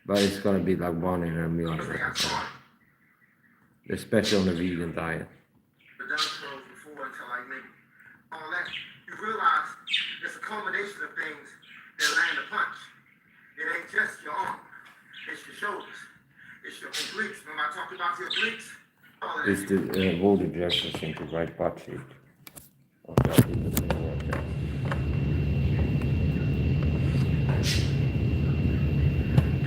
Speaker 1: But it's gonna be like 1 in a million, especially on the vegan diet.
Speaker 2: You realize it's a combination of things that land a punch. It ain't just your arm, it's your shoulders, it's your obliques. Remember I talked about your obliques?
Speaker 1: It's the wall injections into right butt cheek. Okay,
Speaker 2: you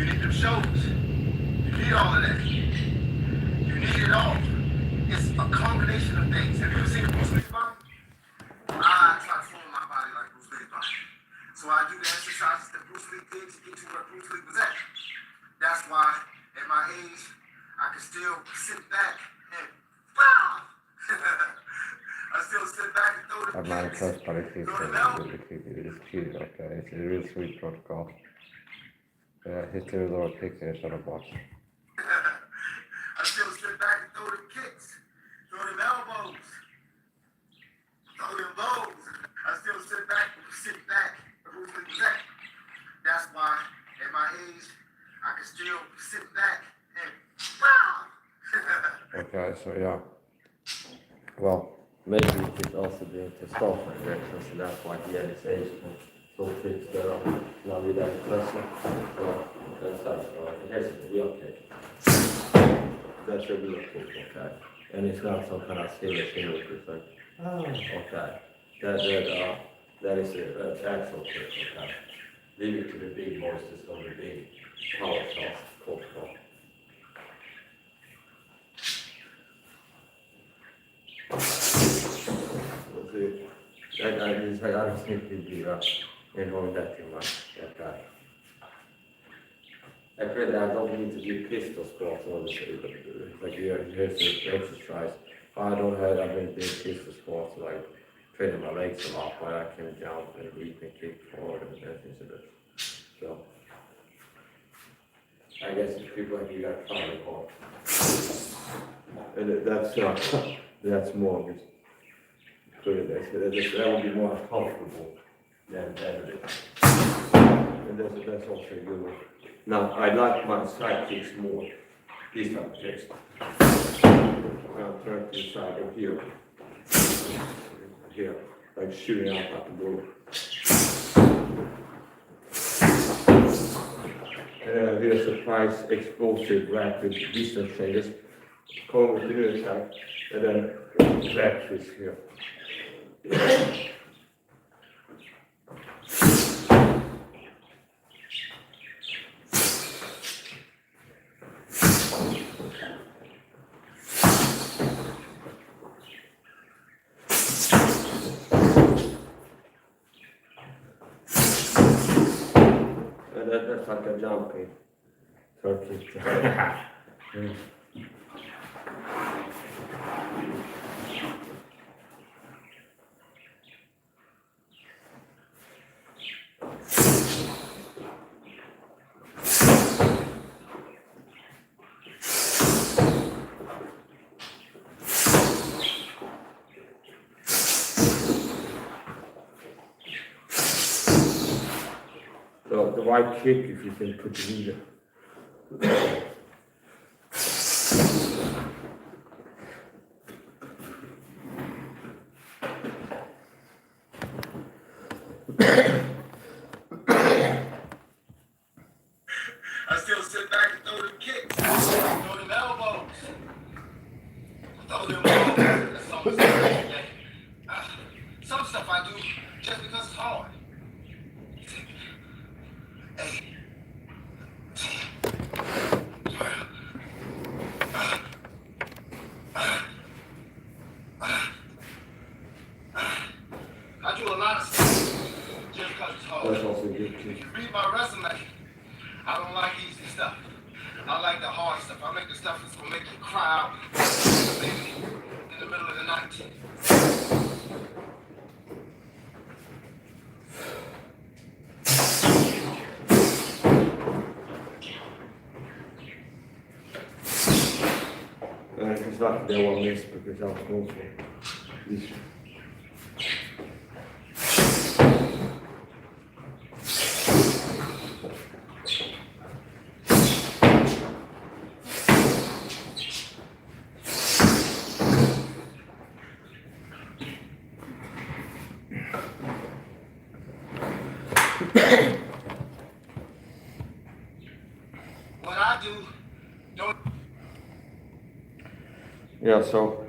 Speaker 2: need them shoulders. You need all of that. You need it all. It's a combination of things. Have you ever seen a Bruce Lee body? I try to form my body like Bruce Lee's body. So I do the exercises that Bruce Lee did to get to where Bruce Lee was at. That's why at my age, I can still sit back and wow! I still sit back and throw the
Speaker 1: I'm not impressed by the clip. It's cute, okay. It's a real sweet protocol. Hit the little pictures on the box.
Speaker 2: I still sit back and throw them kicks, throw them elbows, throw them blows. I still sit back and Bruce Lee was at. That's why at my age, I can still sit back and wow!
Speaker 1: Okay, so yeah. Well, maybe it's also doing testosterone injections, and that's why he had his age so fixed there up. Now we have a question. So that's here's the real kick. That's your real kick, okay? And it's not some kind of serious thing which is like, oh, okay. That is an actual kick, okay? Leave it to the big boys to go the big power shots, cold shot. I don't think he'd be involved that too much. Okay. I pray that I don't need to do pistol squats obviously, but like here's the exercise. I've been doing pistol squats, like training my legs a lot, but I can jump and leap and kick forward and things like that. So I guess if people like you gotta try it hard. And that's more just put it there. That would be more comfortable than it is. And that's also good. Now I like my side kicks more. These type of kicks. Now turn to the side of here. Here. Like shooting out like the ball. With a surprise, explosive, rapid distance changes. Come with the new attack, and then back twist here. And that's like a jumping turkey. So the right kick, if you can put it in there.
Speaker 2: I still sit back and throw them kicks, throw them elbows, throw them balls. That's all I'm saying. Some stuff I do just because it's hard. Hey. I do a lot of stuff just because it's hard.
Speaker 1: That's also good too.
Speaker 2: If you read my resume, I don't like easy stuff. I like the hard stuff. I make the stuff that's gonna make you cry out in the middle of the night.
Speaker 1: It's not that one miss because I was going for this.
Speaker 2: What I do, don't.
Speaker 1: Yeah, so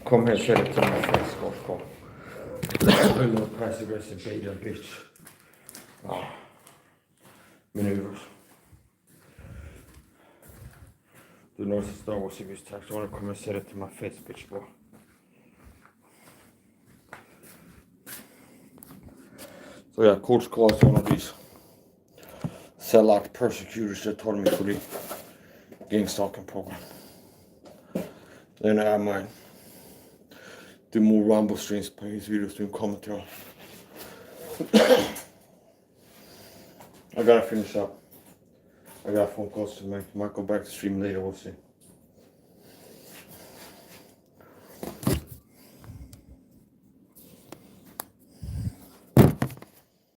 Speaker 1: come here, set it to my face, go. A little passive aggressive beta bitch. Maneuvers. Du når så står och Sirius tax, I wanna come and set it to my face, bitch, bro. So yeah, Coach calls one of these sellout persecutors that told me to the gang stalking program. Then I have mine. Do more Rumble streams, play his videos, doing commentary. I gotta finish up. I got phone calls to make. Might go back to stream later, we'll see.